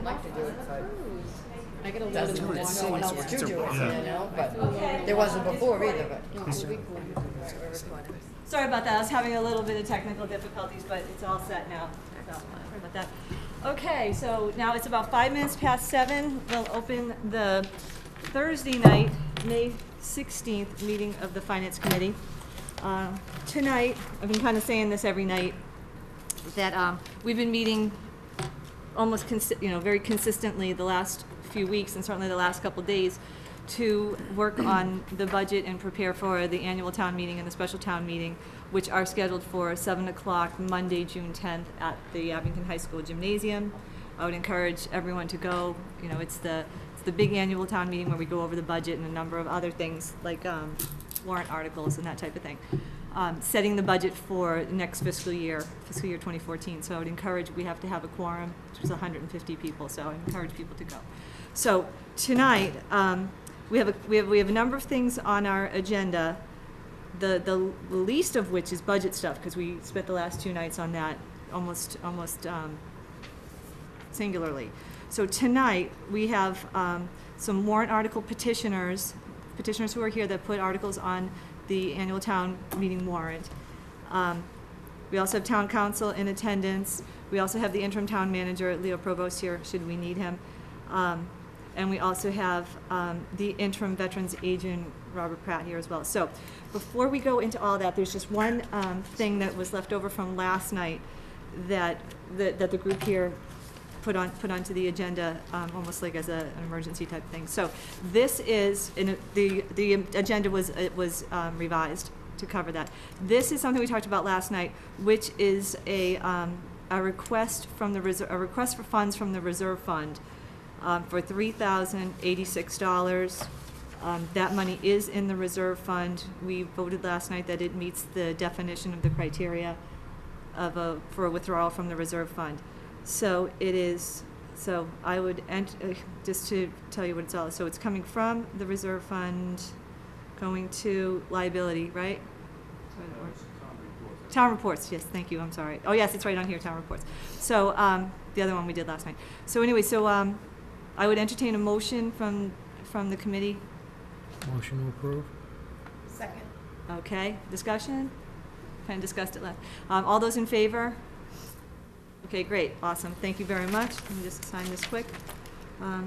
like to do it, but I get a it little doesn't bit want more. no one else to do it, you know, but there wasn't before either, but. Sorry about that. I was having a little bit of technical difficulties, but it's all set now. So, sorry about that. Okay, so now it's about 5 minutes past 7. We'll open the Thursday night, May 16th meeting of the Finance Committee. Tonight, I've been kind of saying this every night, that we've been meeting almost very consistently the last few weeks, and certainly the last couple of days, to work on the budget and prepare for the annual town meeting and the special town meeting, which are scheduled for 7 o'clock Monday, June 10th at the Abington High School Gymnasium. I would encourage everyone to go. You know, it's the big annual town meeting where we go over the budget and a number of other things like warrant articles and that type of thing. Setting the budget for next fiscal year 2014. So I would encourage, we have to have a quorum, which is 150 people, so I encourage people to go. So tonight, we have a number of things on our agenda, the least of which is budget stuff, because we spent the last 2 nights on that almost singularly. So tonight, we have some warrant article petitioners who are here that put articles on the annual town meeting warrant. We also have town council in attendance. We also have the interim town manager, Leo Provost, here, should we need him. And we also have the interim veterans agent, Robert Pratt, here as well. So before we go into all that, there's just one thing that was left over from last night that the group here put onto the agenda, almost like as an emergency type thing. So this is, the agenda was revised to cover that. This is something we talked about last night, which is a request from the request for funds from the reserve fund for $3,086. That money is in the reserve fund. We voted last night that it meets the definition of the criteria for a withdrawal from the reserve fund. So it is, so I would, just to tell you what it's all, so it's coming from the reserve fund, going to liability, right? Town reports, yes, thank you, I'm sorry. Oh, yes, it's right on here, town reports. So, the other one we did last night. So anyway, so I would entertain a motion from the committee. Motion to approve. Second. Okay, discussion? Kind of discussed it last. All those in favor? Okay, great, awesome, thank you very much. Let me just sign this quick.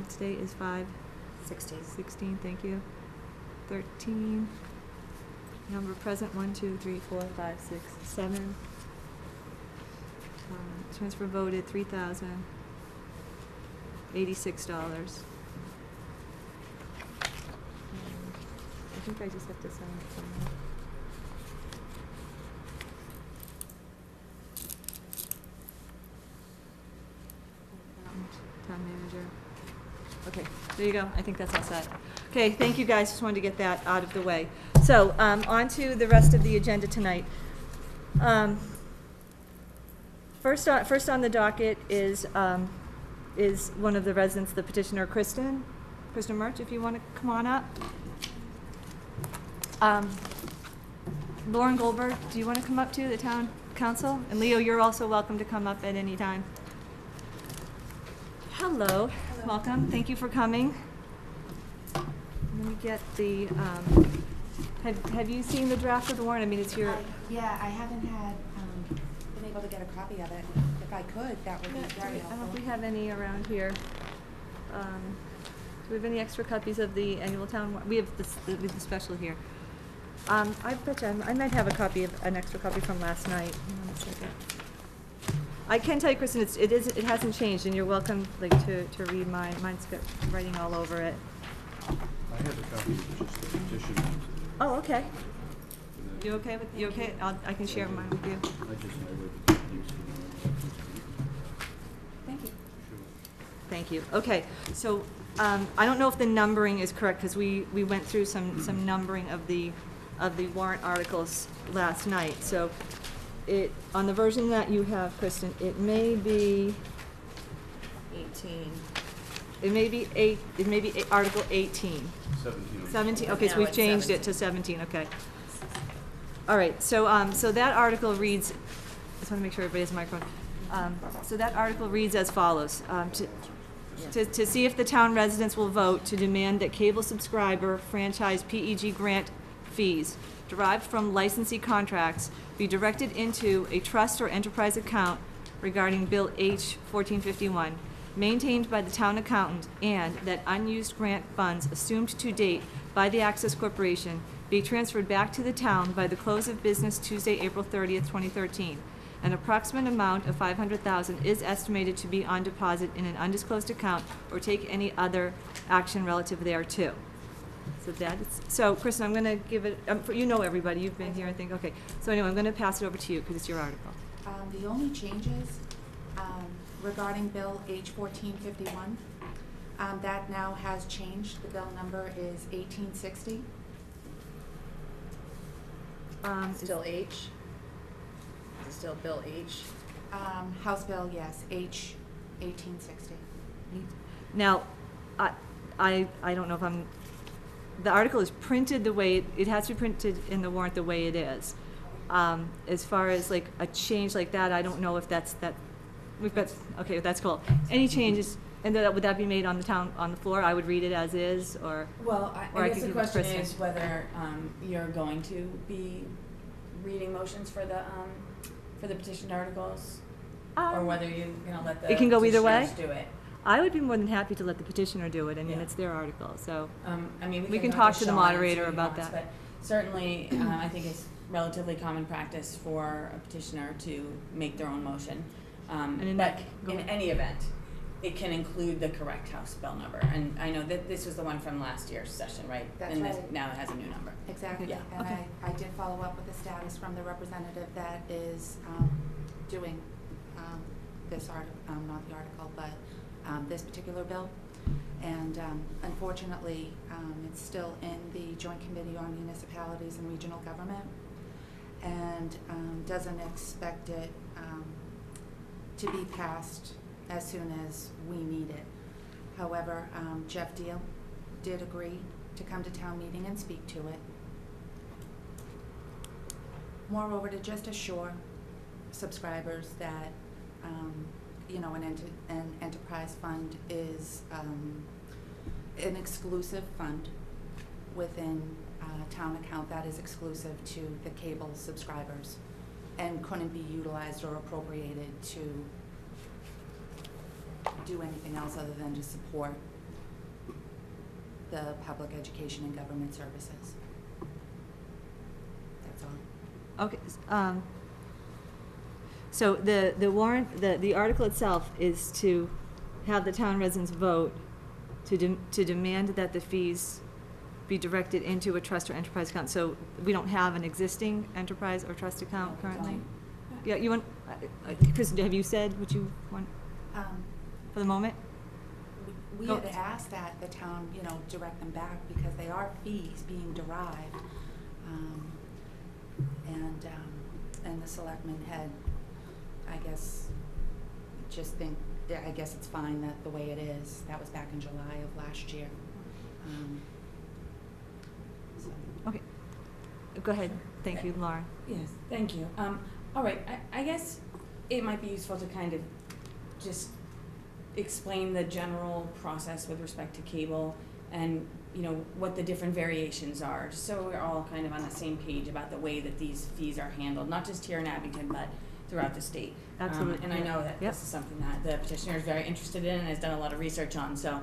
Today is 5/16, thank you. 13. Number present, 1, 2, 3, 4, 5, 6, 7. Transfer voted, $3,086. I think I just have to sign it somewhere. Town manager. Okay, there you go. I think that's all set. Okay, thank you guys. Just wanted to get that out of the way. So, on to the rest of the agenda tonight. First on the docket is one of the residents, the petitioner, Kristen Murch, if you want to come on up. Lauren Goldberg, do you want to come up to the town council? And Leo, you're also welcome to come up at any time. Hello. Welcome. Thank you for coming. Let me get the. Have you seen the draft of the warrant? I mean, it's your. Yeah, I haven't had been able to get a copy of it. If I could, that would be very I don't know helpful. if we have any around here. Do we have any extra copies of the annual town warrant? We have the special here. I bet you I might have an extra copy from last night. Hang on a second. I can tell you, Kristen, it hasn't changed, and you're welcome to read mine. Mine's got writing all over it. I have a copy of just the petition. Oh, okay. You okay? I can share mine with you. I would use it. Thank you. Sure. Thank you. Okay, so I don't know if the numbering is correct, because we went through some numbering of the warrant articles last night. So on the version that you have, Kristen, it may be 18. It may be Article 18. 17. 17, okay, so No, we've it's changed it to 17, okay. All right, so so that article reads, I just want to make sure everybody has a microphone. So that article reads as follows. to see if the town residents will vote to demand that cable subscriber franchise PEG grant fees derived from licensee contracts be directed into a trust or enterprise account regarding Bill H 1451, maintained by the town accountant, and that unused grant funds assumed to date by the Access Corporation be transferred back to the town by the close of business Tuesday, April 30th, 2013. An approximate amount of $500,000 is estimated to be on deposit in an undisclosed account, or take any other action relative thereto. So so Kristen, I'm gonna give it, you know everybody, you've been here, I think, okay. So anyway, I'm gonna pass it over to you, because it's your article. The only changes regarding Bill H 1451, that now has changed. The bill number is 1860. Still H? Is it still Bill H? House Bill, yes, H 1860. Now, I don't know if the article is printed the way, it has to be printed in the warrant the way it is. As far as like a change like that, I don't know if that's, we've got, okay, that's cool. Any changes, and would that be made on the floor? I would read it as is, or? Well, or I guess could the give it to question Kristen. is whether you're going to be reading motions for the petitioned articles, or whether you're gonna let the It can go either way? petitioners do it. I would be more than happy to let the petitioner do it. I mean, Yeah. it's their article, so. I mean, We can go talk to the Sean and moderator see what he about wants, that. But certainly, I think it's relatively common practice for a petitioner to make their own motion. And in But that- go in ahead. any event, it can include the correct House bill number. And I know that this was the one from last year's session, right? That's And this, right. now it has a new number. Exactly. Yeah. And Okay. I did follow up with the status from the representative that is doing this not the article, but this particular bill. And unfortunately, it's still in the Joint Committee on Municipalities and Regional Government, and doesn't expect it to be passed as soon as we need it. However, Jeff Deal did agree to come to town meeting and speak to it. Moreover, to just assure subscribers that, an enterprise fund is an exclusive fund within a town account that is exclusive to the cable subscribers and couldn't be utilized or appropriated to do anything else other than to support the public education and government services. That's all. Okay, so the warrant, the article itself is to have the town residents vote to demand that the fees be directed into a trust or enterprise account. So we don't have an existing enterprise or trust account currently? Yeah, you want, Kristen, have you said what you want for the moment? We Go- had asked that the town, direct them back because they are fees being derived. And the selectmen had, I guess it's fine that the way it is. That was back in July of last year. So. Okay, go ahead, thank you, Laura. Yes, thank you. All right, I guess it might be useful to kind of just explain the general process with respect to cable and, what the different variations are, just so we're all kind of on the same page about the way that these fees are handled, not just here in Abington, but throughout the state. Absolutely. And I know that Yep. this is something that the petitioner is very interested in and has done a lot of research on, so,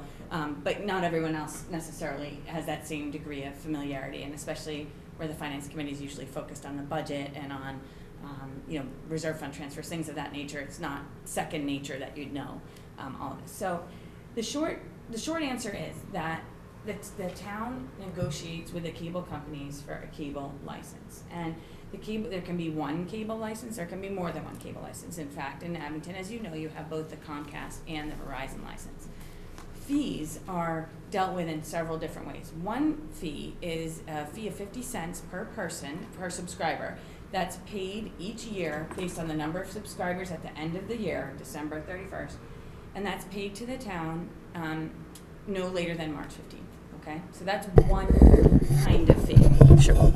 but not everyone else necessarily has that same degree of familiarity, and especially where the finance committee is usually focused on the budget and on, reserve fund transfers, things of that nature. It's not second nature that you'd know all of this. So the short answer is that the town negotiates with the cable companies for a cable license, and there can be one cable license, there can be more than one cable license. In fact, in Abington, as you know, you have both the Comcast and the Verizon license. Fees are dealt with in several different ways. One fee is a fee of 50 cents per person, per subscriber, that's paid each year based on the number of subscribers at the end of the year, December 31st, and that's paid to the town no later than March 15th. Okay, so that's one kind of fee. Sure.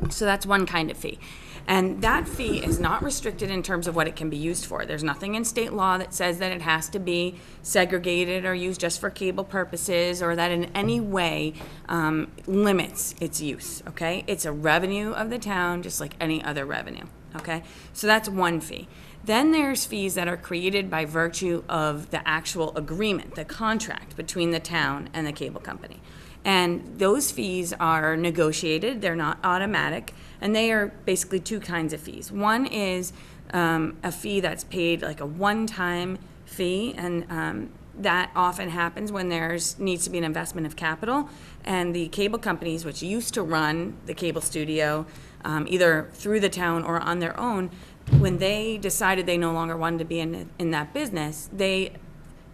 So that's one kind of fee. And that fee is not restricted in terms of what it can be used for. There's nothing in state law that says that it has to be segregated or used just for cable purposes, or that in any way limits its use, okay? It's a revenue of the town, just like any other revenue, okay? So that's one fee. Then there's fees that are created by virtue of the actual agreement, the contract between the town and the cable company. And those fees are negotiated, they're not automatic, and they are basically two kinds of fees. One is a fee that's paid like a one-time fee, and that often happens when needs to be an investment of capital, and the cable companies, which used to run the cable studio either through the town or on their own, when they decided they no longer wanted to be in that business, they,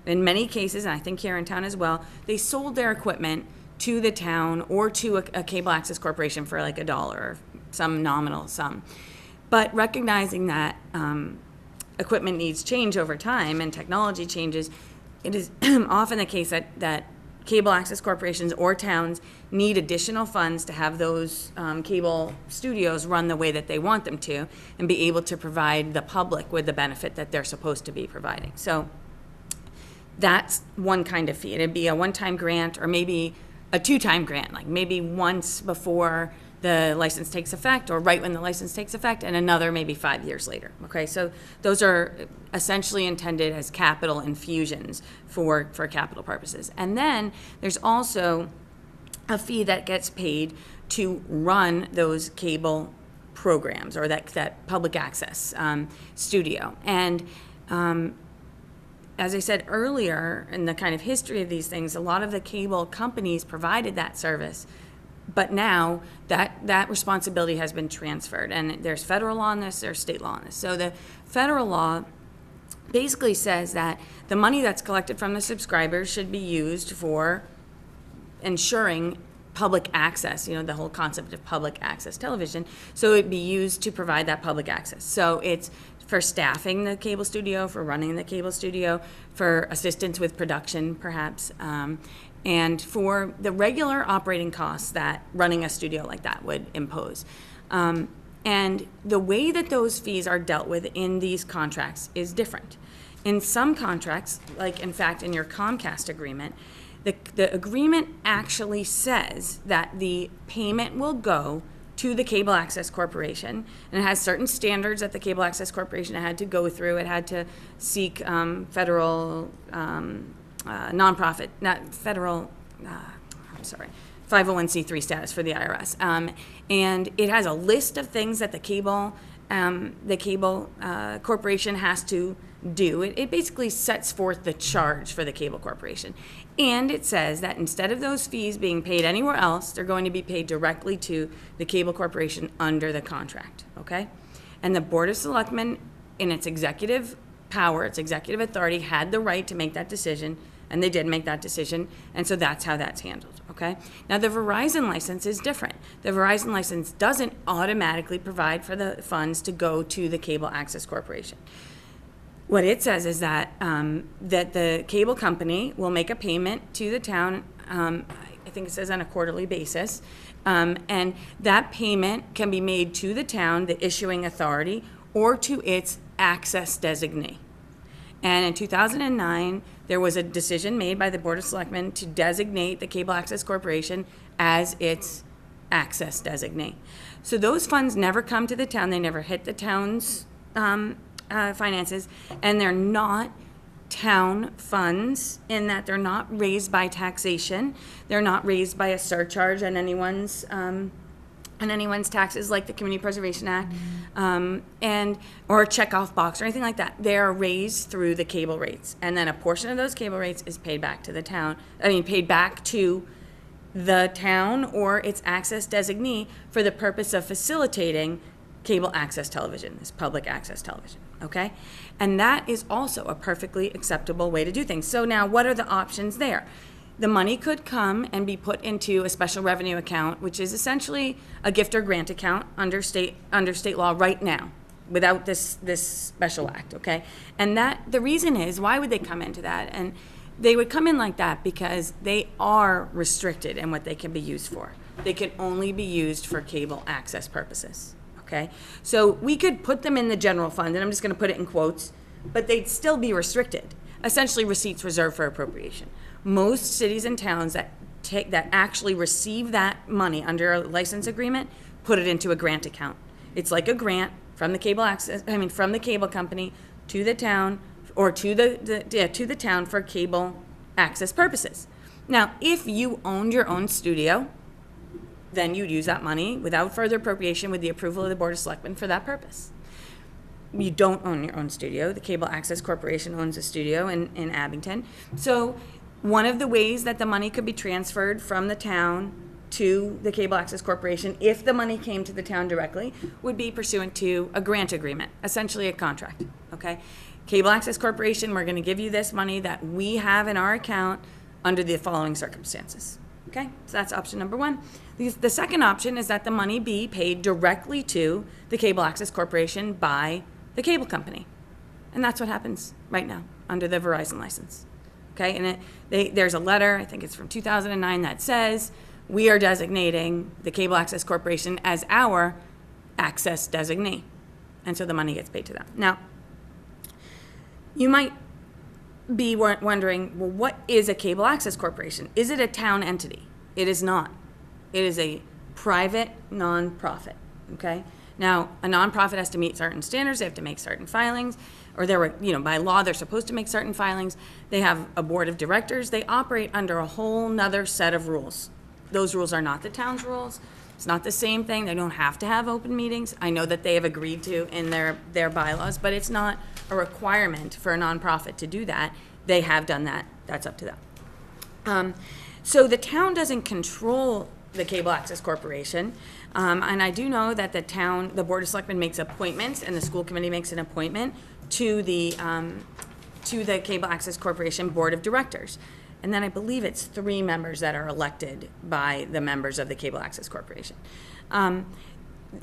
in many cases, and I think here in town as well, they sold their equipment to the town or to a cable access corporation for like $1 or some nominal sum. But recognizing that equipment needs change over time and technology changes, it is often the case that cable access corporations or towns need additional funds to have those cable studios run the way that they want them to and be able to provide the public with the benefit that they're supposed to be providing. So that's one kind of fee. It'd be a one-time grant or maybe a two-time grant, like maybe once before the license takes effect or right when the license takes effect, and another maybe 5 years later. Okay, so those are essentially intended as capital infusions for capital purposes. And then there's also a fee that gets paid to run those cable programs or that public access studio. And as I said earlier, in the kind of history of these things, a lot of the cable companies provided that service, but now that responsibility has been transferred, and there's federal law on this, there's state law on this. So the federal law basically says that the money that's collected from the subscribers should be used for ensuring public access, the whole concept of public access television. So it'd be used to provide that public access. So it's for staffing the cable studio, for running the cable studio, for assistance with production, perhaps, and for the regular operating costs that running a studio like that would impose. And the way that those fees are dealt with in these contracts is different. In some contracts, like in fact in your Comcast agreement, the agreement actually says that the payment will go to the Cable Access Corporation, and it has certain standards that the Cable Access Corporation had to go through. It had to seek federal nonprofit, not federal, 501c3 status for the IRS. And it has a list of things that the cable corporation has to do. It basically sets forth the charge for the cable corporation. And it says that instead of those fees being paid anywhere else, they're going to be paid directly to the cable corporation under the contract, okay? And the Board of Selectmen, in its executive power, its executive authority, had the right to make that decision, and they did make that decision, and so that's how that's handled, okay? Now, the Verizon license is different. The Verizon license doesn't automatically provide for the funds to go to the Cable Access Corporation. What it says is that that the cable company will make a payment to the town, I think it says on a quarterly basis, and that payment can be made to the town, the issuing authority, or to its access designee. And in 2009, there was a decision made by the Board of Selectmen to designate the Cable Access Corporation as its access designee. So those funds never come to the town. They never hit the town's finances, and they're not town funds in that they're not raised by taxation. They're not raised by a surcharge on anyone's taxes, like the Community Preservation Act, or a checkoff box or anything like that. They are raised through the cable rates, and then a portion of those cable rates is paid back to the town. Paid back to the town or its access designee for the purpose of facilitating cable access television, this public access television, okay? And that is also a perfectly acceptable way to do things. So now, what are the options there? The money could come and be put into a special revenue account, which is essentially a gift or grant account under state law right now, without this special act, okay? And that the reason is, why would they come into that? And they would come in like that because they are restricted in what they can be used for. They can only be used for cable access purposes, okay? So we could put them in the general fund, and I'm just gonna put it in quotes, but they'd still be restricted, essentially receipts reserved for appropriation. Most cities and towns that actually receive that money under a license agreement, put it into a grant account. It's like a grant from the from the cable company to the town, or to the town for cable access purposes. Now, if you owned your own studio, then you'd use that money without further appropriation with the approval of the Board of Selectmen for that purpose. You don't own your own studio. The Cable Access Corporation owns a studio in Abington. So one of the ways that the money could be transferred from the town to the Cable Access Corporation, if the money came to the town directly, would be pursuant to a grant agreement, essentially a contract, okay? Cable Access Corporation, we're gonna give you this money that we have in our account under the following circumstances, okay? So that's option number one. The second option is that the money be paid directly to the Cable Access Corporation by the cable company. And that's what happens right now under the Verizon license, okay? And there's a letter, I think it's from 2009, that says we are designating the Cable Access Corporation as our access designee. And so the money gets paid to them. Now, you might be wondering, well, what is a Cable Access Corporation? Is it a town entity? It is not. It is a private nonprofit, okay? Now, a nonprofit has to meet certain standards. They have to make certain filings, or by law, they're supposed to make certain filings. They have a board of directors. They operate under a whole nother set of rules. Those rules are not the town's rules. It's not the same thing. They don't have to have open meetings. I know that they have agreed to in their bylaws, but it's not a requirement for a nonprofit to do that. They have done that. That's up to them. So the town doesn't control the Cable Access Corporation. And I do know that the Board of Selectmen makes appointments, and the school committee makes an appointment to the Cable Access Corporation Board of Directors. And then I believe it's 3 members that are elected by the members of the Cable Access Corporation.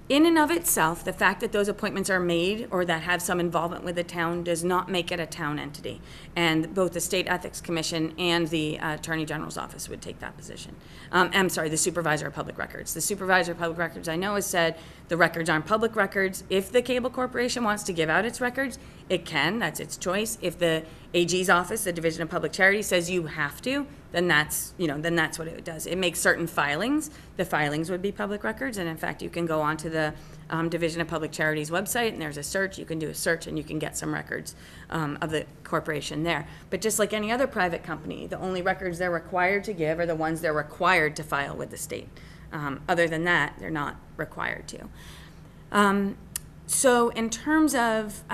In and of itself, the fact that those appointments are made or that have some involvement with the town does not make it a town entity. And both the State Ethics Commission and the Attorney General's Office would take that position. The Supervisor of Public Records. The Supervisor of Public Records, I know, has said the records aren't public records. If the Cable Corporation wants to give out its records, it can. That's its choice. If the AG's office, the Division of Public Charities, says you have to, then that's what it does. It makes certain filings. The filings would be public records, and in fact, you can go onto the Division of Public Charities website, and there's a search. You can do a search, and you can get some records of the corporation there. But just like any other private company, the only records they're required to give are the ones they're required to file with the state. Other than that, they're not required to. So in terms of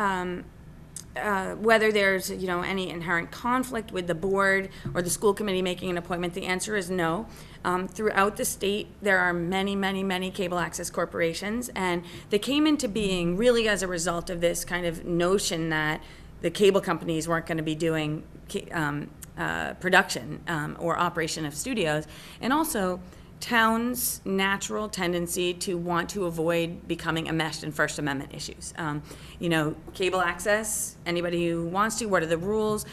whether there's any inherent conflict with the board or the school committee making an appointment, the answer is no. Throughout the state, there are many, many, many cable access corporations, and they came into being really as a result of this kind of notion that the cable companies weren't going to be doing production or operation of studios, and also towns' natural tendency to want to avoid becoming enmeshed in First Amendment issues. Cable access, anybody who wants to, what are the rules?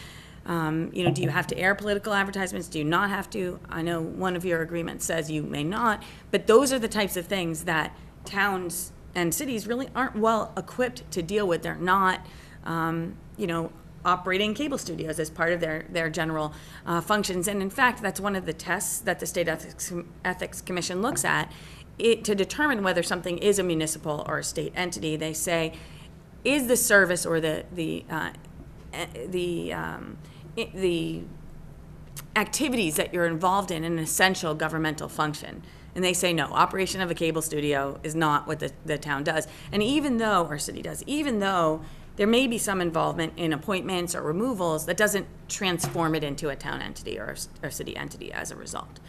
Do you have to air political advertisements? Do you not have to? I know one of your agreements says you may not, but those are the types of things that towns and cities really aren't well equipped to deal with. They're not, operating cable studios as part of their general functions. And in fact, that's one of the tests that the State Ethics Commission looks at to determine whether something is a municipal or a state entity. They say, is the service or the activities that you're involved in an essential governmental function? And they say no, operation of a cable studio is not what the town does. And even though, or city does, even though there may be some involvement in appointments or removals, that doesn't transform it into a town entity or city entity as a result.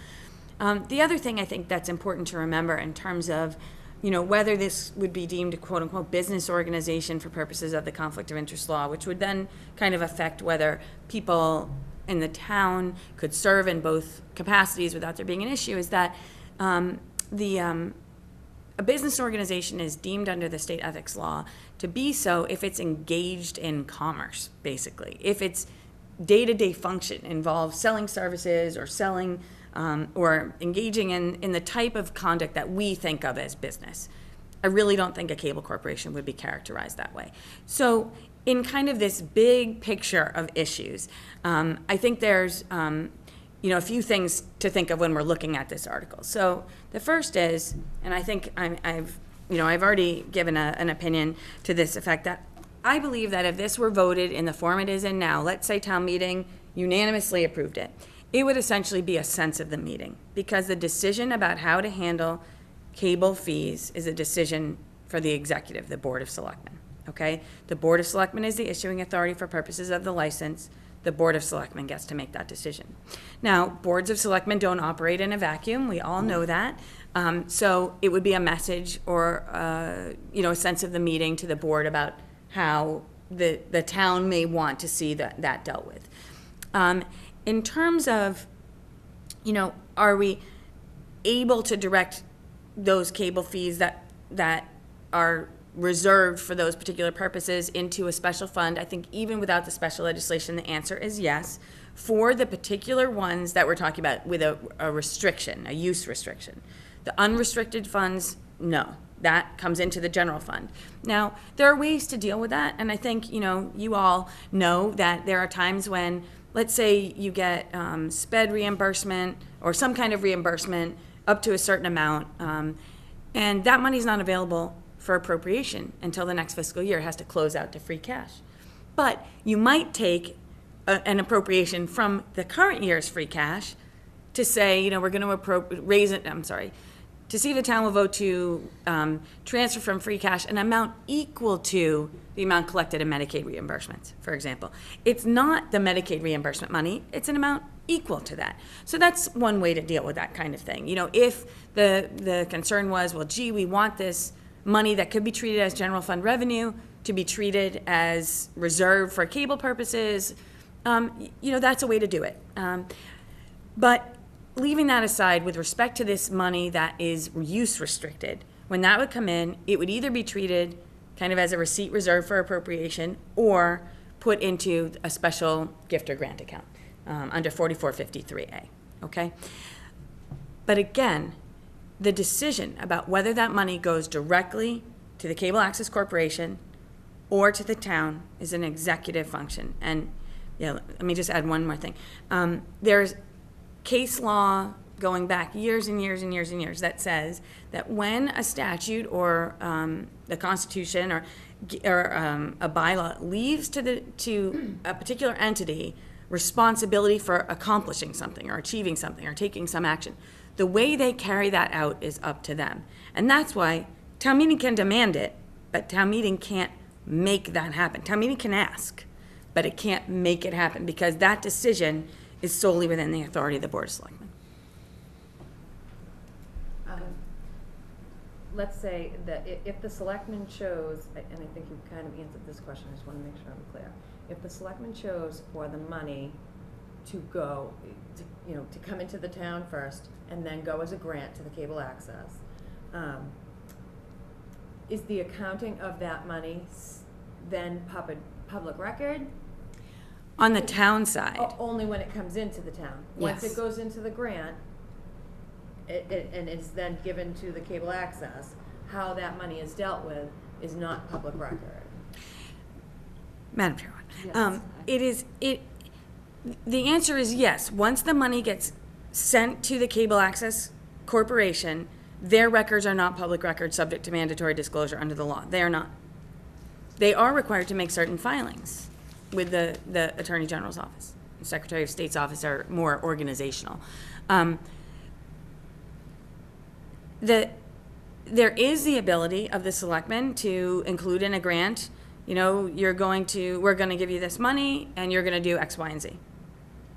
The other thing I think that's important to remember in terms of whether this would be deemed a quote-unquote business organization for purposes of the conflict of interest law, which would then kind of affect whether people in the town could serve in both capacities without there being an issue, is that a business organization is deemed under the state ethics law to be so if it's engaged in commerce, basically. If its day-to-day function involves selling services or selling or engaging in the type of conduct that we think of as business. I really don't think a cable corporation would be characterized that way. So in kind of this big picture of issues, I think there's a few things to think of when we're looking at this article. So the first is, and I think I've already given an opinion to this effect, that I believe that if this were voted in the form it is in now, let's say town meeting unanimously approved it, it would essentially be a sense of the meeting, because the decision about how to handle cable fees is a decision for the executive, the Board of Selectmen, okay? The Board of Selectmen is the issuing authority for purposes of the license. The Board of Selectmen gets to make that decision. Now, boards of selectmen don't operate in a vacuum. We all know that. So it would be a message or, a sense of the meeting to the board about how the town may want to see that dealt with. In terms of, are we able to direct those cable fees that are reserved for those particular purposes into a special fund? I think even without the special legislation, the answer is yes. For the particular ones that we're talking about with a restriction, a use restriction. The unrestricted funds, no. That comes into the general fund. Now, there are ways to deal with that, and I think, you all know that there are times when, let's say you get sped reimbursement or some kind of reimbursement up to a certain amount, and that money's not available for appropriation until the next fiscal year. It has to close out to free cash. But you might take an appropriation from the current year's free cash to say, we're going to to see if the town will vote to transfer from free cash an amount equal to the amount collected in Medicaid reimbursements, for example. It's not the Medicaid reimbursement money, it's an amount equal to that. So that's one way to deal with that kind of thing. If the concern was, well, gee, we want this money that could be treated as general fund revenue to be treated as reserved for cable purposes, that's a way to do it. But leaving that aside, with respect to this money that is use restricted, when that would come in, it would either be treated kind of as a receipt reserved for appropriation or put into a special gift or grant account under 4453A, okay? But again, the decision about whether that money goes directly to the Cable Access Corporation or to the town is an executive function. And let me just add one more thing. There's case law going back years and years and years and years that says that when a statute or the Constitution or a bylaw leaves to a particular entity responsibility for accomplishing something or achieving something or taking some action, the way they carry that out is up to them. And that's why town meeting can demand it, but town meeting can't make that happen. Town meeting can ask, but it can't make it happen because that decision is solely within the authority of the Board of Selectmen. Let's say that if the selectmen chose, and I think you kind of answered this question, I just want to make sure I'm clear. If the selectmen chose for the money to go, to come into the town first and then go as a grant to the cable access, is the accounting of that money then public record? On the town side. Only when it comes into the town. Yes. Once it goes into the grant, and it's then given to the cable access, how that money is dealt with is not public record. Madam Chairwoman, the answer is yes. Once the money gets sent to the Cable Access Corporation, their records are not public records subject to mandatory disclosure under the law. They are not. They are required to make certain filings with the Attorney General's office. The Secretary of State's office are more organizational. There is the ability of the selectmen to include in a grant, we're going to give you this money and you're going to do X, Y, and Z.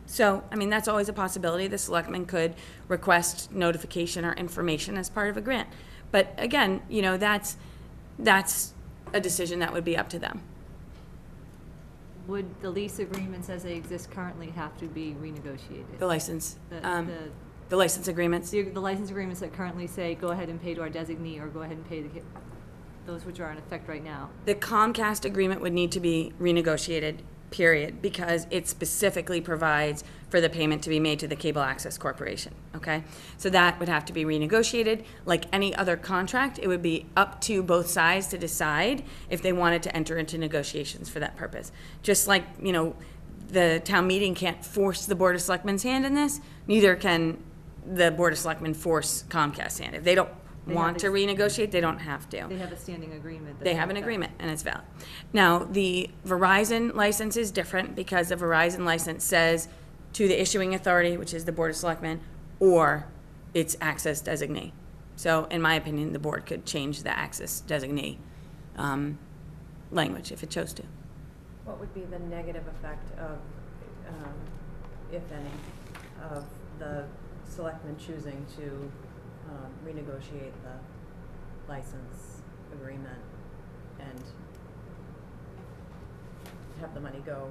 So, that's always a possibility. The selectmen could request notification or information as part of a grant. But again, that's a decision that would be up to them. Would the lease agreements as they exist currently have to be renegotiated? The license, The license agreements. the license agreements that currently say, go ahead and pay to our designee, or go ahead and pay those which are in effect right now? The Comcast agreement would need to be renegotiated, period, because it specifically provides for the payment to be made to the Cable Access Corporation, okay? So that would have to be renegotiated. Like any other contract, it would be up to both sides to decide if they wanted to enter into negotiations for that purpose. Just like, you know, the town meeting can't force the Board of Selectmen's hand in this, neither can the Board of Selectmen force Comcast's hand. If they don't They want have to a- renegotiate, they don't have to. They have a standing agreement. that They have an that- agreement, and it's valid. Now, the Verizon license is different, because the Verizon license says to the issuing authority, which is the Board of Selectmen, or its access designee. So, in my opinion, the board could change the access designee language if it chose to. What would be the negative effect of, if any, of the selectmen choosing to renegotiate the license agreement and have the money go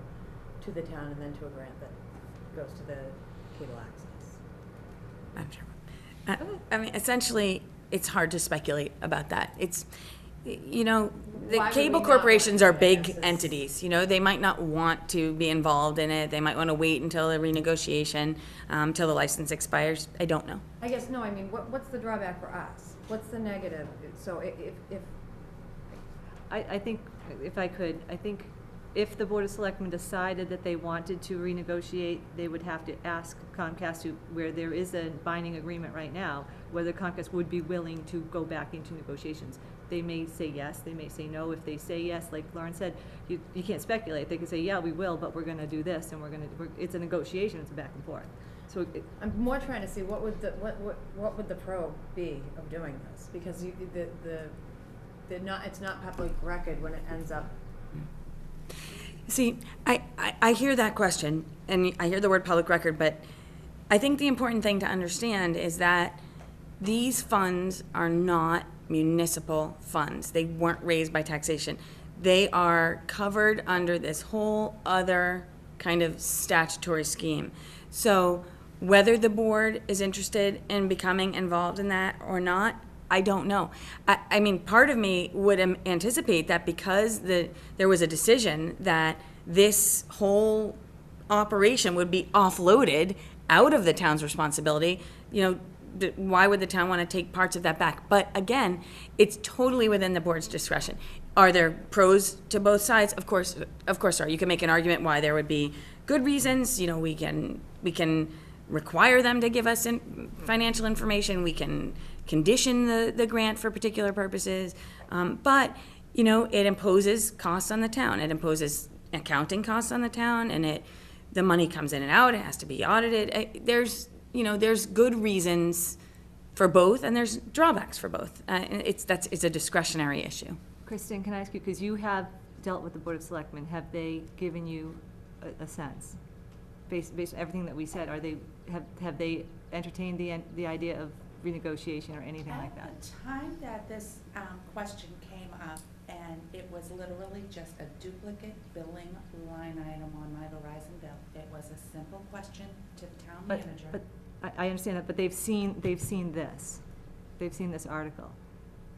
to the town and then to a grant that goes to the cable access? I'm sure. I mean, essentially, it's hard to speculate about that. It's, you know, the Why would cable we not corporations want are to? big This is- entities, you know, they might not want to be involved in it, they might want to wait until the renegotiation, till the license expires, I don't know. I guess, no, I mean, what's the drawback for us? What's the negative? So if I think, if I could, I think if the Board of Selectmen decided that they wanted to renegotiate, they would have to ask Comcast to, where there is a binding agreement right now, whether Comcast would be willing to go back into negotiations. They may say yes, they may say no. If they say yes, like Lauren said, you can't speculate. They can say, yeah, we will, but we're gonna do this, and it's a negotiation, it's a back and forth. So I'm more trying to see what would the pro be of doing this? Because it's not public record when it ends up. See, I hear that question, and I hear the word public record, but I think the important thing to understand is that these funds are not municipal funds. They weren't raised by taxation. They are covered under this whole other kind of statutory scheme. So whether the board is interested in becoming involved in that or not, I don't know. I mean, part of me would anticipate that because there was a decision that this whole operation would be offloaded out of the town's responsibility, you know, why would the town want to take parts of that back? But again, it's totally within the board's discretion. Are there pros to both sides? Of course there are. You can make an argument why there would be good reasons. You know, we can require them to give us financial information. We can condition the grant for particular purposes. But, you know, it imposes costs on the town. It imposes accounting costs on the town, and the money comes in and out. It has to be audited. There's good reasons for both, and there's drawbacks for both. It's a discretionary issue. Kristen, can I ask you, because you have dealt with the Board of Selectmen, have they given you a sense? Based on everything that we said, have they entertained the idea of renegotiation or anything like that? At the time that this question came up, and it was literally just a duplicate billing line item on my Verizon bill. It was a simple question to the town manager. But I understand that, but they've seen this. They've seen this article.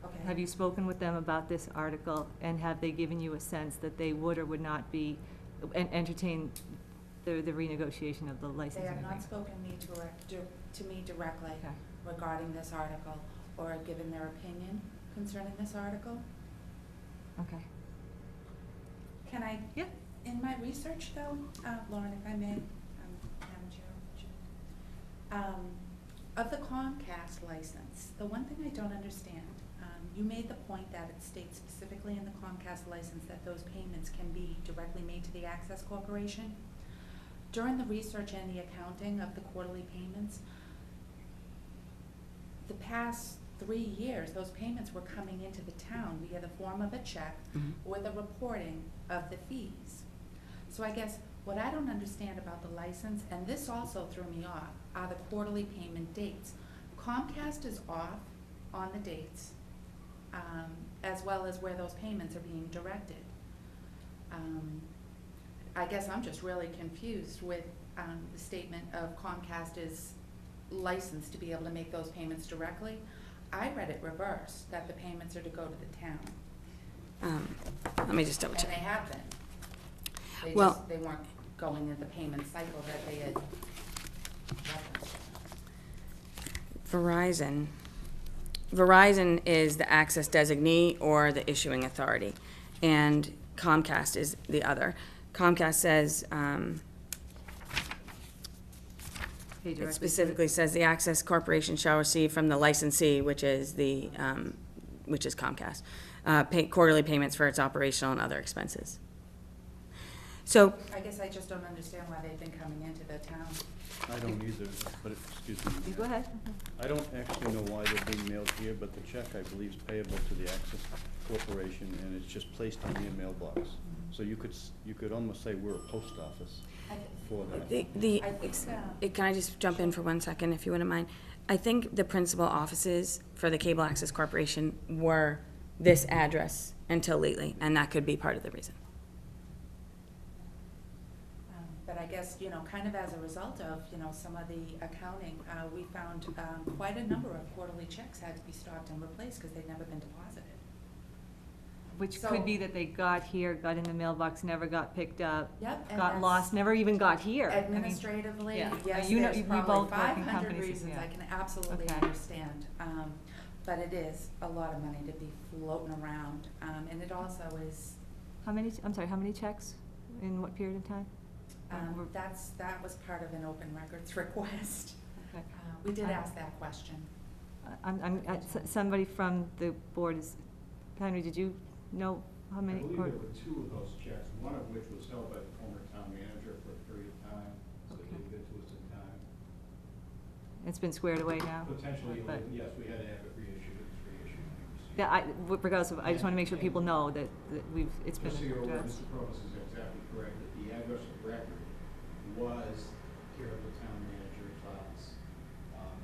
Okay. Have you spoken with them about this article, and have they given you a sense that they would or would not be, entertain the renegotiation of the licensing They have agreement? not spoken to me directly Okay. regarding this article, or given their opinion concerning this article. Okay. Can I? Yeah. In my research, though, Lauren, if I may, Madam Chair, of the Comcast license, the one thing I don't understand, you made the point that it states specifically in the Comcast license that those payments can be directly made to the Access Corporation. During the research and the accounting of the quarterly payments, the past 3 years, those payments were coming into the town via the form of a check with a reporting of the fees. So I guess what I don't understand about the license, and this also threw me off, are the quarterly payment dates. Comcast is off on the dates, as well as where those payments are being directed. I guess I'm just really confused with the statement of Comcast is licensed to be able to make those payments directly. I read it reverse, that the payments are to go to the town, Let me just double and they check. have been. Well- They weren't going in the payment cycle that they had referenced. Verizon is the access designee or the issuing authority, and Comcast is the other. Comcast says, Pay directly to it it. specifically says the access corporation shall receive from the licensee, which is Comcast, pay quarterly payments for its operational and other expenses. So, I guess I just don't understand why they've been coming into the town. I don't either, but, excuse me. You go ahead. I don't actually know why they're being mailed here, but the check, I believe, is payable to the Access Corporation, and it's just placed in your mailbox. So you could almost say we're a post office for that. I think so. Can I just jump in for 1 second, if you wouldn't mind? I think the principal offices for the Cable Access Corporation were this address until lately, and that could be part of the reason. But I guess, kind of as a result of, some of the accounting, we found quite a number of quarterly checks had to be stopped and replaced because they'd never been deposited. Which So- could be that they got here, got in the mailbox, never got picked up, Yep. and got that's lost, never even got here. I mean, Administratively, yeah. yes, You know, there's we probably both work in 500 companies, reasons yeah. I can absolutely Okay. understand. But it is a lot of money to be floating around, and it also is, how many checks in what period of time? that was part of an open records request. Okay. We did ask that question. Somebody from the board is, Henry, did you know how many? I believe or- there were two of those checks, one of which was held by the former town manager for a period of time, so Okay. they didn't get to us in time. It's been squared away now? Potentially, But- yes, we had to have it reissued, it was reissued. and received. Yeah, regardless of, I just wanna make sure people know that it's been Just so you're aware, addressed. Mr. Provost is exactly correct, that the address of record was here at the town manager's office.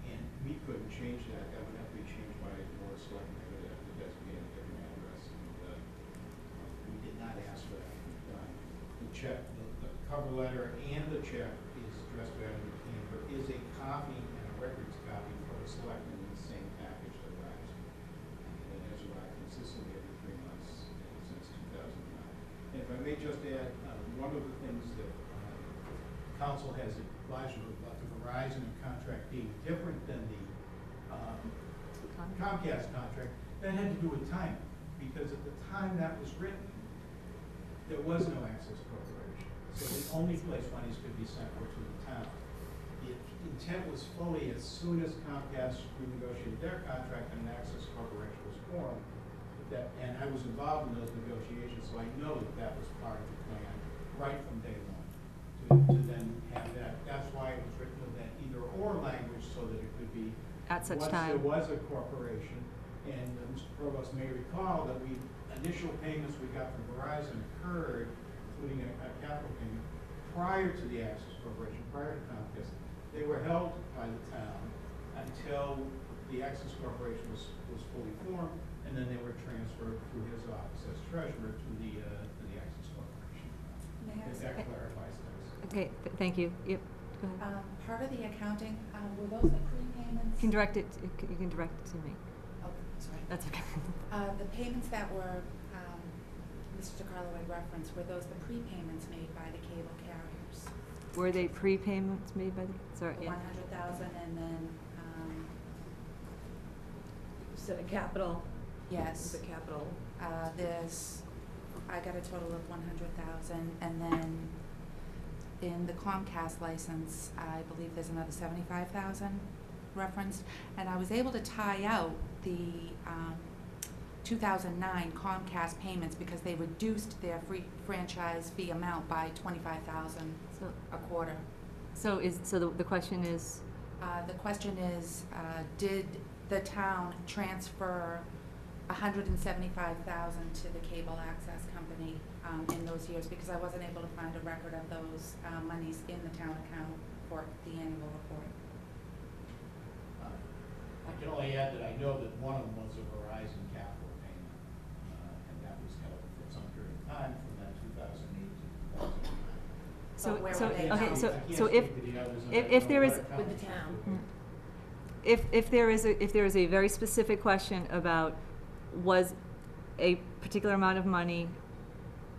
And we couldn't change that, that would have to be changed by the board of selectmen, they would have to designate a different address, and, we did not ask for that to be done. The check, the cover letter and the check is addressed to Abington. There is a copy and a records copy for the selectmen in the same package that arrives. And it has arrived consistently every 3 months since 2009. And if I may just add, one of the things that council has advised you about the Verizon contract being different than the Comcast contract, that had to do with timing, because at the time that was written, there was no access corporation. So the only place monies could be sent were to the town. The intent was fully, as soon as Comcast renegotiated their contract and an access corporation was formed, and I was involved in those negotiations, so I know that was part of the plan right from day one. To then have that, that's why it was written with that either or language, so that it could be. At such once time. there was a corporation, and Mr. Provost may recall that initial payments we got from Verizon occurred, including a capital payment, prior to the Access Corporation, prior to Comcast. They were held by the town until the Access Corporation was fully formed, and then they were transferred through his office as treasurer to the Access Corporation. May I If ask- that clarifies things. Okay, thank you. Yep, go ahead. Part of the accounting, were those the prepayments? You can direct it to me. Oh, sorry. That's okay. The payments that were, Mr. DeCarlo had referenced, were those the prepayments made by the cable carriers? Were they prepayments made by the, sorry, The yeah. 100,000 and then, So the capital, yes. the capital, I got a total of 100,000, and then in the Comcast license, I believe there's another 75,000 referenced, and I was able to tie out the 2009 Comcast payments because they reduced their free franchise fee amount by 25,000 So, a quarter. so the question is, The question is, did the town transfer 175,000 to the cable access company in those years? Because I wasn't able to find a record of those monies in the town account for the annual report. I can only add that I know that one of them was a Verizon capital payment, and that was held for some period of time from that 2008 to 2009. so, But where so, were they okay, now? so, I can't so speak to the others, and I if don't there know is, what account with the it's town. for. if there is a very specific question about was a particular amount of money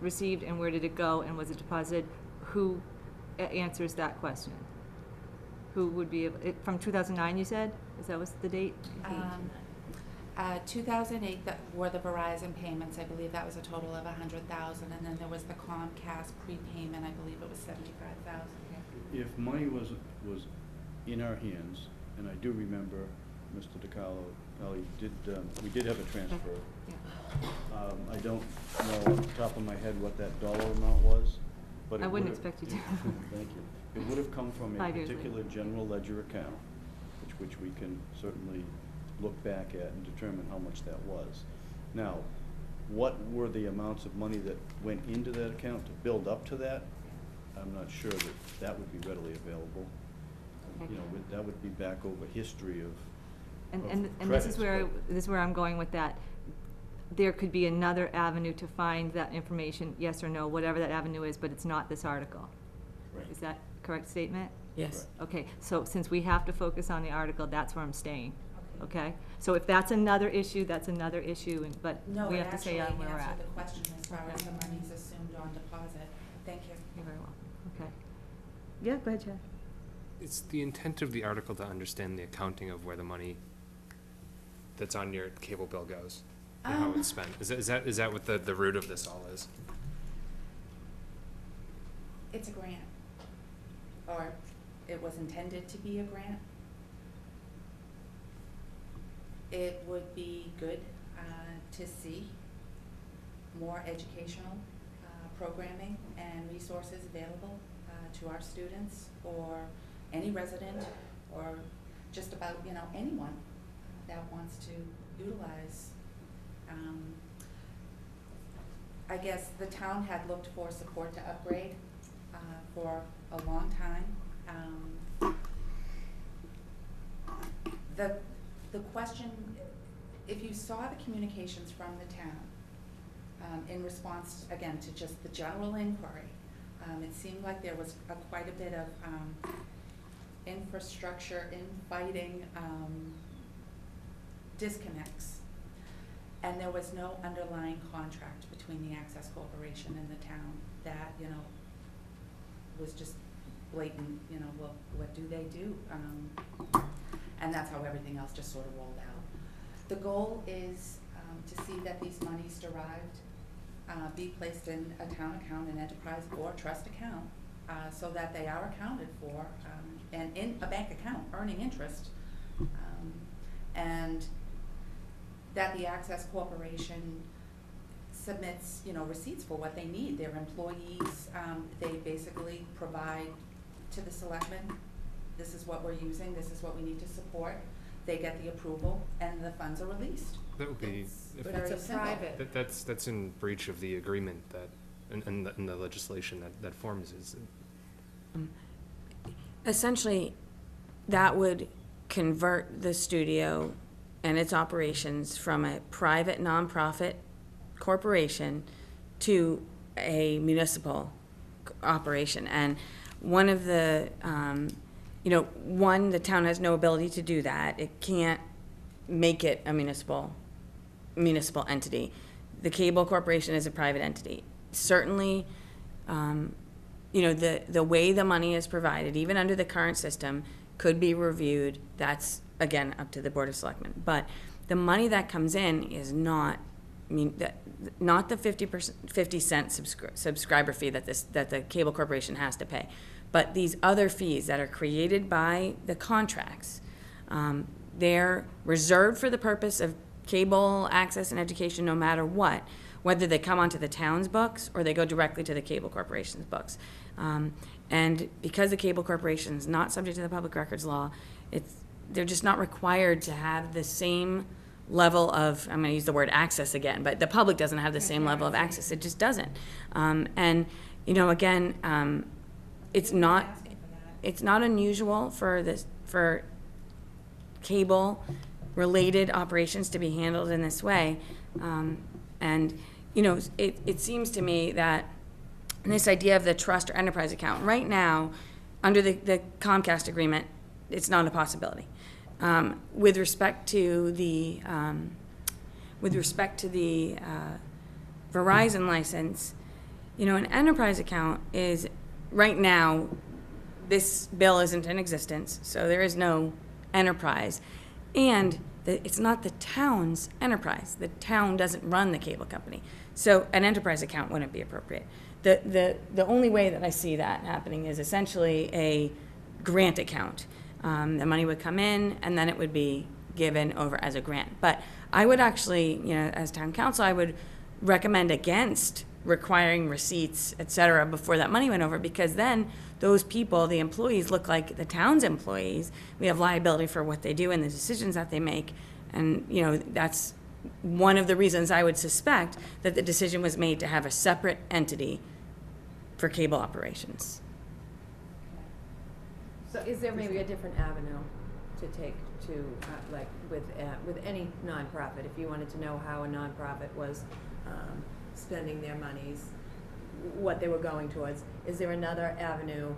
received and where did it go and was it deposited? Who answers that question? Who would be, from 2009 you said? Is that was the date? 2008, that were the Verizon payments. I believe that was a total of 100,000, and then there was the Comcast prepayment. I believe it was 75,000. If money was in our hands, and I do remember Mr. DiCarlo, we did have a transfer. I don't know off the top of my head what that dollar amount was, but it I wouldn't would've- expect you to. Thank you. It would have come from a 5 years later. particular general ledger account, which we can certainly look back at and determine how much that was. Now, what were the amounts of money that went into that account to build up to that? I'm not sure that would be readily available. You know, that would be back over history of And this credits, is where, but- this is where I'm going with that. There could be another avenue to find that information, yes or no, whatever that avenue is, but it's not this article. Right. Is that a correct statement? Yes. Okay, so since we have to focus on the article, that's where I'm staying, okay? So if that's another issue, that's another issue, but No, we it have to actually say on where we're at. answered the question as far as the money's assumed on deposit. Thank you. You're very well, okay. Yeah, go ahead, Chad. It's the intent of the article to understand the accounting of where the money that's on your cable bill goes and how it's spent. Is that what the root of this all is? It's a grant, or it was intended to be a grant. It would be good to see more educational programming and resources available to our students or any resident or just about, you know, anyone that wants to utilize. I guess the town had looked for support to upgrade for a long time. The question, if you saw the communications from the town in response, again, to just the general inquiry, it seemed like there was quite a bit of infrastructure, infighting, disconnects. And there was no underlying contract between the Access Corporation and the town that, you know, was just blatant, you know, well, what do they do? And that's how everything else just sort of rolled out. The goal is to see that these monies derived be placed in a town account, an enterprise or trust account, so that they are accounted for and in a bank account earning interest, and that the Access Corporation submits, you know, receipts for what they need. Their employees, they basically provide to the selectmen, this is what we're using, this is what we need to support. They get the approval and the funds are released. That would be, It's if- very It's a simple. private. that's in breach of the agreement that, and the legislation that forms is. Essentially, that would convert the studio and its operations from a private nonprofit corporation to a municipal operation. And one of the, the town has no ability to do that. It can't make it a municipal entity. The cable corporation is a private entity. Certainly, the way the money is provided, even under the current system, could be reviewed. That's, again, up to the Board of Selectmen. But the money that comes in is not the 50 cent subscriber fee that the cable corporation has to pay, but these other fees that are created by the contracts. They're reserved for the purpose of cable access and education, no matter what, whether they come onto the town's books or they go directly to the cable corporation's books. And because the cable corporation is not subject to the public records law, they're just not required to have the same level of, I'm going to use the word access again, but the public doesn't have the same level of access. It just doesn't. It's not unusual for cable-related operations to be handled in this way. It seems to me that this idea of the trust or enterprise account, right now, under the Comcast agreement, it's not a possibility. With respect to the Verizon license, You know, an enterprise account is, right now, this bill isn't in existence, so there is no enterprise. And it's not the town's enterprise. The town doesn't run the cable company. So an enterprise account wouldn't be appropriate. The only way that I see that happening is essentially a grant account. The money would come in and then it would be given over as a grant. But I would actually, you know, as town council, I would recommend against requiring receipts, et cetera, before that money went over, because then those people, the employees, look like the town's employees. We have liability for what they do and the decisions that they make. And, you know, that's one of the reasons I would suspect that the decision was made to have a separate entity for cable operations. So is there maybe a different avenue to take to, like, with any nonprofit, if you wanted to know how a nonprofit was spending their monies, what they were going towards, is there another avenue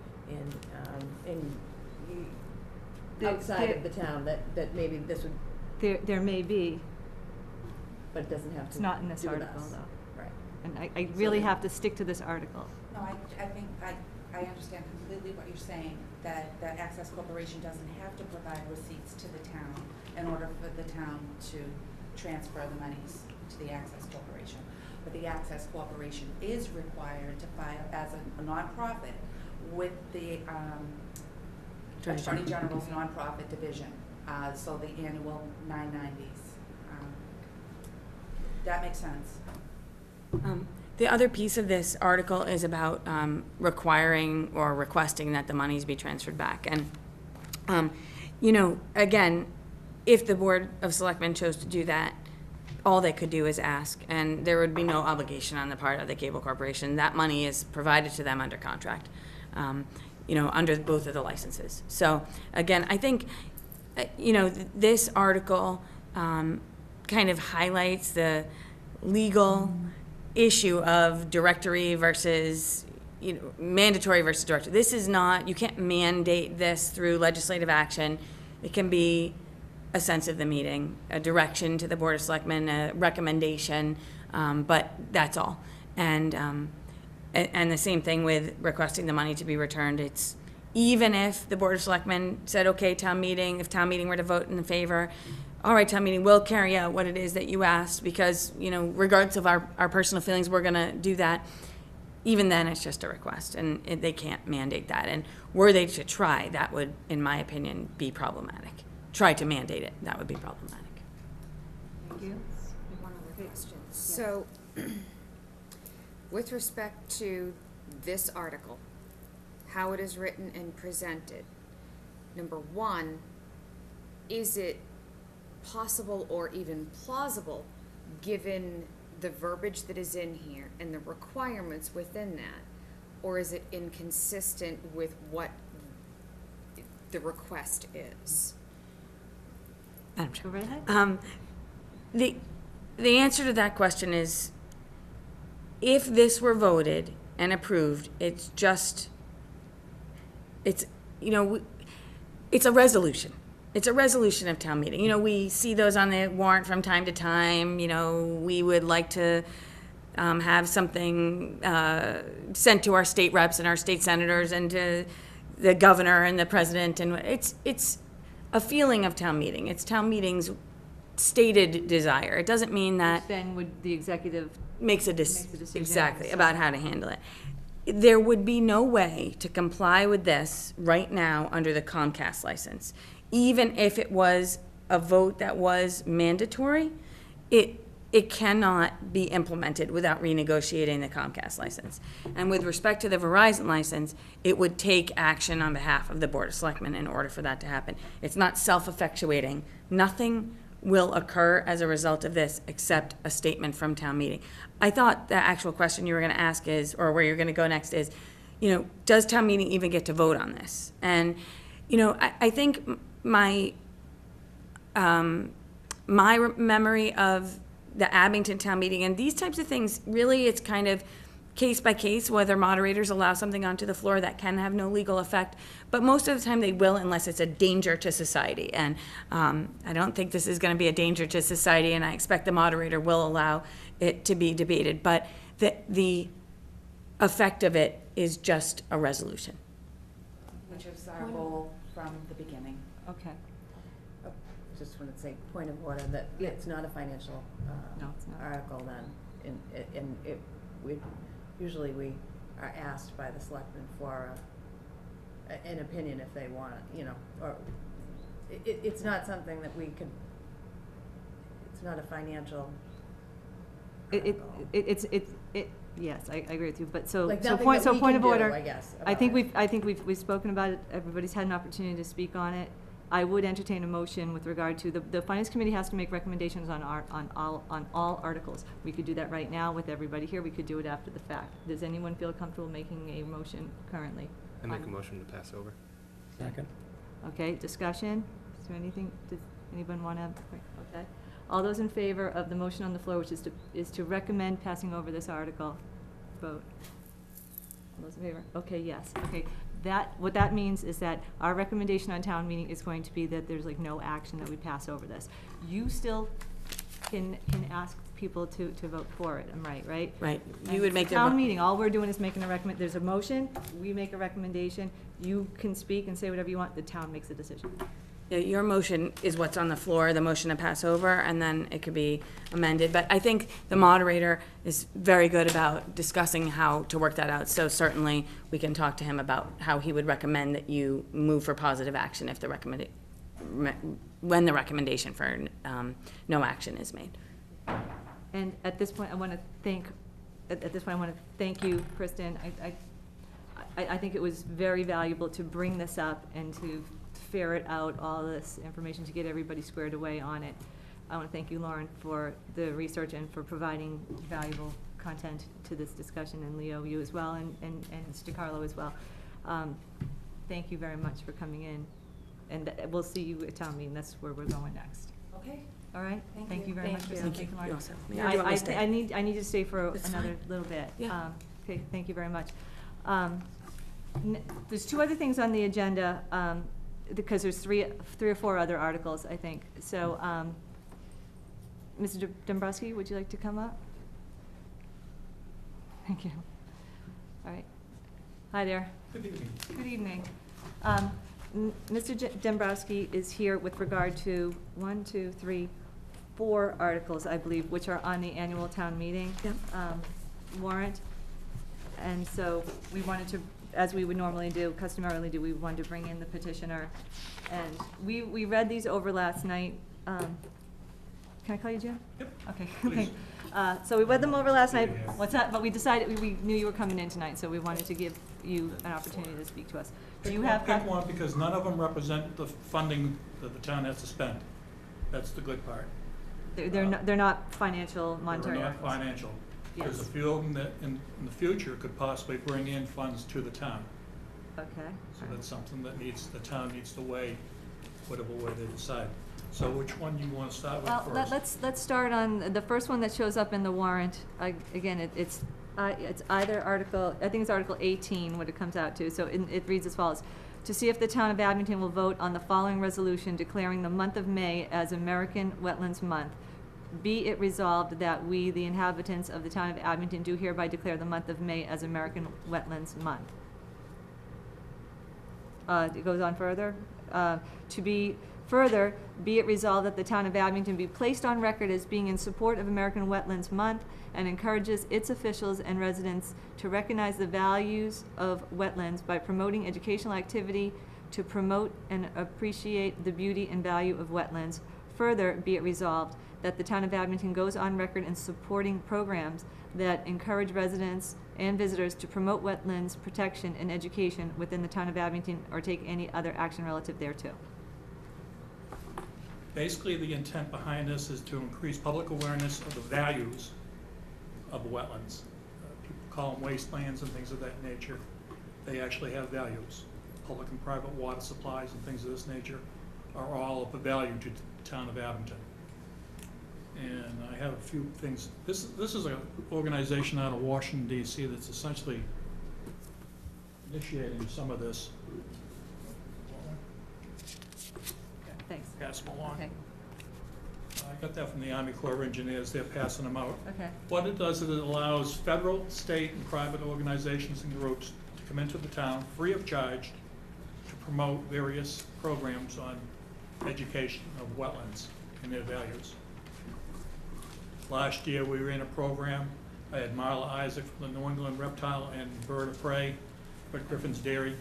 outside of the town that maybe this would, There may be, but it doesn't have to it's not in this do with article us. though. Right. And I really have to stick to this article. No, I think I understand completely what you're saying, that Access Corporation doesn't have to provide receipts to the town in order for the town to transfer the monies to the Access Corporation. But the Access Corporation is required to file as a nonprofit with the Attorney General's nonprofit division, so the annual 990s. That makes sense. The other piece of this article is about requiring or requesting that the monies be transferred back. And, you know, again, if the Board of Selectmen chose to do that, all they could do is ask, and there would be no obligation on the part of the cable corporation. That money is provided to them under contract, you know, under both of the licenses. So, again, I think, you know, this article kind of highlights the legal issue of directory versus, you know, mandatory versus directory. This is not, you can't mandate this through legislative action. It can be a sense of the meeting, a direction to the Board of Selectmen, a recommendation, but that's all. And the same thing with requesting the money to be returned. It's even if the Board of Selectmen said, okay, town meeting, if town meeting were to vote in the favor, all right, town meeting, we'll carry out what it is that you asked, because, you know, regardless of our personal feelings, we're gonna do that. Even then, it's just a request, and they can't mandate that. And were they to try, that would, in my opinion, be problematic. Try to mandate it, that would be problematic. Thank you. One other question. So, with respect to this article, how it is written and presented, number one, is it possible or even plausible, given the verbiage that is in here and the requirements within that, or is it inconsistent with what the request is? Madam Chair. Go right ahead. The answer to that question is, if this were voted and approved, it's, you know, it's a resolution. It's a resolution of town meeting. You know, we see those on the warrant from time to time. You know, we would like to have something sent to our state reps and our state senators and to the governor and the president. And it's a feeling of town meeting. It's town meeting's stated desire. It doesn't mean that Then would the executive makes a decision. exactly about how to handle it. There would be no way to comply with this right now under the Comcast license. Even if it was a vote that was mandatory, it cannot be implemented without renegotiating the Comcast license. And with respect to the Verizon license, it would take action on behalf of the Board of Selectmen in order for that to happen. It's not self-effectuating. Nothing will occur as a result of this except a statement from town meeting. I thought the actual question you were going to ask is, or where you're going to go next is, you know, does town meeting even get to vote on this? And, you know, I think my memory of the Abington town meeting and these types of things, really it's kind of case by case whether moderators allow something onto the floor that can have no legal effect, but most of the time they will unless it's a danger to society. And I don't think this is going to be a danger to society, and I expect the moderator will allow it to be debated. But the effect of it is just a resolution. Which is our goal from the beginning. Okay, Just want to say, point of order, that it's not a financial No, it's not. article then. And usually we are asked by the selectmen for an opinion if they want it, you know, or it's not something that we could, it's not a financial article. Yes, I agree with you, but so, Like so nothing point, that so we point can of do, order. I guess, I about think it. we've spoken about it, everybody's had an opportunity to speak on it. I would entertain a motion with regard to, the finance committee has to make recommendations on all articles. We could do that right now with everybody here, we could do it after the fact. Does anyone feel comfortable making a motion currently? I make a motion to pass over. Second. Okay, discussion, is there anything, does anyone wanna, okay? All those in favor of the motion on the floor, which is to recommend passing over this article, vote. All those in favor? Okay, yes, okay. What that means is that our recommendation on town meeting is going to be that there's like no action that we pass over this. You still can ask people to vote for it, I'm right? Right, you And would make the. Town meeting, all we're doing is making there's a motion, we make a recommendation, you can speak and say whatever you want, the town makes the decision. Yeah, your motion is what's on the floor, the motion to pass over, and then it could be amended. But I think the moderator is very good about discussing how to work that out. So certainly, we can talk to him about how he would recommend that you move for positive action if when the recommendation for no action is made. And at this point, I want to thank you, Kristen. I think it was very valuable to bring this up and to ferret out all this information to get everybody squared away on it. I want to thank you, Lauren, for the research and for providing valuable content to this discussion, and Leo, you as well, and Mr. DiCarlo as well. Thank you very much for coming in, and we'll see you at town meeting. That's where we're going next. Okay. All right? Thank you very much. Thank you. Kristen. Thank you. Lauren. You also- or do you want me to stay? I need to stay for That's another fine. little bit. Yeah. Okay, thank you very much. There's two other things on the agenda, because there's three or four other articles, I think. So, Mr. Dombrowski, would you like to come up? Thank you. All right. Hi there. Good evening. Good evening. Mr. Dombrowski is here with regard to 4 articles, I believe, which are on the annual town meeting warrant. And so we wanted to, as we would normally do, customarily do, we wanted to bring in the petitioner. And we read these over last night. Can I call you Jim? Yep. Okay. Please. So we read them over last night. Yeah. What's that? But we decided, we knew you were coming in tonight, so we wanted to give you an opportunity to speak to us. Do you have? Pick one, because none of them represent the funding that the town has to spend. That's the good part. They're not financial monetary They're not articles. financial. There's a Yes. few of them that in the future could possibly bring in funds to the town. Okay. So that's something that the town needs to weigh, whatever way they decide. So which one do you want to start with Well, first? let's start on the first one that shows up in the warrant. Again, it's either Article, I think it's Article 18, what it comes out to. So it reads as follows: to see if the town of Abington will vote on the following resolution declaring the month of May as American Wetlands Month. Be it resolved that we, the inhabitants of the town of Abington, do hereby declare the month of May as American Wetlands Month. It goes on further. Further, be it resolved that the town of Abington be placed on record as being in support of American Wetlands Month and encourages its officials and residents to recognize the values of wetlands by promoting educational activity to promote and appreciate the beauty and value of wetlands. Further, be it resolved that the town of Abington goes on record in supporting programs that encourage residents and visitors to promote wetlands protection and education within the town of Abington or take any other action relative thereto. Basically, the intent behind this is to increase public awareness of the values of wetlands. People call them wastelands and things of that nature. They actually have values. Public and private water supplies and things of this nature are all of a value to the town of Abington. And I have a few things. This is an organization out of Washington, D.C. that's essentially initiating some of this. Thanks. Pass them along. Okay. I got that from the Army Corps of Engineers, they're passing them out. Okay. What it does is it allows federal, state, and private organizations and groups to come into the town free of charge to promote various programs on education of wetlands and their values. Last year, we ran a program. I had Marla Isaac from the New England Reptile and Bird of Prey at Griffin's Dairy.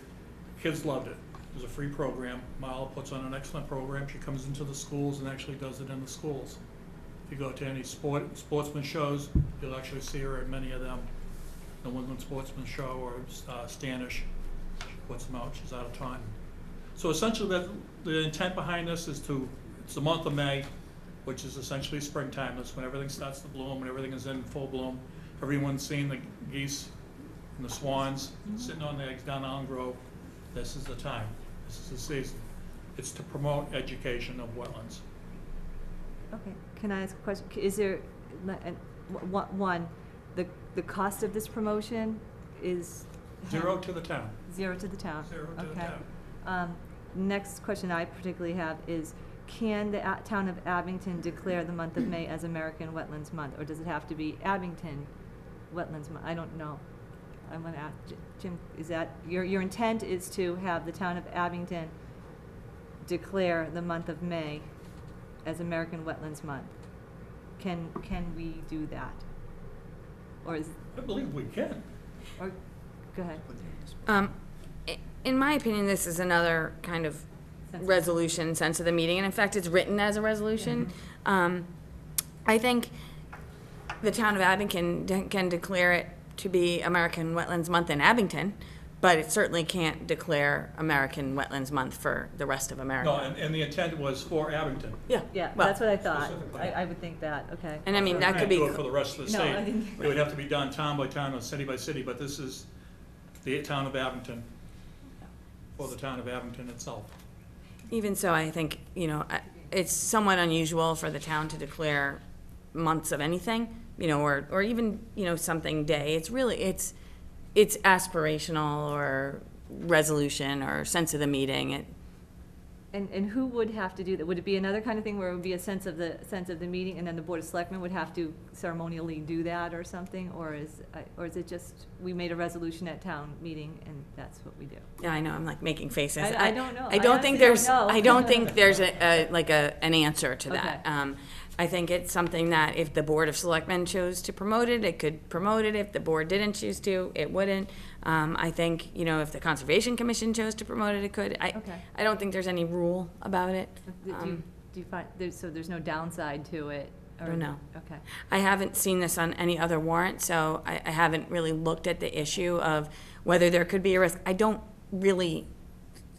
Kids loved it. It was a free program. Marla puts on an excellent program. She comes into the schools and actually does it in the schools. If you go to any sportsman shows, you'll actually see her at many of them. New England Sportsman Show or Stanish, she puts them out. She's out of time. So essentially, the intent behind this is it's the month of May, which is essentially springtime. That's when everything starts to bloom, when everything is in full bloom. Everyone's seen the geese and the swans sitting on the eggs down Allen Grove. This is the time. This is the season. It's to promote education of wetlands. Okay, can I ask a question? Is there, one, the cost of this promotion is? Zero to the town. Zero to the town? Zero to the Okay. town. Next question I particularly have is, can the town of Abington declare the month of May as American Wetlands Month? Or does it have to be Abington Wetlands Month? I don't know. I'm gonna ask, Jim, is that, your intent is to have the town of Abington declare the month of May as American Wetlands Month? Can we do that? Or is, I believe we can. or, go ahead. In my opinion, this is another kind of resolution sense of the meeting, and in fact, it's written as a resolution. I think the town of Abington can declare it to be American Wetlands Month in Abington, but it certainly can't declare American Wetlands Month for the rest of America. No, and the intent was for Abington. Yeah. Yeah, well, that's what I thought. Specifically. I would think that, okay. And I mean, that We could can't be, do it for the rest of the No, I state. didn't- It would have to be done town by town or city by city, but this is the town of Abington, for the town of Abington itself. even so, I think, it's somewhat unusual for the town to declare months of anything, or even, something day. It's really, it's aspirational or resolution or sense of the meeting. And who would have to do that? Would it be another kind of thing where it would be a sense of the meeting, and then the Board of Selectmen would have to ceremonially do that or something? Or is it just, we made a resolution at town meeting and that's what we do? Yeah, I know, I'm like making faces. I don't know. I don't think honestly don't know. I don't think there's an answer to that. Okay. I think it's something that if the Board of Selectmen chose to promote it, it could promote it. If the board didn't choose to, it wouldn't. I think, if the Conservation Commission chose to promote it, it could. Okay. I don't think there's any rule about it. Do you find, so there's no downside to it? I don't know. Okay. I haven't seen this on any other warrant, so I haven't really looked at the issue of whether there could be a risk. I don't really,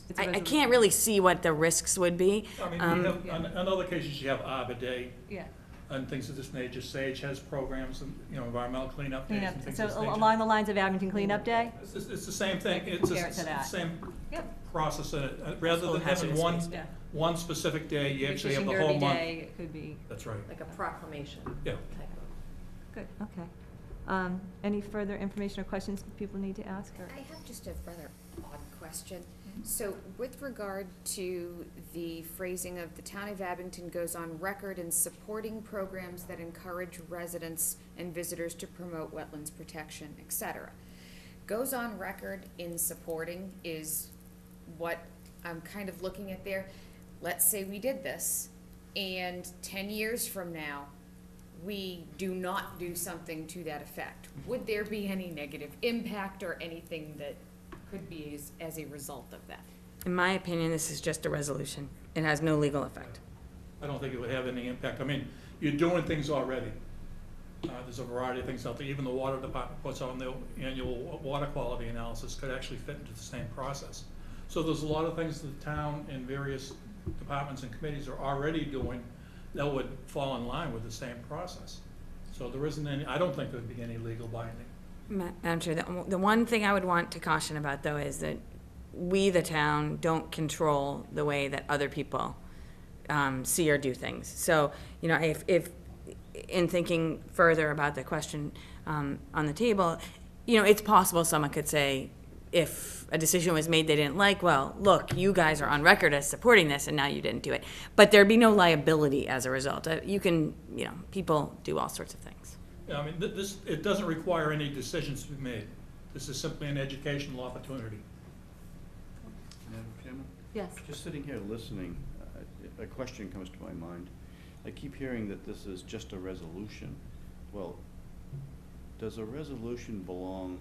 It's a I resolution. can't really see what the risks would be. I mean, we have, on other occasions, you have Arbor Day Yeah. and things of this nature. Sage has programs and, environmental cleanup days and things So of this nature. along the lines of Abington Cleanup Day? It's the same thing. It's Compare it to the that. same Yep. process in it. Rather than having hazardous waste. Yeah. one specific day, you actually have Fishing the whole Derby month. Day, it could be, That's right. Like a proclamation Yeah. type of. good, okay. Any further information or questions people need to ask, or? I have just a rather odd question. So with regard to the phrasing of the town of Abington goes on record in supporting programs that encourage residents and visitors to promote wetlands protection, et cetera. Goes on record in supporting is what I'm kind of looking at there. Let's say we did this, and 10 years from now, we do not do something to that effect. Would there be any negative impact or anything that could be as a result of that? In my opinion, this is just a resolution. It has no legal effect. I don't think it would have any impact. I mean, you're doing things already. There's a variety of things out there. Even the water department puts on their annual water quality analysis could actually fit into the same process. So there's a lot of things the town and various departments and committees are already doing that would fall in line with the same process. So there isn't any, I don't think there would be any legal binding. Madam Chair, the one thing I would want to caution about, though, is that we, the town, don't control the way that other people see or do things. So, if in thinking further about the question on the table, it's possible someone could say, if a decision was made they didn't like, well, look, you guys are on record as supporting this and now you didn't do it. But there'd be no liability as a result. You can, people do all sorts of things. Yeah, I mean, it doesn't require any decisions to be made. This is simply an educational opportunity. Madam Chairman? Yes. Just sitting here listening, a question comes to my mind. I keep hearing that this is just a resolution. Well, does a resolution belong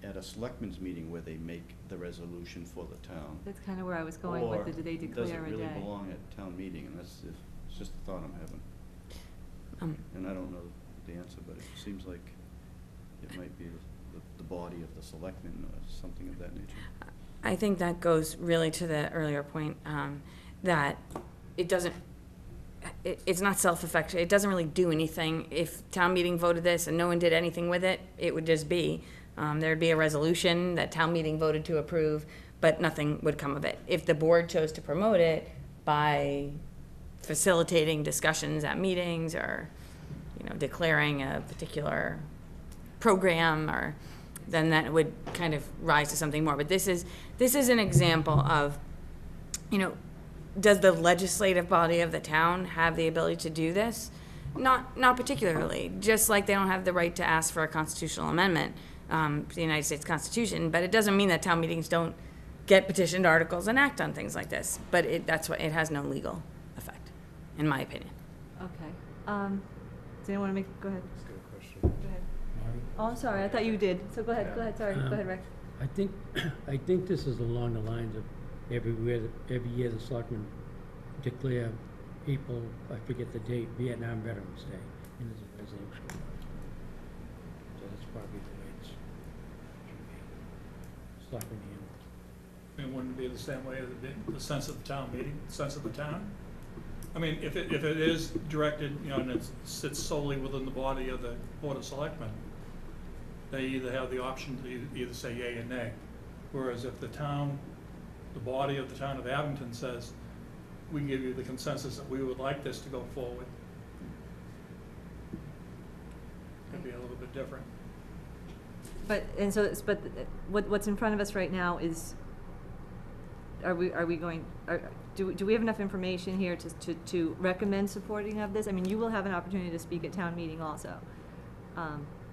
at a selectmen's meeting where they make the resolution for the town? That's kind of where I was going with the, do they declare a day? Or does it really belong at town meeting? And it's just a thought I'm having. And I don't know the answer, but it seems like it might be the body of the selectmen or something of that nature. I think that goes really to the earlier point, that it doesn't, it's not self-effectual. It doesn't really do anything. If town meeting voted this and no one did anything with it, it would just be, there'd be a resolution that town meeting voted to approve, but nothing would come of it. If the board chose to promote it by facilitating discussions at meetings or, declaring a particular program, or then that would kind of rise to something more. But this is an example of, does the legislative body of the town have the ability to do this? Not particularly. Just like they don't have the right to ask for a constitutional amendment to the United States Constitution, but it doesn't mean that town meetings don't get petitioned articles and act on things like this. But it has no legal effect, in my opinion. Okay. Does anyone want to go ahead? That's a good question. Go ahead. Oh, I'm sorry, I thought you did. So go ahead, sorry. Go ahead, Rex. I think this is along the lines of every year the selectmen declare April, I forget the date, Vietnam Veterans Day, and there's a resolution about it. So that's probably the way it should be. Selectmen handle. It wouldn't be the same way as the sense of the town meeting, the sense of the town. I mean, if it is directed, and it sits solely within the body of the Board of Selectmen, they either have the option to either say yea or nay. Whereas if the body of the town of Abington says, we give you the consensus that we would like this to go forward, it'd be a little bit different. But what's in front of us right now is, do we have enough information here to recommend supporting of this? I mean, you will have an opportunity to speak at town meeting also.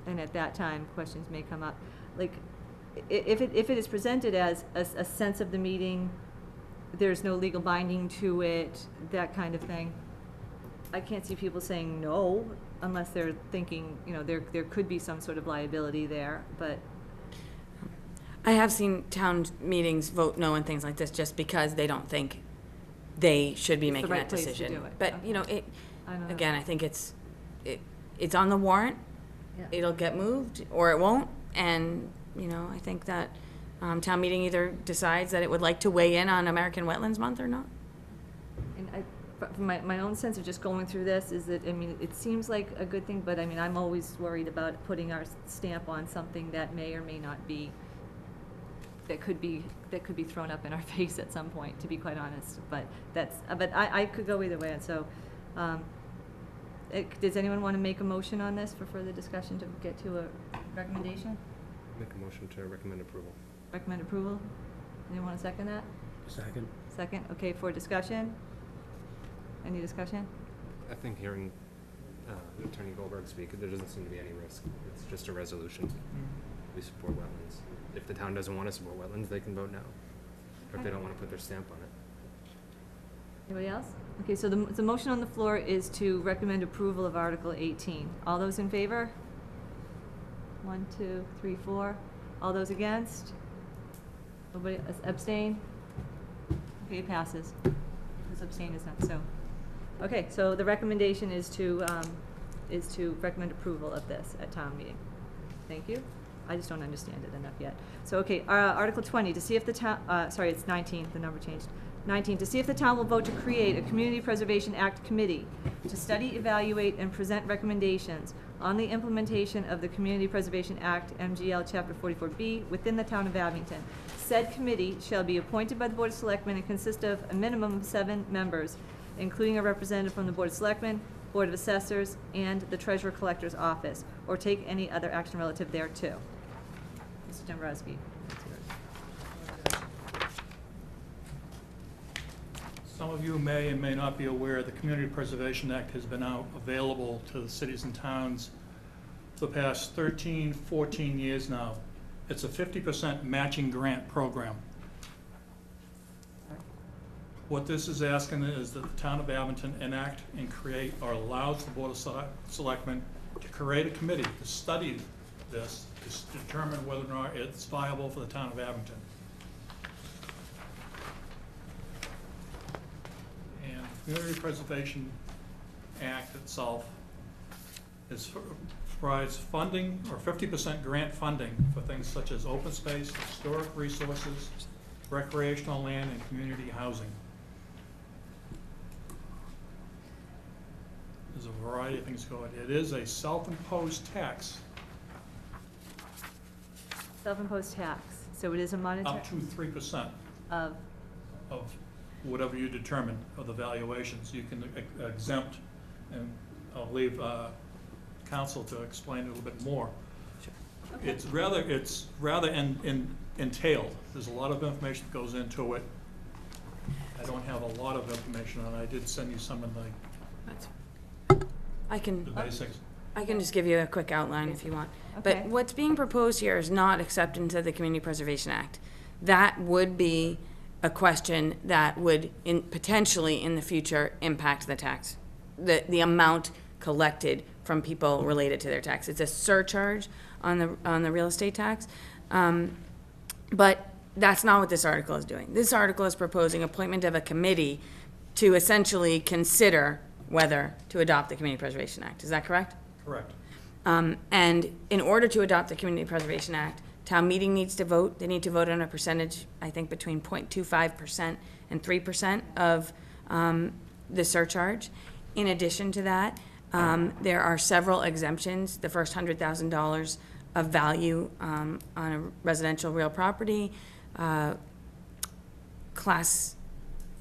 And at that time, questions may come up. Like, if it is presented as a sense of the meeting, there's no legal binding to it, that kind of thing, I can't see people saying no, unless they're thinking, there could be some sort of liability there, but. I have seen town meetings vote no and things like this just because they don't think they should be It's the making right that place to decision. do it. But, Okay. I don't know. again, I think it's on the warrant. Yeah. It'll get moved or it won't. And, I think that town meeting either decides that it would like to weigh in on American Wetlands Month or not. And from my own sense of just going through this is that, it seems like a good thing, but I'm always worried about putting our stamp on something that may or may not be, that could be thrown up in our face at some point, to be quite honest. But I could go either way, and so, does anyone want to make a motion on this for further discussion to get to a recommendation? Make a motion to recommend approval. Recommend approval? Anyone want to second that? Second. Second, okay, for discussion? Any discussion? I think hearing Attorney Goldberg speak, there doesn't seem to be any risk. It's just a resolution. We support wetlands. If the town doesn't want to support wetlands, they can vote no. Or if they don't want to put their stamp on it. Anybody else? Okay, so the motion on the floor is to recommend approval of Article 18. All those in favor? 1, 2, 3, 4. All those against? Nobody abstain? Okay, it passes. Who's abstained is not so. Okay, so the recommendation is to recommend approval of this at town meeting. Thank you. I just don't understand it enough yet. So, okay, Article 20, to see if the town, it's 19, the number changed. 19, to see if the town will vote to create a Community Preservation Act committee to study, evaluate, and present recommendations on the implementation of the Community Preservation Act, MGL Chapter 44B, within the town of Abington. Said committee shall be appointed by the Board of Selectmen and consist of a minimum of 7 members, including a representative from the Board of Selectmen, Board of Assessors, and the Treasurer Collector's Office, or take any other action relative thereto. Mr. Dombrowski. Some of you may and may not be aware, the Community Preservation Act has been out available to the cities and towns for the past 13, 14 years now. It's a 50% matching grant program. What this is asking is that the town of Abington enact and create or allows the Board of Selectmen to create a committee to study this, to determine whether or not it's viable for the town of Abington. And the Community Preservation Act itself provides funding or 50% grant funding for things such as open space, historic resources, recreational land, and community housing. There's a variety of things going. It is a self-imposed tax Self-imposed tax, so it is a monetary. up to 3% Of, of whatever you determine of the valuations. You can exempt, and I'll leave council to explain a little bit more. okay. It's rather entailed. There's a lot of information that goes into it. I don't have a lot of information on it. I did send you some of I the can, basics. I can just give you a quick outline if you want. Okay. But what's being proposed here is not acceptance of the Community Preservation Act. That would be a question that would potentially in the future impact the tax, the amount collected from people related to their tax. It's a surcharge on the real estate tax. But that's not what this article is doing. This article is proposing appointment of a committee to essentially consider whether to adopt the Community Preservation Act. Is that correct? Correct. And in order to adopt the Community Preservation Act, town meeting needs to vote. They need to vote on a percentage, I think, between 0.25% and 3% of the surcharge. In addition to that, there are several exemptions. The first $100,000 of value on a residential real property, class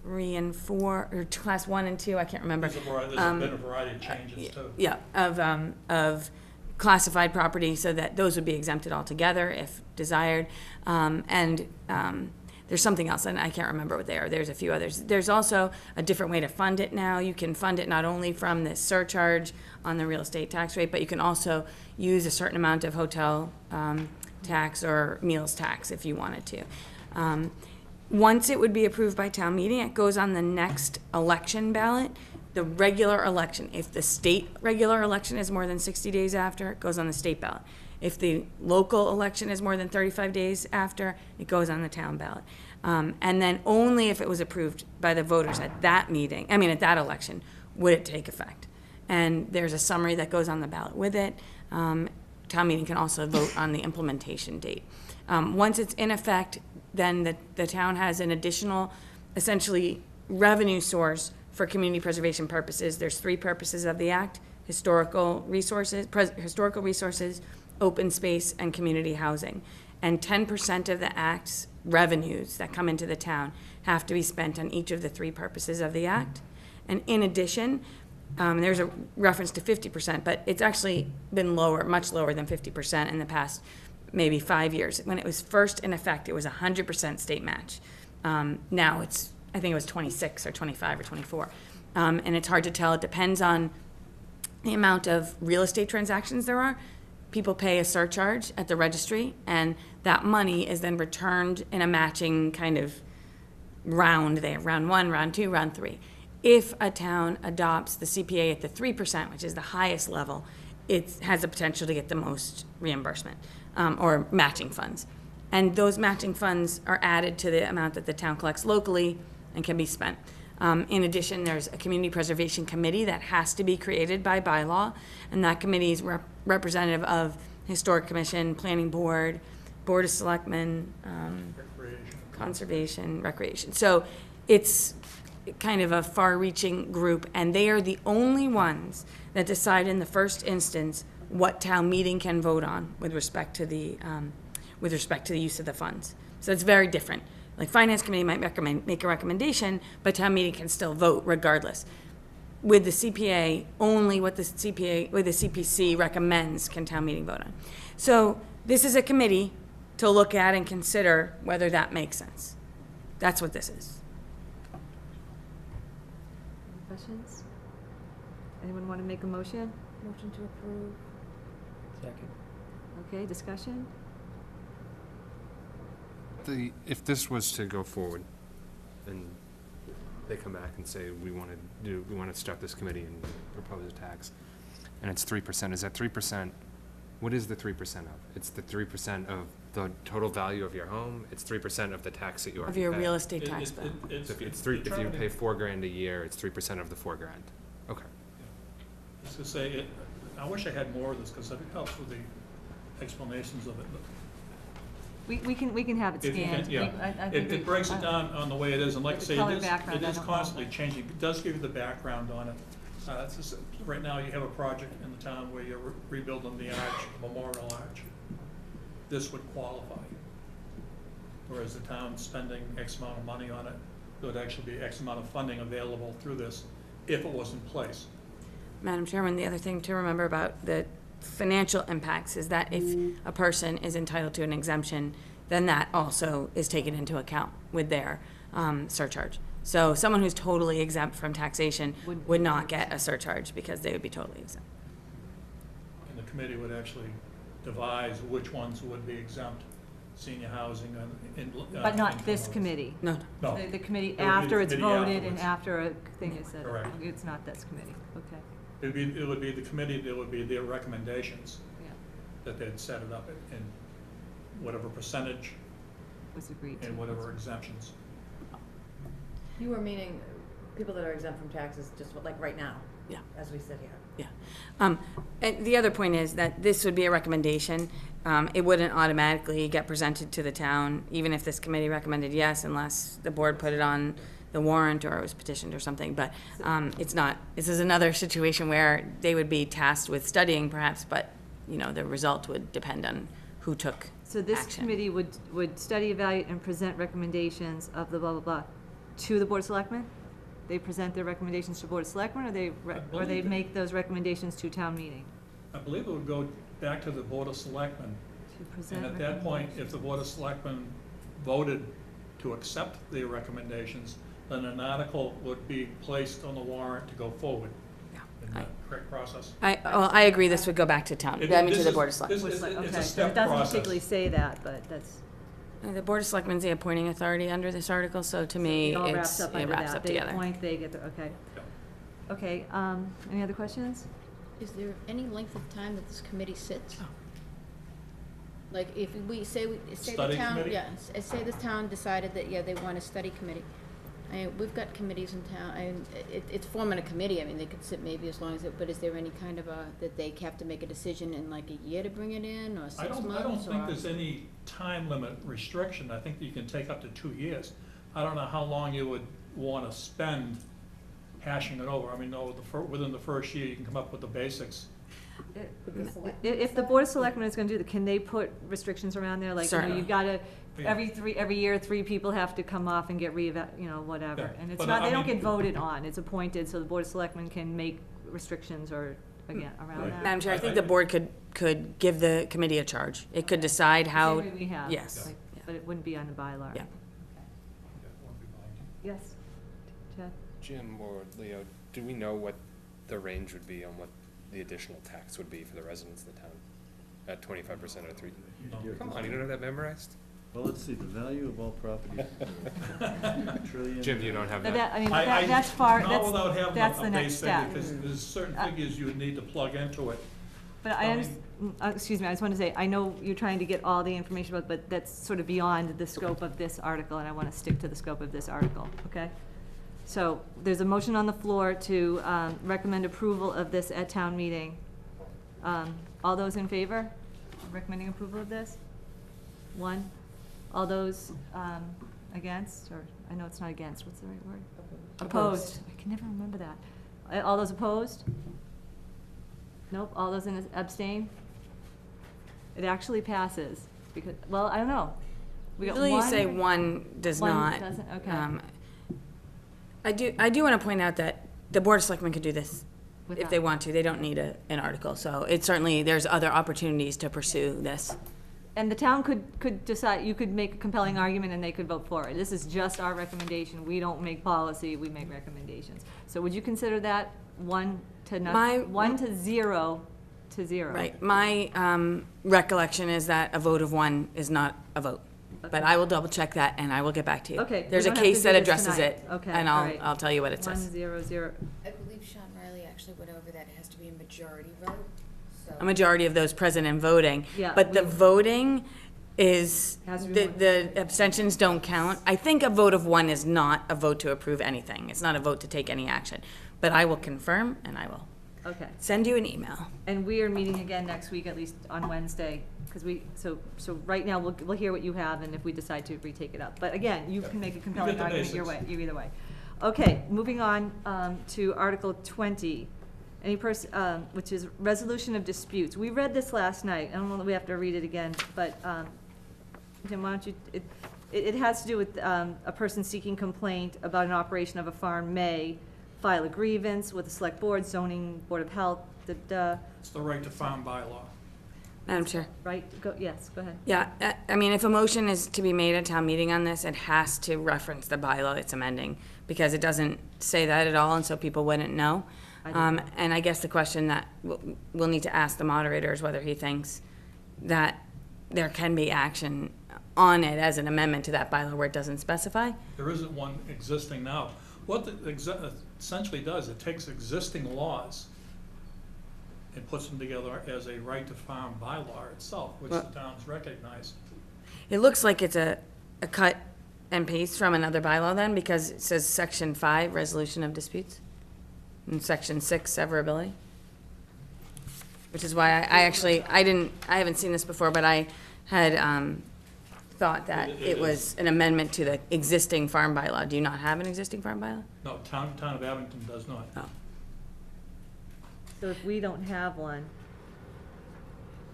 3 and 4, or class 1 and 2, I can't remember. There's been a variety of changes too. Yeah, of classified property, so that those would be exempted altogether if desired. There's something else, and I can't remember what they are. There's a few others. There's also a different way to fund it now. You can fund it not only from this surcharge on the real estate tax rate, but you can also use a certain amount of hotel tax or meals tax if you wanted to. Once it would be approved by town meeting, it goes on the next election ballot. The regular election, if the state regular election is more than 60 days after, it goes on the state ballot. If the local election is more than 35 days after, it goes on the town ballot. And then only if it was approved by the voters at that meeting, at that election, would it take effect. And there's a summary that goes on the ballot with it. Town meeting can also vote on the implementation date. Once it's in effect, then the town has an additional, essentially, revenue source for community preservation purposes. There's 3 purposes of the act: historical resources, open space, and community housing. And 10% of the act's revenues that come into the town have to be spent on each of the 3 purposes of the act. And in addition, there's a reference to 50%, but it's actually been lower, much lower than 50% in the past maybe 5 years. When it was first in effect, it was 100% state match. Now it's, I think it was 26 or 25 or 24. And it's hard to tell. It depends on the amount of real estate transactions there are. People pay a surcharge at the registry, and that money is then returned in a matching kind of round. They have round 1, round 2, round 3. If a town adopts the CPA at the 3%, which is the highest level, it has the potential to get the most reimbursement or matching funds. And those matching funds are added to the amount that the town collects locally and can be spent. In addition, there's a community preservation committee that has to be created by bylaw, and that committee is representative of Historic Commission, Planning Board, Board of Selectmen, Conservation, Recreation. So it's kind of a far-reaching group, and they are the only ones that decide in the first instance what town meeting can vote on with respect to the use of the funds. So it's very different. Like Finance Committee might make a recommendation, but town meeting can still vote regardless. With the CPA, only what the CPC recommends can town meeting vote on. So this is a committee to look at and consider whether that makes sense. That's what this is. Any questions? Anyone want to make a motion? Motion to approve. Second. Okay, discussion? If this was to go forward, and they come back and say, we want to start this committee and propose a tax, and it's 3%, is that 3%, what is the 3% of? It's the 3% of the total value of your home, it's 3% of the tax that you already Of pay. your real estate tax bill. So if you pay $4,000 a year, it's 3% of the $4,000. Okay. Just to say, I wish I had more of this, because it helps with the explanations of it, but We can have it if you scanned. can, yeah. It breaks it down on the way it is, and like I With say, the color it background, I is don't know. constantly changing. It does give you the background on it. It's just, right now, you have a project in the town where you're rebuilding the arch, Memorial Arch. This would qualify. Whereas the town's spending X amount of money on it, there would actually be X amount of funding available through this if it was in place. Madam Chairman, the other thing to remember about the financial impacts is that if a person is entitled to an exemption, then that also is taken into account with their surcharge. So someone who's totally exempt from taxation would not get a surcharge because they would be totally exempt. And the committee would actually devise which ones would be exempt, senior housing and. But not income this levels. committee. No, No. The committee It would be after the it's committee voted and afterwards. after a thing is said. Correct. It's not this committee, okay. It would be the committee, that would be their recommendations, Yeah, that they'd set it up in whatever percentage was agreed to. and whatever exemptions. You were meaning people that are exempt from taxes, just like right now? Yeah. As we sit here? yeah. And the other point is that this would be a recommendation. It wouldn't automatically get presented to the town, even if this committee recommended yes, unless the board put it on the warrant or it was petitioned or something. But it's not. This is another situation where they would be tasked with studying perhaps, but, you know, the result would depend on who took So this action. committee would study, evaluate, and present recommendations of the blah, blah, blah to the Board of Selectmen? They present their recommendations to Board of Selectmen, or they believe it. make those recommendations to town meeting? I believe it would go back to the Board of Selectmen, To present and at that point, recommendations. if the Board of Selectmen voted to accept their recommendations, then an article would be placed on the warrant to go forward Yeah. in that correct process. I agree this would go back to town, It- I mean, this to the is- Board of Selectmen. This is, Okay, it's so a step it doesn't process. particularly say that, but that's. The Board of Selectmen's the appointing authority under this article, so to me, It all it wraps up under wraps that. up They together. appoint, they get the, okay. Yeah. Okay, any other questions? Is there any length of time that this committee sits? Oh. Like, if say the Study town, committee? yeah, say this town decided that, yeah, they want a study committee. We've got committees in town, it's forming a committee, I mean, they could sit maybe as long as it, but is there any kind of that they have to make a decision in like a year to bring it in, or 6 I months? don't think or- there's any time limit restriction. I think that you can take up to 2 years. I don't know how long you would want to spend hashing it over. I mean, no, within the first year, you can come up with the basics. If the Board of Selectmen is gonna do can they put restrictions around there, like, you know, Certainly. you gotta, Yeah. every year, 3 people have to come off and get whatever. Yeah, And it's but not, I they don't mean- get voted on, it's appointed, so the Board of Selectmen can make restrictions or, again, around Right. that. Madam Chair, I think the board could give the committee a charge. It could decide how, Same way we have. yes. like, But it wouldn't be on the bylaw. Yeah. Yes, Chad? Jim or Leo, do we know what the range would be on what the additional tax would be for the residents of the town? At 25% or 3? Come on, you don't have that memorized? Well, let's see, the value of all properties, trillion. Jim, you don't have But that? that, I mean, that's far, Not without that's having the a next base figure, step. because there's certain Uh, figures you would need to plug into it. But excuse me, I just want to say, I know you're trying to get all the information about, but that's sort of beyond the scope of this article, and I want to stick to the scope of this article, okay? So, there's a motion on the floor to recommend approval of this at town meeting. All those in favor of recommending approval of this? 1. All those against, or, I know it's not against, what's the right word? Opposed. I can never remember that. All those opposed? Nope, all those abstain? It actually passes, because, well, I don't know. We got Usually you say one. one does One not. doesn't, okay. I do want to point out that the Board of Selectmen could do this if Without- they want to. They don't need an article. So it certainly, there's other opportunities to pursue this. and the town could decide, you could make a compelling argument and they could vote for it. This is just our recommendation. We don't make policy, we make recommendations. So would you consider that 1 to My- 1 to 0 to 0? Right, my recollection is that a vote of 1 is not a vote. But I will double check that and I will get back to you. Okay, we There's a don't have to case do that this addresses tonight. it, Okay, and all right. I'll tell you what it 1, says. 0, 0. I believe Sean Riley actually went over that, it has to be a majority vote, so. A majority of those present and voting. Yeah, But the we- voting is, Has to be the abstentions don't count. I think a vote of 1 is not a vote to approve anything. It's not a vote to take any action. But I will confirm and I will Okay. send you an email. And we are meeting again next week, at least on Wednesday, because so right now, we'll hear what you have, and if we decide to retake it up. But again, you can make a compelling the argument your way, basics. either way. Okay, moving on to Article 20, which is resolution of disputes. We read this last night, I don't know that we have to read it again, but, Jim, why don't you, it has to do with a person seeking complaint about an operation of a farm may file a grievance with the select board, zoning, board of health, It's the right to farm bylaw. Madam Chair. right? Yes, go ahead. Yeah, I mean, if a motion is to be made at town meeting on this, it has to reference the bylaw it's amending, because it doesn't say that at all, and so people wouldn't know. I didn't know. And I guess the question that we'll need to ask the moderator is whether he thinks that there can be action on it as an amendment to that bylaw where it doesn't specify. There isn't one existing now. What essentially does, it takes existing laws and puts them together as a right to farm bylaw itself, which the towns recognize. It looks like it's a cut and paste from another bylaw then, because it says section 5, resolution of disputes, and section 6, severability. Which is why I haven't seen this before, but I had thought that It it was an amendment to the existing farm bylaw. Do you not have an existing farm bylaw? No, town of Abington does not. Oh. So if we don't have one,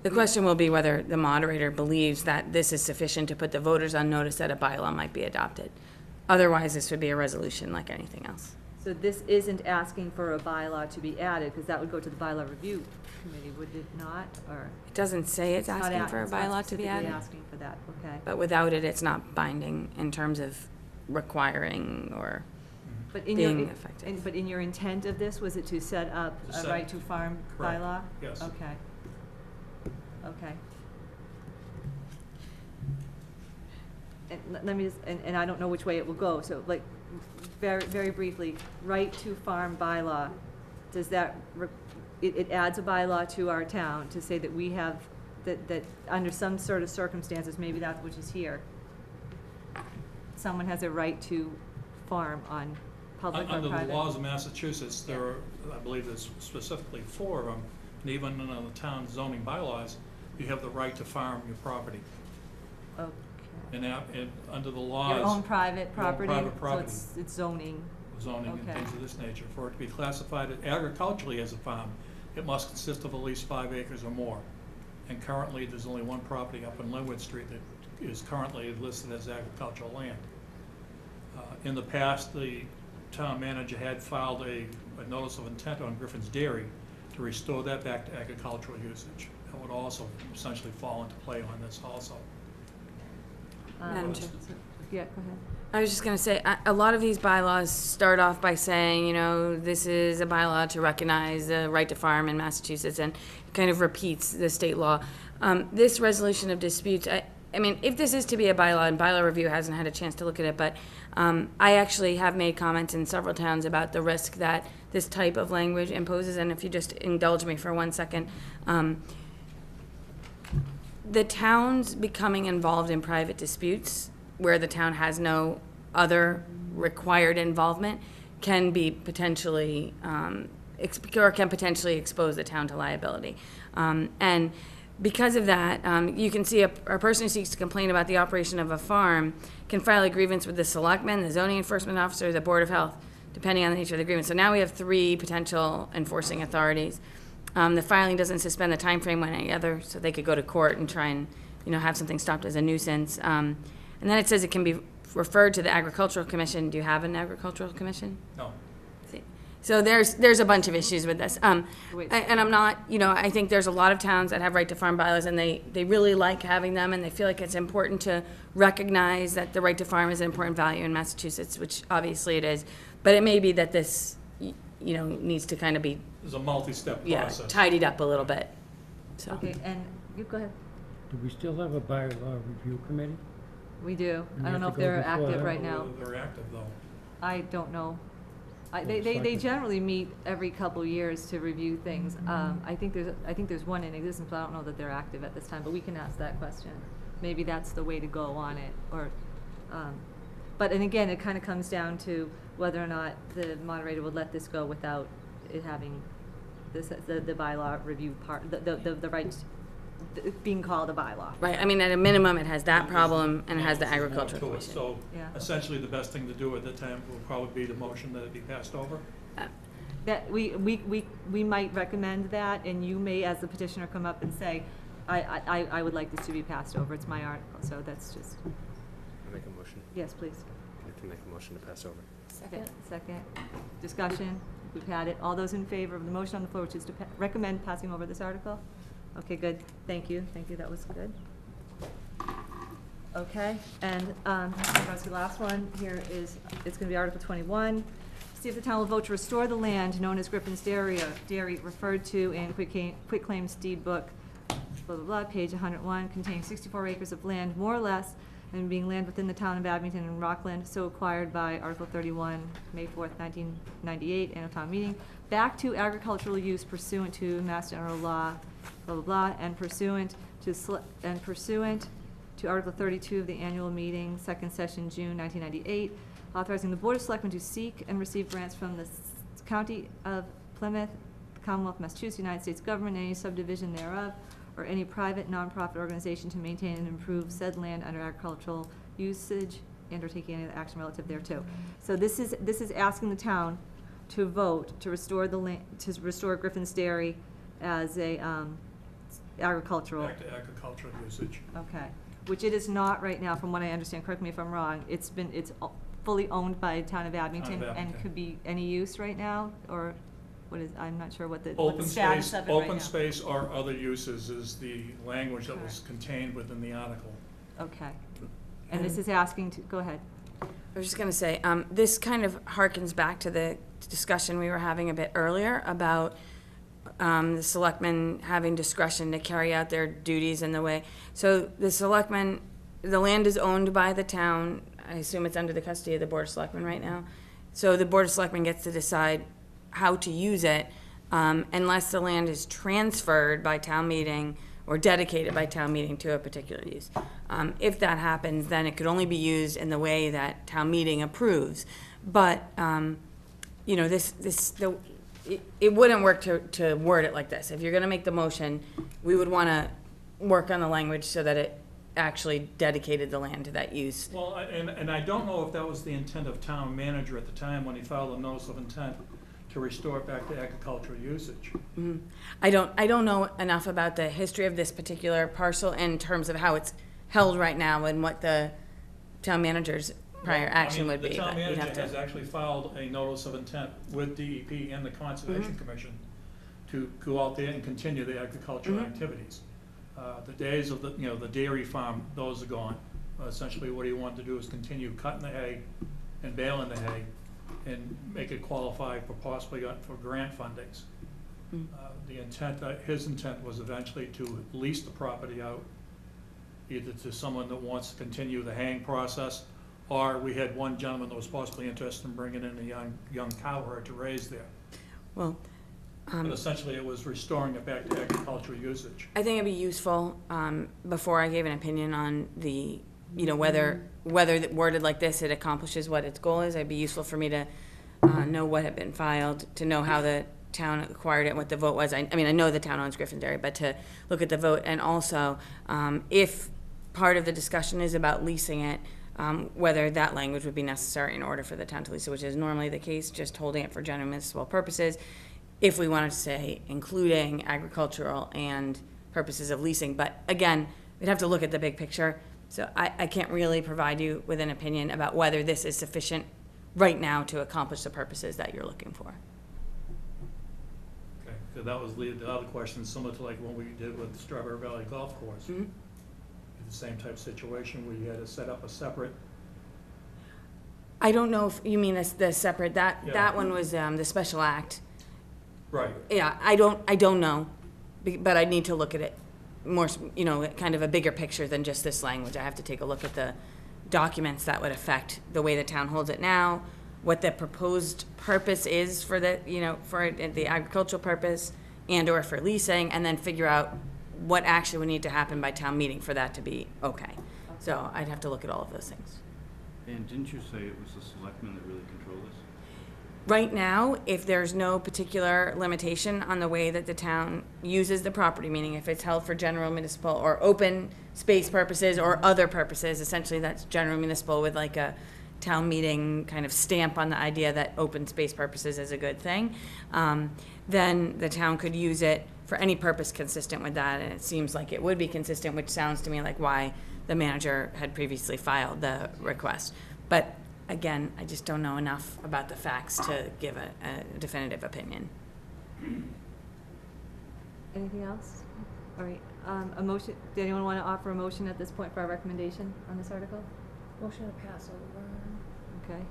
The question will be whether the moderator believes that this is sufficient to put the voters on notice that a bylaw might be adopted. Otherwise, this would be a resolution like anything else. so this isn't asking for a bylaw to be added, because that would go to the bylaw review committee, would it not, or? It doesn't say it's not asking for a it's not bylaw to be specifically added, asking for that, okay. but without it, it's not binding in terms of requiring or, But in your, being effective. but in your intent of this, was it to set up To a set- right to farm Correct. bylaw? Yes. Okay. Okay. And let me just, and I don't know which way it will go, so like, very, very briefly, right to farm bylaw, does that, it adds a bylaw to our town to say that we have, that under some sort of circumstances, maybe that which is here, someone has a right to farm on public or Under private. the laws of Massachusetts, there are, I believe there's specifically 4 of them, and even in the town zoning bylaws, you have the right to farm your property. Okay. And under the laws. Your own private Your own property? private property. So it's zoning. Zoning and Okay. things of this nature. For it to be classified agriculturally as a farm, it must consist of at least 5 acres or more. And currently, there's only one property up in Linwood Street that is currently listed as agricultural land. In the past, the town manager had filed a notice of intent on Griffin's Dairy to restore that back to agricultural usage. That would also essentially fall into play on this also. Madam Chair. Yeah, go ahead. I was just gonna say, a lot of these bylaws start off by saying, you know, this is a bylaw to recognize the right to farm in Massachusetts, and it kind of repeats the state law. This resolution of disputes, I mean, if this is to be a bylaw, and bylaw review hasn't had a chance to look at it, but I actually have made comments in several towns about the risk that this type of language imposes, and if you just indulge me for 1 second, the towns becoming involved in private disputes where the town has no other required involvement can be potentially, or can potentially expose the town to liability. And because of that, you can see a person who seeks to complain about the operation of a farm can file a grievance with the selectman, the zoning enforcement officer, the board of health, depending on the nature of the grievance. So now we have 3 potential enforcing authorities. The filing doesn't suspend the time frame when any other, so they could go to court and try and, you know, have something stopped as a nuisance. And then it says it can be referred to the agricultural commission. Do you have an agricultural commission? No. So there's a bunch of issues with this. Wait. And I'm not, I think there's a lot of towns that have right to farm bylaws, and they really like having them, and they feel like it's important to recognize that the right to farm is an important value in Massachusetts, which obviously it is. But it may be that this, needs to kind of be, There's a multi-step yeah, process. tidied up a little bit, so. Okay, and you go ahead. Do we still have a bylaw review committee? We do. And I you don't know have if to go they're before active that? right now. They're active, though. I don't know. Well, They selectmen. generally meet every couple years to review things. I think there's one in existence, but I don't know that they're active at this time, but we can ask that question. Maybe that's the way to go on it, or, and again, it kind of comes down to whether or not the moderator would let this go without it having the bylaw review part, the rights, being called a bylaw. Right, I mean, at a minimum, it has that problem, and it has the There's more agricultural to it. commission. So Yeah. essentially, the best thing to do at the time will probably be the motion that it be passed over. That, we might recommend that, and you may, as the petitioner, come up and say, I would like this to be passed over, it's my article, so that's just, I make a motion. yes, please. I'd like to make a motion to pass over. Second, discussion, we've had it, all those in favor of the motion on the floor, which is to recommend passing over this article? Okay, good, thank you, that was good. Okay, and, the last one here is, it's gonna be Article 21. See if the town will vote to restore the land known as Griffin's Dairy referred to in quitclaims deed book, blah, blah, blah, page 101, containing 64 acres of land, more or less, and being land within the town of Abington and Rockland, so acquired by Article 31, May 4th, 1998, annual town meeting, back to agricultural use pursuant to Mass General Law, blah, blah, blah, and pursuant to Article 32 of the annual meeting, second session, June 1998, authorizing the Board of Selectmen to seek and receive grants from the County of Plymouth, the Commonwealth of Massachusetts, United States government, any subdivision thereof, or any private nonprofit organization to maintain and improve said land under agricultural usage and or taking any action relative thereto. So this is asking the town to vote to restore the land, to restore Griffin's Dairy as a agricultural. Back to agricultural usage. Okay, which it is not right now, from what I understand, correct me if I'm wrong, it's fully owned by the town of Abington and Abington. could be any use right now, or what is, I'm not sure what the Open status space, of it right now. open space or other uses is the language that was contained within the article. Okay, and this is asking to, go ahead. I was just gonna say, this kind of harkens back to the discussion we were having a bit earlier about the selectmen having discretion to carry out their duties in the way. So the selectmen, the land is owned by the town. I assume it's under the custody of the Board of Selectmen right now. So the Board of Selectmen gets to decide how to use it, unless the land is transferred by town meeting or dedicated by town meeting to a particular use. If that happens, then it could only be used in the way that town meeting approves. But, it wouldn't work to word it like this. If you're gonna make the motion, we would wanna work on the language so that it actually dedicated the land to that use. Well, and I don't know if that was the intent of town manager at the time when he filed a notice of intent to restore it back to agricultural usage. I don't know enough about the history of this particular parcel in terms of how it's held right now and what the town manager's prior action would be. The town but you'd have manager to- has actually filed a notice of intent with DEP and the Conservation Commission to go out there and continue the agricultural activities. The days of the dairy farm, those are gone. Essentially, what he wanted to do is continue cutting the hay and baling the hay and make it qualify for possibly for grant fundings. The intent, his intent was eventually to lease the property out either to someone that wants to continue the haying process, or we had one gentleman that was possibly interested in bringing in a young cow herd to raise there. Well, But essentially, it was restoring it back to agricultural usage. I think it'd be useful, before I gave an opinion on the, whether worded like this, it accomplishes what its goal is, it'd be useful for me to know what had been filed, to know how the town acquired it, and what the vote was. I mean, I know the town owns Griffin's Dairy, but to look at the vote, and also, if part of the discussion is about leasing it, whether that language would be necessary in order for the town to lease it, which is normally the case, just holding it for general municipal purposes. If we wanted to say including agricultural and purposes of leasing, but again, we'd have to look at the big picture. So I can't really provide you with an opinion about whether this is sufficient right now to accomplish the purposes that you're looking for. Because that was the other question, similar to like what we did with Strawberry Valley Golf Course. Mhm. The same type situation where you had to set up a separate, I don't know if you mean the separate, that Yeah. one was the special act. right, Yeah, I don't know, but I need to look at it more, kind of a bigger picture than just this language. I have to take a look at the documents that would affect the way the town holds it now, what the proposed purpose is for for the agricultural purpose and or for leasing, and then figure out what actually would need to happen by town meeting for that to be okay. So I'd have to look at all of those things. And didn't you say it was the selectmen that really control this? Right now, if there's no particular limitation on the way that the town uses the property, meaning if it's held for general municipal or open space purposes or other purposes, essentially that's general municipal with like a town meeting kind of stamp on the idea that open space purposes is a good thing, then the town could use it for any purpose consistent with that, and it seems like it would be consistent, which sounds to me like why the manager had previously filed the request. But again, I just don't know enough about the facts to give a definitive opinion. Anything else? All right, a motion, did anyone want to offer a motion at this point for our recommendation on this article? Motion to pass over. Okay.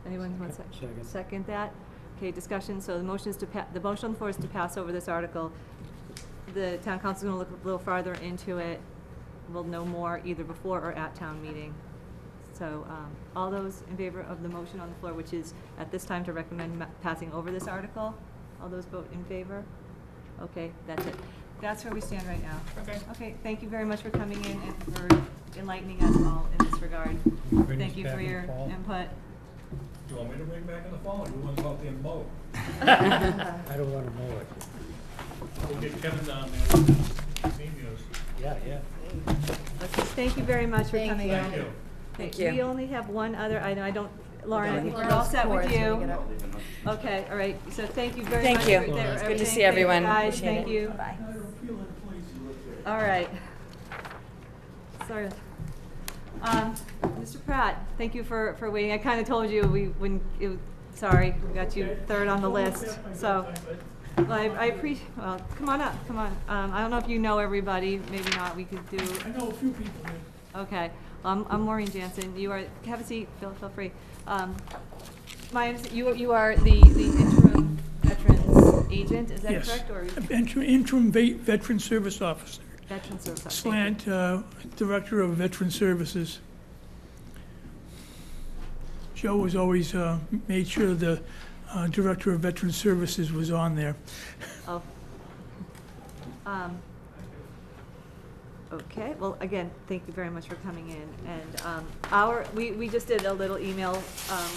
Anyone want to Second. second that? Okay, discussion, so the motion is the motion on the floor is to pass over this article. The town council is going to look a little farther into it. We'll know more either before or at town meeting. So, all those in favor of the motion on the floor, which is at this time to recommend passing over this article, all those vote in favor? Okay, that's it. That's where we stand right now. okay. Okay, thank you very much for coming in and for enlightening us all in this regard. Bring Thank this you back for in the your fall. input. Do you want me to bring it back in the fall, or you want to go out there and mow? I don't wanna mow it. We'll get Kevin down there with his seniors. Yeah, yeah. Okay, thank you very much for Thank coming in. Thank you. Thank We you. only have one other item. I don't, Lauren, I think Lauren, we're all of set with course, when we you. get up. Okay, all right, so thank you very Thank much. you. for It's good to everything. see Thank you, everyone. guys. Appreciate Thank it. you. Bye. All right. Sorry. Mr. Pratt, thank you for waiting. I kind of told you sorry, we got you third on the list, so. Well, I appreciate, well, come on up, come on. I don't know if you know everybody, maybe not, we could do. I know a few people. Okay, I'm Maureen Jansen. You are, have a seat, feel free. You are the interim veterans agent, is that Yes. correct? Or Interim Veteran Service Officer, veteran service? Thank you. slant Director of Veteran Services. Joe was always made sure the Director of Veteran Services was on there. Oh. Okay, well, again, thank you very much for coming in. And we just did a little email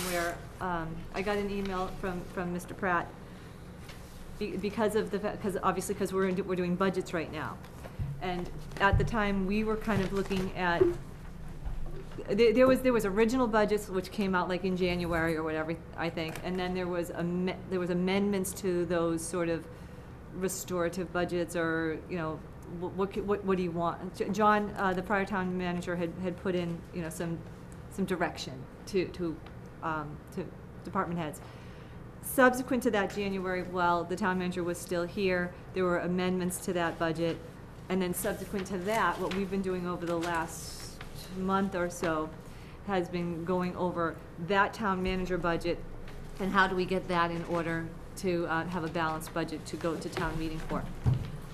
where I got an email from Mr. Pratt because we're doing budgets right now. And at the time, we were kind of looking at, there was original budgets which came out like in January or whatever, I think, and then there was amendments to those sort of restorative budgets, or what do you want? John, the prior town manager, had put in some direction to department heads. Subsequent to that January, while the town manager was still here, there were amendments to that budget, and then subsequent to that, what we've been doing over the last month or so has been going over that town manager budget and how do we get that in order to have a balanced budget to go to town meeting for.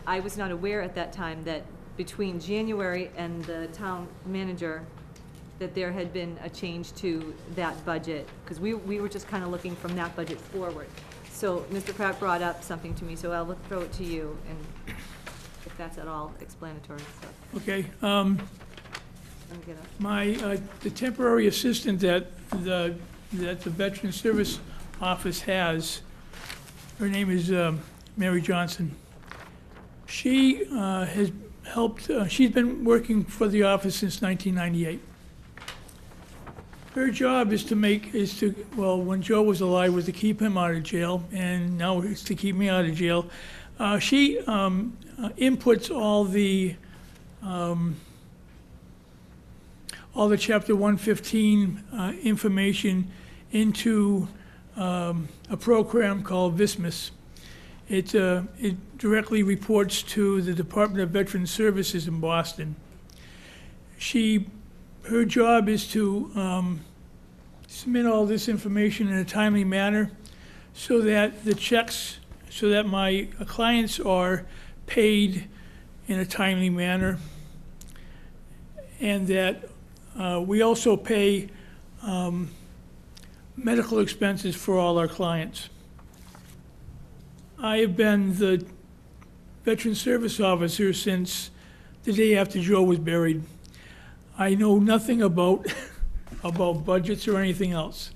I was not aware at that time that between January and the town manager that there had been a change to that budget, because we were just kind of looking from that budget forward. So Mr. Pratt brought up something to me, so I'll throw it to you, and if that's at all explanatory. So, Okay, let me get up. the temporary assistant that the Veteran Service Office has, her name is Mary Johnson. She has helped, she's been working for the office since 1998. Her job is when Joe was alive, was to keep him out of jail, and now it's to keep me out of jail. She inputs all the Chapter 115 information into a program called Vismas. It directly reports to the Department of Veteran Services in Boston. Her job is to submit all this information in a timely manner so that my clients are paid in a timely manner, and that we also pay medical expenses for all our clients. I have been the Veteran Service Officer since the day after Joe was buried. I know nothing about budgets or anything else.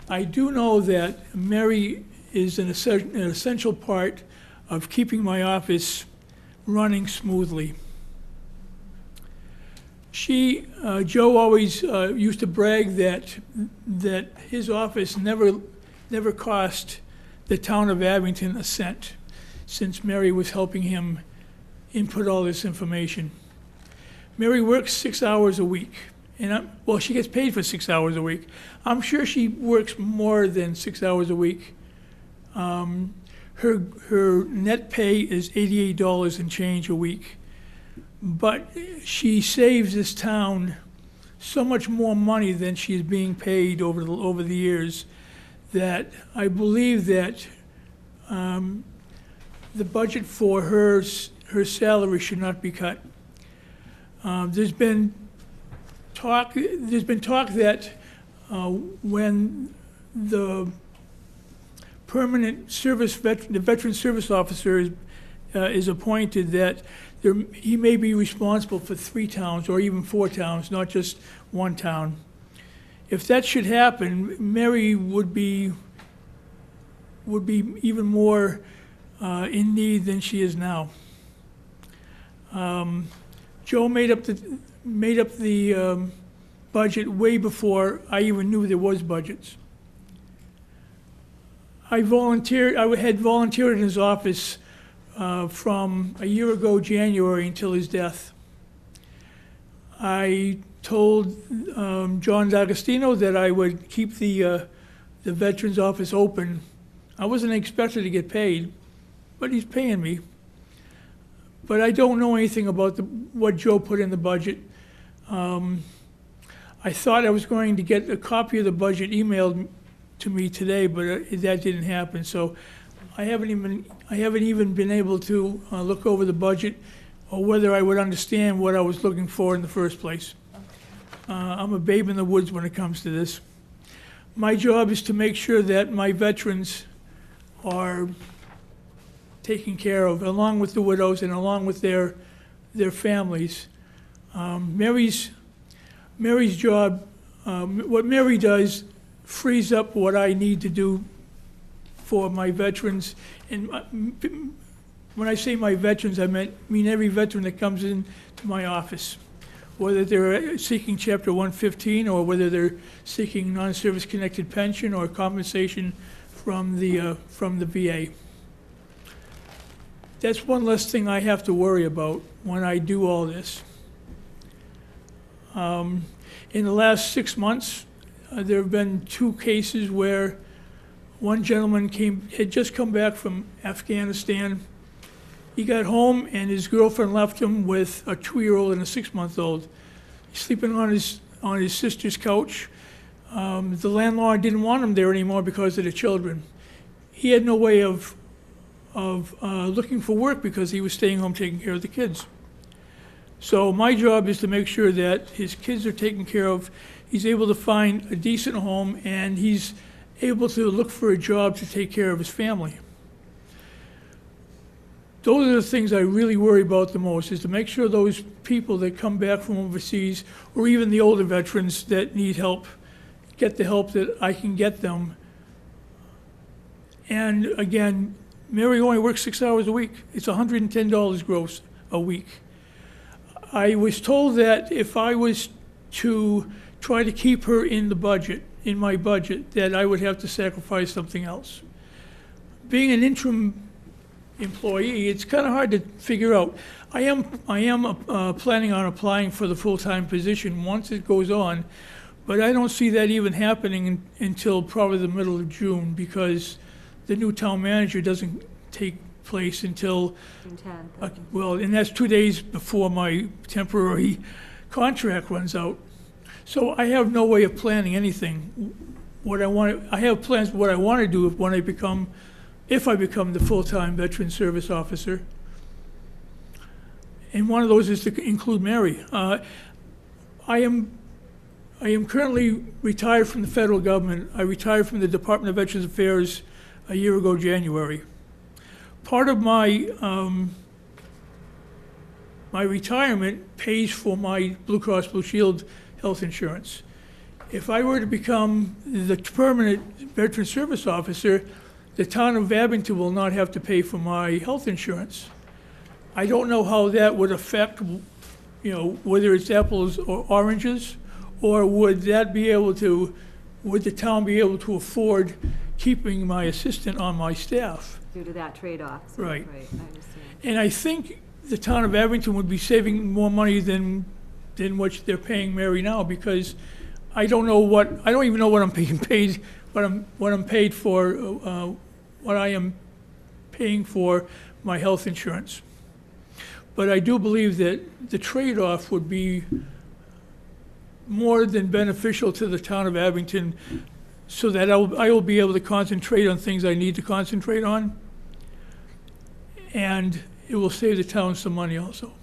I do know that Mary is an essential part of keeping my office running smoothly. Joe always used to brag that his office never cost the town of Abington a cent, since Mary was helping him input all this information. Mary works 6 hours a week, and she gets paid for 6 hours a week. I'm sure she works more than 6 hours a week. Her net pay is $88 and change a week, but she saves this town so much more money than she is being paid over the years, that I believe that the budget for her salary should not be cut. There's been talk that when the permanent the veteran service officer is appointed, that he may be responsible for 3 towns or even 4 towns, not just one town. If that should happen, Mary would be even more in need than she is now. Joe made up the budget way before I even knew there was budgets. I had volunteered in his office from a year ago, January, until his death. I told John D'Agostino that I would keep the Veterans Office open. I wasn't expected to get paid, but he's paying me. But I don't know anything about what Joe put in the budget. I thought I was going to get a copy of the budget emailed to me today, but that didn't happen. So I haven't even been able to look over the budget or whether I would understand what I was looking for in the first place. I'm a babe in the woods when it comes to this. My job is to make sure that my veterans are taken care of, along with the widows and along with their families. Mary's job, what Mary does, frees up what I need to do for my veterans. And when I say my veterans, I mean every veteran that comes in to my office, whether they're seeking Chapter 115 or whether they're seeking non-service connected pension or compensation from the VA. That's one less thing I have to worry about when I do all this. In the last 6 months, there have been 2 cases where one gentleman had just come back from Afghanistan. He got home and his girlfriend left him with a 2-year-old and a 6-month-old, sleeping on his sister's couch. The landlord didn't want him there anymore because of the children. He had no way of looking for work because he was staying home taking care of the kids. So my job is to make sure that his kids are taken care of, he's able to find a decent home, and he's able to look for a job to take care of his family. Those are the things I really worry about the most, is to make sure those people that come back from overseas, or even the older veterans that need help, get the help that I can get them. And again, Mary only works 6 hours a week. It's $110 gross a week. I was told that if I was to try to keep her in my budget, that I would have to sacrifice something else. Being an interim employee, it's kind of hard to figure out. I am planning on applying for the full-time position once it goes on, but I don't see that even happening until probably the middle of June, because the new town manager doesn't take place until, June 10th. well, and that's 2 days before my temporary contract runs out. So I have no way of planning anything. I have plans what I want to do if I become the full-time veteran service officer. And one of those is to include Mary. I am currently retired from the federal government. I retired from the Department of Veterans Affairs a year ago, January. Part of my my retirement pays for my Blue Cross Blue Shield health insurance. If I were to become the permanent veteran service officer, the town of Abington will not have to pay for my health insurance. I don't know how that would affect, whether it's apples or oranges, or would the town be able to afford keeping my assistant on my staff? Due to that trade-off. So, Right. I understand. And I think the town of Abington would be saving more money than what they're paying Mary now, because I don't even know what I'm being paid, what I'm paid for, what I am paying for my health insurance. But I do believe that the trade-off would be more than beneficial to the town of Abington, so that I will be able to concentrate on things I need to concentrate on, and it will save the town some money also.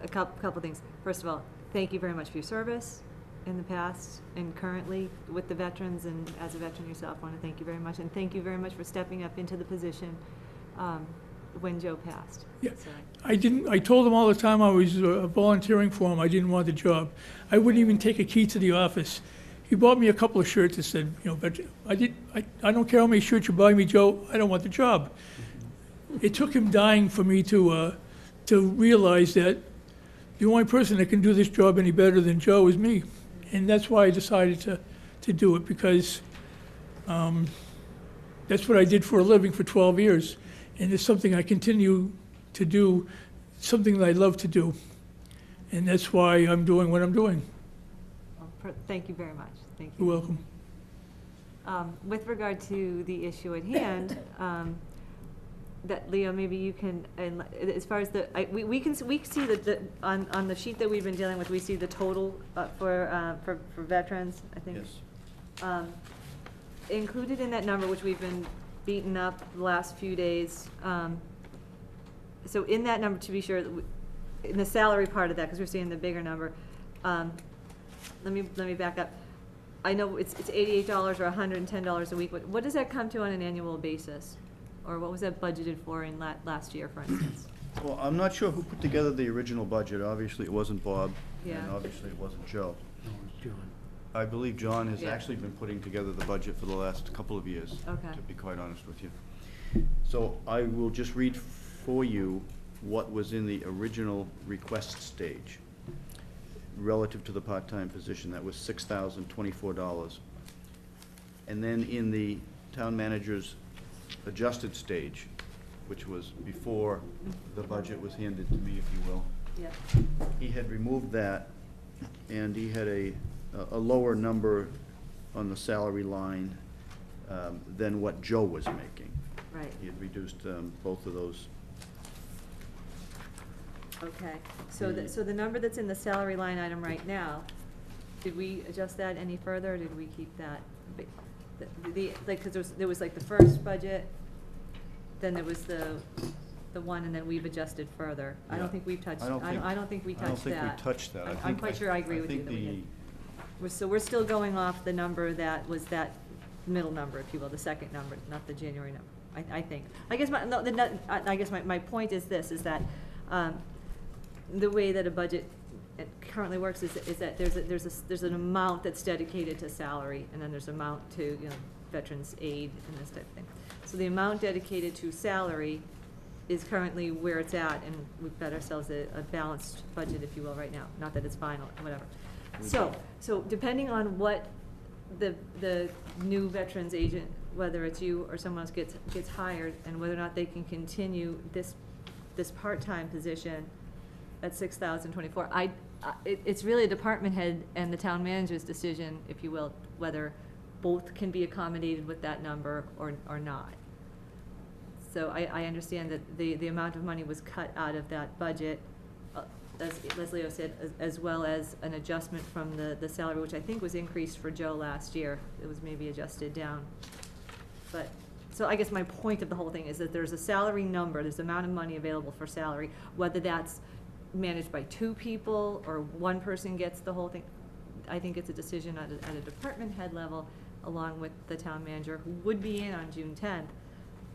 A couple things. First of all, thank you very much for your service in the past and currently with the veterans, and as a veteran yourself, I want to thank you very much. And thank you very much for stepping up into the position when Joe passed. Yeah. So, I told him all the time I was volunteering for him, I didn't want the job. I wouldn't even take a key to the office. He bought me a couple of shirts that said, I don't care how many shirts you buy me, Joe, I don't want the job. It took him dying for me to realize that the only person that can do this job any better than Joe is me. And that's why I decided to do it, because that's what I did for a living for 12 years. And it's something I continue to do, something that I love to do. And that's why I'm doing what I'm doing. thank you very much. Thank you. You're welcome. With regard to the issue at hand, that Leo, maybe you can, and as far as we can see that on the sheet that we've been dealing with, we see the total for veterans, I think. Yes. Included in that number, which we've been beaten up the last few days, so in that number, to be sure, in the salary part of that, because we're seeing the bigger number, let me back up. I know it's $88 or $110 a week. What does that come to on an annual basis? Or what was that budgeted for in last year, for instance? Well, I'm not sure who put together the original budget. Obviously, it wasn't Bob. Yeah. And obviously, it wasn't Joe. No, it's John. I believe John has Yeah. actually been putting together the budget for the last couple of years. Okay. To be quite honest with you. So I will just read for you what was in the original request stage relative to the part-time position. That was $6,024. And then in the town manager's adjusted stage, which was before the budget was handed to me, if you will, Yeah. he had removed that, and he had a lower number on the salary line than what Joe was making. Right. He had reduced both of those. Okay. So the number that's in the salary line item right now, did we adjust that any further, or did we keep that? Because there was like the first budget, then there was the one, and then we've adjusted further. I don't Yeah. think we've touched, I don't think- I don't think we touched that. I don't think we touched that. I'm quite sure I agree with you that we did. So we're still going off the number that was that middle number, if you will, the second number, not the January number, I think. I guess my point is this, is that, the way that a budget currently works is that there's an amount that's dedicated to salary, and then there's an amount to, veterans aid and this type of thing. So the amount dedicated to salary is currently where it's at, and we've got ourselves a balanced budget, if you will, right now. Not that it's final, whatever. So depending on what the new veterans agent, whether it's you or someone else gets hired, and whether or not they can continue this part-time position at $6,024, it's really a department head and the town manager's decision, if you will, whether both can be accommodated with that number or not. So I understand that the amount of money was cut out of that budget, as Leo said, as well as an adjustment from the salary, which I think was increased for Joe last year. It was maybe adjusted down. But, so I guess my point of the whole thing is that there's a salary number, there's amount of money available for salary, whether that's managed by 2 people or 1 person gets the whole thing. I think it's a decision at a department head level, along with the town manager, who would be in on June 10th.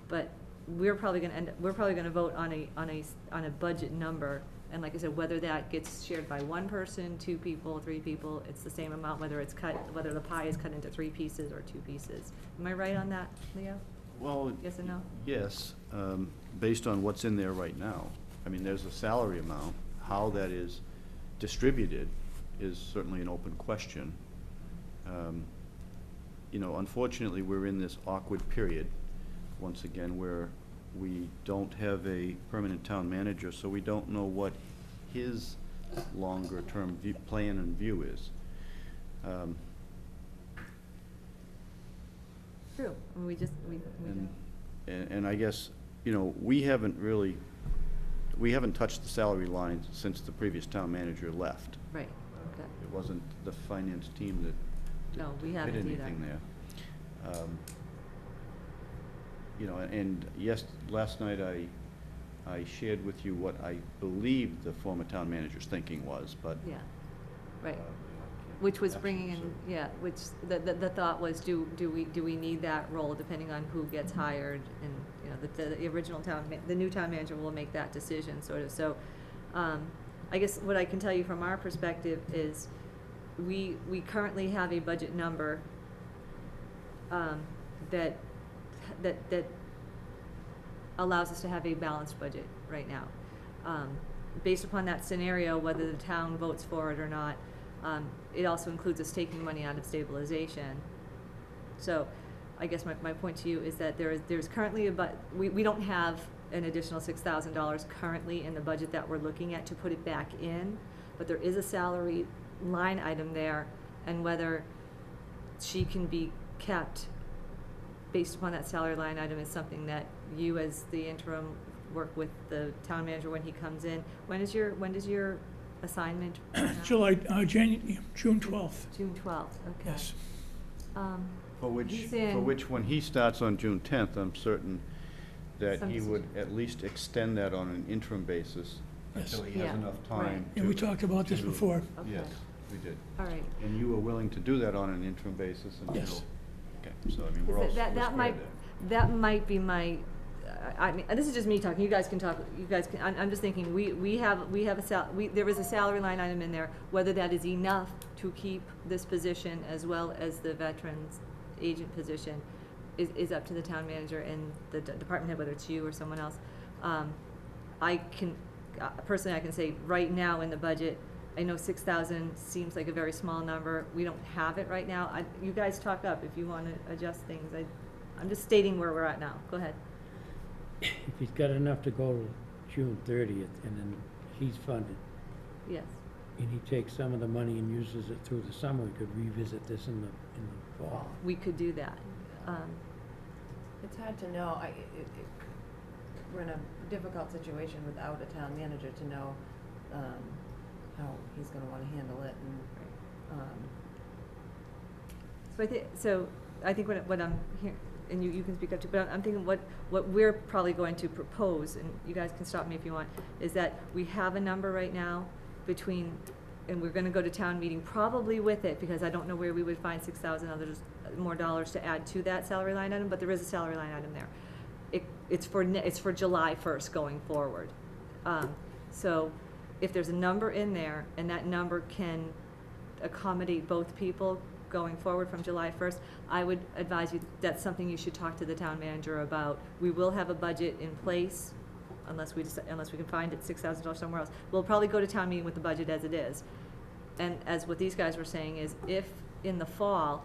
But we're probably gonna vote on a budget number. And like I said, whether that gets shared by 1 person, 2 people, 3 people, it's the same amount, whether the pie is cut into 3 pieces or 2 pieces. Am I right on that, Leo? Well, Yes and no? yes, based on what's in there right now. I mean, there's a salary amount. How that is distributed is certainly an open question. You know, unfortunately, we're in this awkward period, once again, where we don't have a permanent town manager, so we don't know what his longer-term plan and view is. True, and we And I guess, you know, we haven't touched the salary lines since the previous town manager left. right, okay. It wasn't the finance team that No, we did haven't either. anything there. You know, and yes, last night I shared with you what I believe the former town manager's thinking was, but. Yeah, right. Which was bringing in, yeah, which, the thought was, do we need that role, depending on who gets hired? And, you know, the original the new town manager will make that decision, sort of. So, I guess what I can tell you from our perspective is, we currently have a budget number, that allows us to have a balanced budget right now. Based upon that scenario, whether the town votes for it or not, it also includes us taking money out of stabilization. So, I guess my point to you is that there's currently we don't have an additional $6,000 currently in the budget that we're looking at to put it back in, but there is a salary line item there, and whether she can be kept based upon that salary line item is something that you, as the interim, work with the town manager when he comes in. When does your assignment? June 12th, June 12th, okay. yes. For which, He's in- when he starts on June 10th, I'm certain that Some he would at least extend that on an interim basis Yes. until he has Yeah, enough time right. to. And we talked about this to- before. Okay. Yes, we did. All right. And you were willing to do that on an interim basis until? Yes. Okay, so I mean, we're all Because we're that squared might, there. that might be my, I mean, and this is just me talking, you guys can talk, I'm just thinking, there is a salary line item in there, whether that is enough to keep this position as well as the veterans agent position is up to the town manager and the department head, whether it's you or someone else. I can, personally, I can say, right now in the budget, I know 6,000 seems like a very small number. We don't have it right now. You guys talk up if you want to adjust things. I'm just stating where we're at now. Go ahead. If he's got enough to go to June 30th, and then he's funded, Yes. and he takes some of the money and uses it through the summer, we could revisit this in the fall. We could do that. It's hard to know. We're in a difficult situation without a town manager to know how he's gonna wanna handle it, and, So I think what I'm hearing, and you can speak up to, but I'm thinking what we're probably going to propose, and you guys can stop me if you want, is that we have a number right now between, and we're gonna go to town meeting probably with it, because I don't know where we would find $6,000 more dollars to add to that salary line item, but there is a salary line item there. It's for July 1st going forward. So if there's a number in there, and that number can accommodate both people going forward from July 1st, I would advise you, that's something you should talk to the town manager about. We will have a budget in place, unless we can find it $6,000 somewhere else. We'll probably go to town meeting with the budget as it is. And as what these guys were saying is, if in the fall,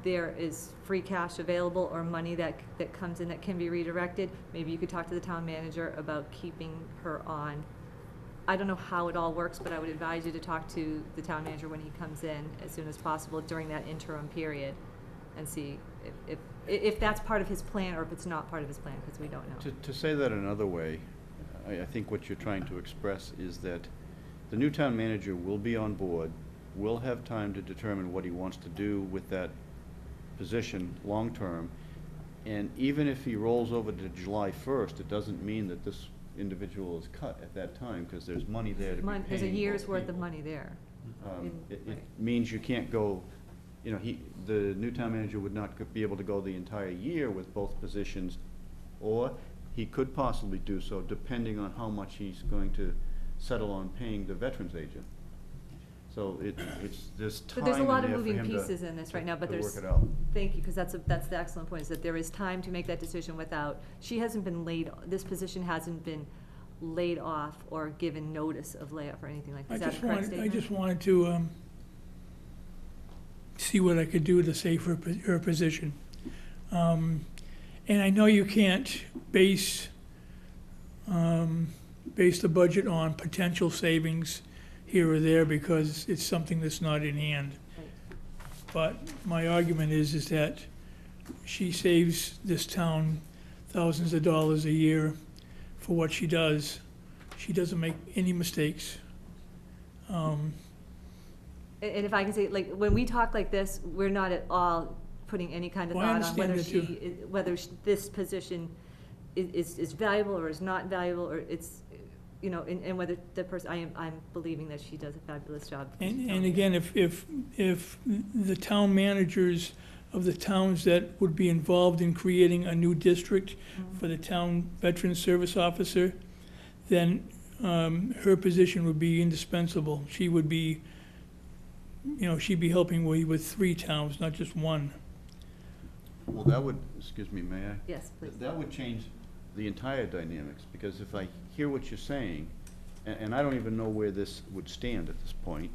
there is free cash available or money that comes in that can be redirected, maybe you could talk to the town manager about keeping her on. I don't know how it all works, but I would advise you to talk to the town manager when he comes in as soon as possible during that interim period and see if that's part of his plan or if it's not part of his plan, because we don't know. To say that another way, I think what you're trying to express is that the new town manager will be on board, will have time to determine what he wants to do with that position long-term, and even if he rolls over to July 1st, it doesn't mean that this individual is cut at that time, because there's money there to be paying There's a year's both worth of people. money there. It Right. means you can't go, you know, the new town manager would not be able to go the entire year with both positions, or he could possibly do so depending on how much he's going to settle on paying the veterans agent. So there's But time there's a in lot of there for moving him pieces in this right now, but to there's. work it out. Thank you, because that's the excellent point, is that there is time to make that decision without, she hasn't been this position hasn't been laid off or given notice of layoff or anything like that. Is that a correct statement? I just wanted to, see what I could do to save her position. And I know you can't base the budget on potential savings here or there because it's something that's not in hand. Right. But my argument is that she saves this town thousands of dollars a year for what she does. She doesn't make any mistakes. And if I can say, like, when we talk like this, we're not at all putting any kind of Well, I thought on whether understand that whether this position is valuable or is not valuable, or it's, you know, and whether the person, I'm believing that she does a fabulous job. And again, if the town managers of the towns that would be involved in creating a new district for the town veteran service officer, then her position would be indispensable. She would be, you know, she'd be helping with 3 towns, not just one. Well, that would, excuse me, may I? Yes, please. That would change the entire dynamics, because if I hear what you're saying, and I don't even know where this would stand at this point,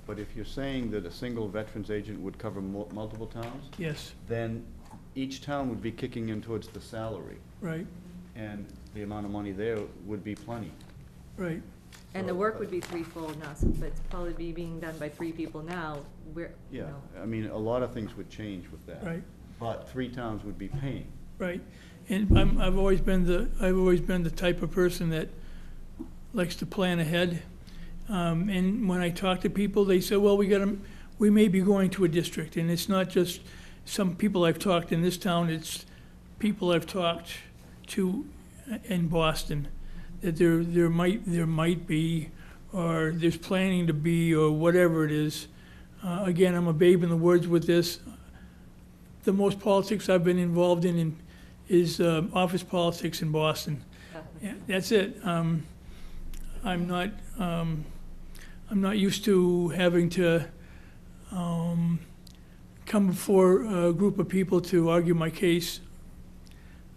but if you're saying that a single veterans agent would cover multiple towns, Yes, then each town would be kicking in towards the salary, right, and the amount of money there would be plenty. right. And the work would be threefold now, so if it's probably being done by 3 people now, you Yeah, know. I mean, a lot of things would change with that. Right. But 3 towns would be paying. Right, and I've always been the type of person that likes to plan ahead. And when I talk to people, they say, well, we may be going to a district, and it's not just some people I've talked in this town, it's people I've talked to in Boston, that there might be, or there's planning to be, or whatever it is. Again, I'm a babe in the woods with this. The most politics I've been involved in is office politics in Boston. Yeah, that's it. I'm not used to having to come before a group of people to argue my case.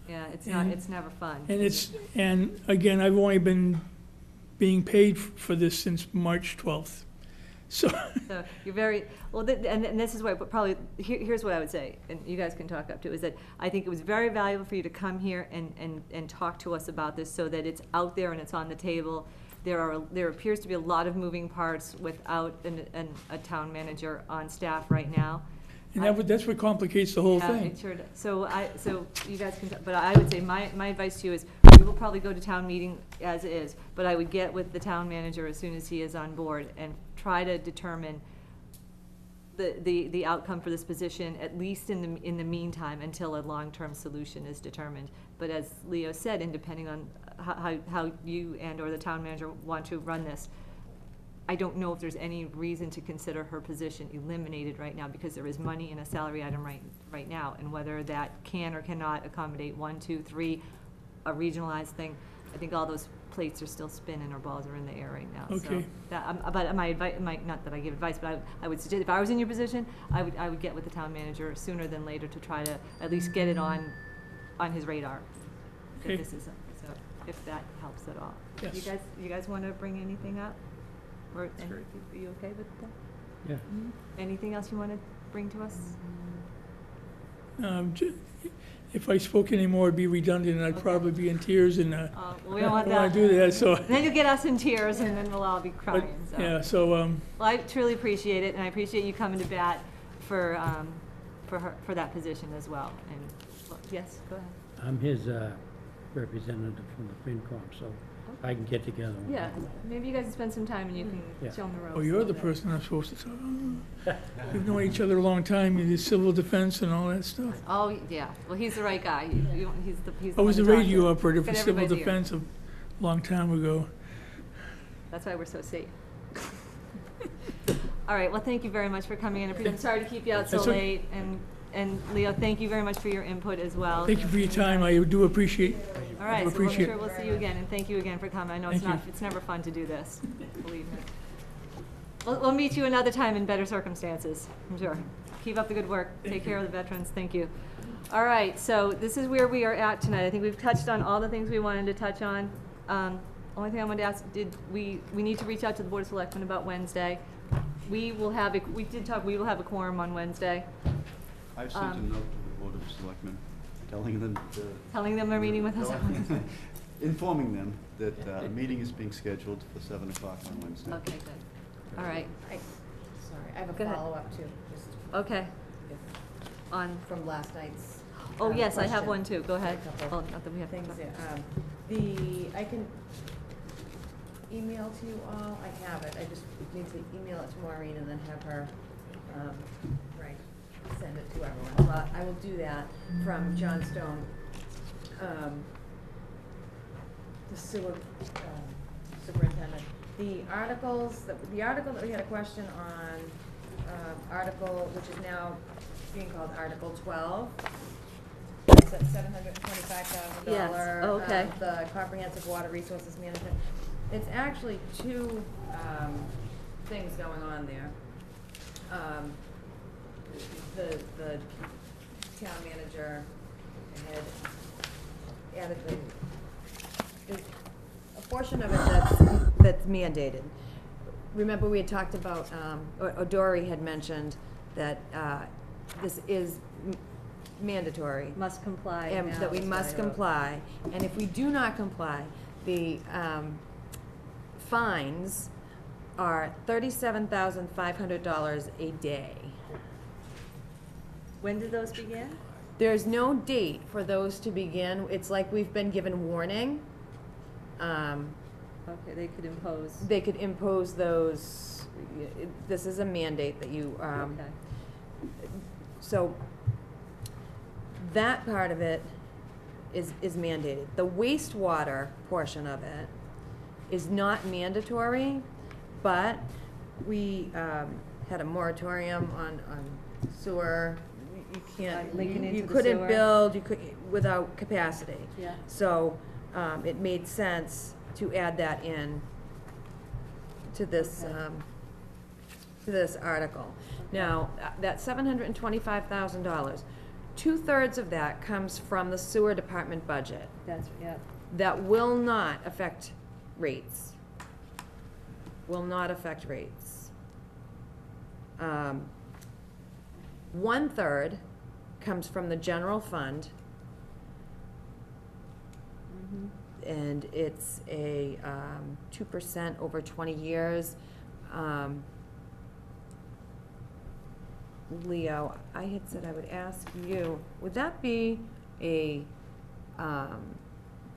Yeah, it's never fun. And again, I've only been being paid for this since March 12th. So, So you're very, well, and this is why, but probably, here's what I would say, and you guys can talk up to, is that I think it was very valuable for you to come here and talk to us about this so that it's out there and it's on the table. There appears to be a lot of moving parts without a town manager on staff right now. and that's what complicates the whole Yeah, thing. it sure does. So you guys can, but I would say my advice to you is, we will probably go to town meeting as is, but I would get with the town manager as soon as he is on board and try to determine the outcome for this position, at least in the meantime, until a long-term solution is determined. But as Leo said, and depending on how you and or the town manager want to run this, I don't know if there's any reason to consider her position eliminated right now, because there is money in a salary item right now, and whether that can or cannot accommodate 1, 2, 3, a regionalized thing, I think all those plates are still spinning or balls are in the air right now. Okay. So but my advice, not that I give advice, but I would suggest, if I was in your position, I would get with the town manager sooner than later to try to at least get it on his radar. that Okay. this is, so if that helps at all. Yes. You guys want to bring anything up? Or, That's great. are you okay with that? Yeah. Anything else you want to bring to us? If I spoke anymore, it'd be redundant, and I'd Okay. probably be in tears, and Well, we I don't want don't want that. to do that, so. And then you'll get us in tears, and then we'll all be But, crying, so. yeah, so, Well, I truly appreciate it, and I appreciate you coming to bat for for that position as well. And, well, yes, go ahead. I'm his representative from the FinCom, so I can get together with Yeah, him. maybe you guys can spend some time and you can Yeah. show them the ropes. Oh, a you're little the bit. person I'm supposed to talk. We've known each other a long time, you did civil defense and all that stuff. Oh, yeah, well, he's the right guy. He's the I was a one to talk radio to. operator for Got civil everybody's ear. defense a long time ago. That's why we're so safe. All right, well, thank you very much for coming in. I'm sorry to keep you out so That's okay. late, and Leo, thank you very much for your input as well. Thank you for your time, I do appreciate. All right, so I'm appreciate sure we'll see you again, and thank you again for coming. I know it's Thank not, you. it's never fun to do this, believe me. We'll meet you another time in better circumstances, I'm sure. Keep up the good work. Take care of the veterans. Thank you. All right, so this is where we are at tonight. I think we've touched on all the things we wanted to touch on. Only thing I wanted to ask, we need to reach out to the Board of Selectmen about Wednesday. We will have a quorum on Wednesday. I've sent a note to the Board of Selectmen, telling them Telling them they're meeting with us on Wednesday. informing them that a meeting is being scheduled for 7 o'clock on Wednesday. Okay, good. All right, Sorry, I have a Go ahead. follow-up too, just okay. if- On, from last night's. oh, yes, I have question. one too. Go ahead. A couple Oh, not that we have things there. I can email to you all, I have it, I just need to email it to Maureen and then have her, right, send it to everyone. But I will do that from John Stone, the sewer, superintendent. The article that we had a question on, article, which is now being called Article 12. It's at $725,000. Yes, okay. The comprehensive water resources management. It's actually two, things going on there. The town manager had added a portion of it that's mandated. Remember, we had talked about, or Dory had mentioned that, this is mandatory. must comply And now that we is must what I wrote. comply, and if we do not comply, the, fines are $37,500 a day. When did those begin? There's no date for those to begin, it's like we've been given warning. Okay, they could impose. They could impose those, this is a mandate that you, Okay. so that part of it is mandated. The wastewater portion of it is not mandatory, but we had a moratorium on sewer. You can't, Linking into you the couldn't sewer. build, you could, without capacity. Yeah. So, it made sense to add that in to this, Okay. to this article. Now, that $725,000, 2/3 of that comes from the sewer department budget. That's, yeah. That will not affect rates. Will not affect rates. 1/3 comes from the general fund, and it's a 2% over 20 years. Leo, I had said I would ask you, would that be a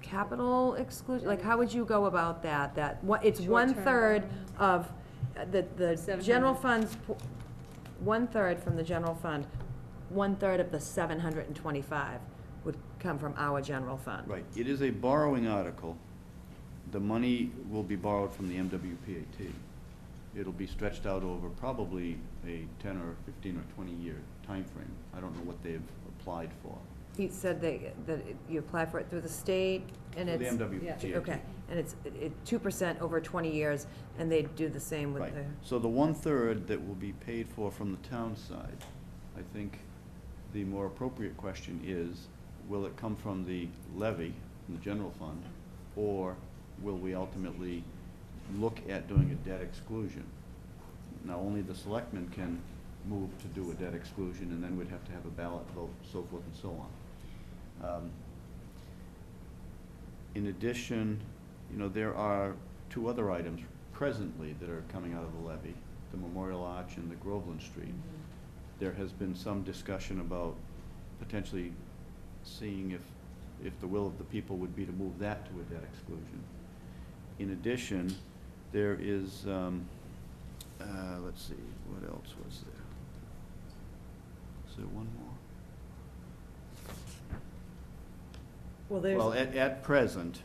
capital exclusion? Like, how would you go about that? It's Short-term 1/3 borrowing. of the 700. general funds, 1/3 from the general fund, 1/3 of the 725 would come from our general fund. Right, it is a borrowing article. The money will be borrowed from the MWPAT. It'll be stretched out over probably a 10 or 15 or 20-year time frame. I don't know what they've applied for. He said that you apply for it through the state, and For the it's. MWPAT. Okay, and it's 2% over 20 years, and they do the same with Right, the. so the 1/3 that will be paid for from the town side, I think the more appropriate question is, will it come from the levy, from the general fund, or will we ultimately look at doing a debt exclusion? Now, only the selectmen can move to do a debt exclusion, and then we'd have to have a ballot vote, so forth and so on. In addition, there are two other items presently that are coming out of the levy, the Memorial Arch and the Groveland Street. there has been some discussion about potentially seeing if the will of the people would be to move that to a debt exclusion. In addition, there is, let's see, what else was there? Is there one more? Well, at present,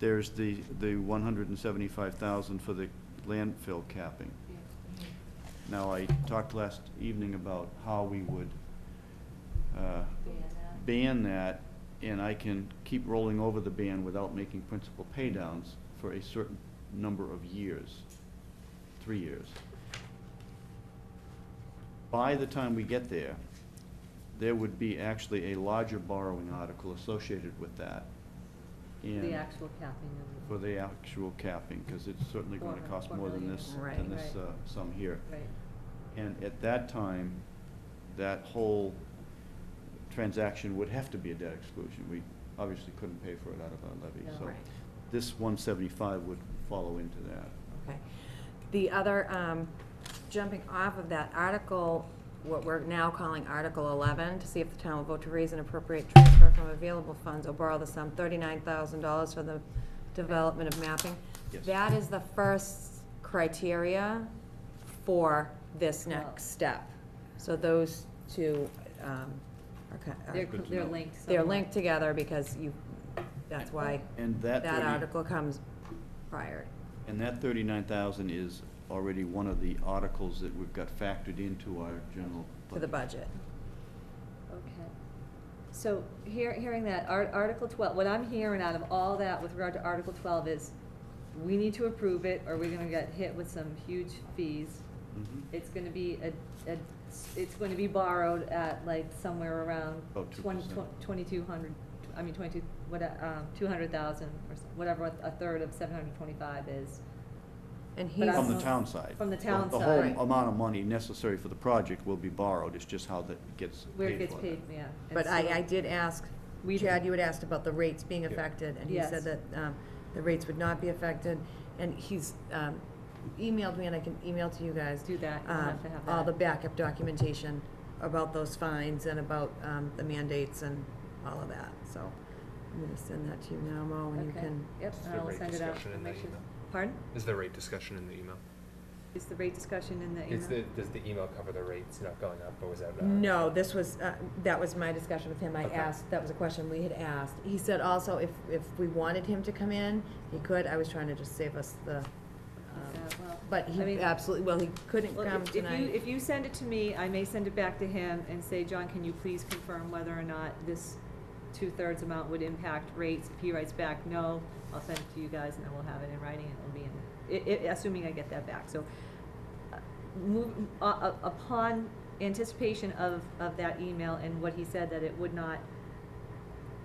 there's the 175,000 for the landfill capping. Now, I talked last evening about how we would ban that, and I can keep rolling over the ban without making principal paydowns for a certain number of years, 3 years. By the time we get there, there would be actually a larger borrowing article associated with that. And The actual capping of for the actual capping, because it's certainly going to cost more than this, Right. than this Right. sum here. Right. And at that time, that whole transaction would have to be a debt exclusion. We obviously couldn't pay for it out of our levy. No. So Right. this 175 would follow into that. Okay. The other, jumping off of that article, what we're now calling Article 11, to see if the town will vote to raise and appropriate transfer from available funds or borrow the sum $39,000 for the development of mapping. Yes. That is the first criteria for this Well- next step. So those two, are They're, Good to they're know. linked. they're somewhat. linked together because that's why And that that article comes prior. And that 39,000 is already one of the articles that we've got factored into our general To the budget. Okay. So hearing that, Article 12, what I'm hearing out of all that with regard to Article 12 is, we need to approve it, or we're gonna get hit with some huge fees. Mhm. It's gonna be it's going to be borrowed at like somewhere around About 2%. 2,200, I mean, 200,000, or whatever a third of 725 is. And But he's. From the town side. From the town The side. whole amount of money necessary for the project will be borrowed, it's just how that gets paid for. Where it gets that. paid, yeah. And But so- I did ask, Chad, you had asked about the rates being Yeah. affected, and he Yes. said that the rates would not be affected. And he's emailed me, and I can email to you guys. Do that, you'll have to have All that. the backup documentation about those fines and about the mandates and all of that. So I'm gonna send that to you now, Mo, and you Okay. can. Yep, Is and the I'll rate send it out. discussion in Make the sure- email? Pardon? Is the rate discussion in the email? Is the rate discussion in the email? Does the email cover the rates not going up, or was that? No, this was, that was my discussion with him. I Okay. asked, that was a question we had asked. He said also if we wanted him to come in, he could. I was trying to just save us the, Well, but I he mean- absolutely, well, he couldn't Well, come if you, tonight. if you send it to me, I may send it back to him and say, John, can you please confirm whether or not this 2/3 amount would impact rates? If he writes back, no, I'll send it to you guys and then we'll have it in writing and it'll be in, assuming I get that back. So, upon anticipation of that email and what he said, that it would not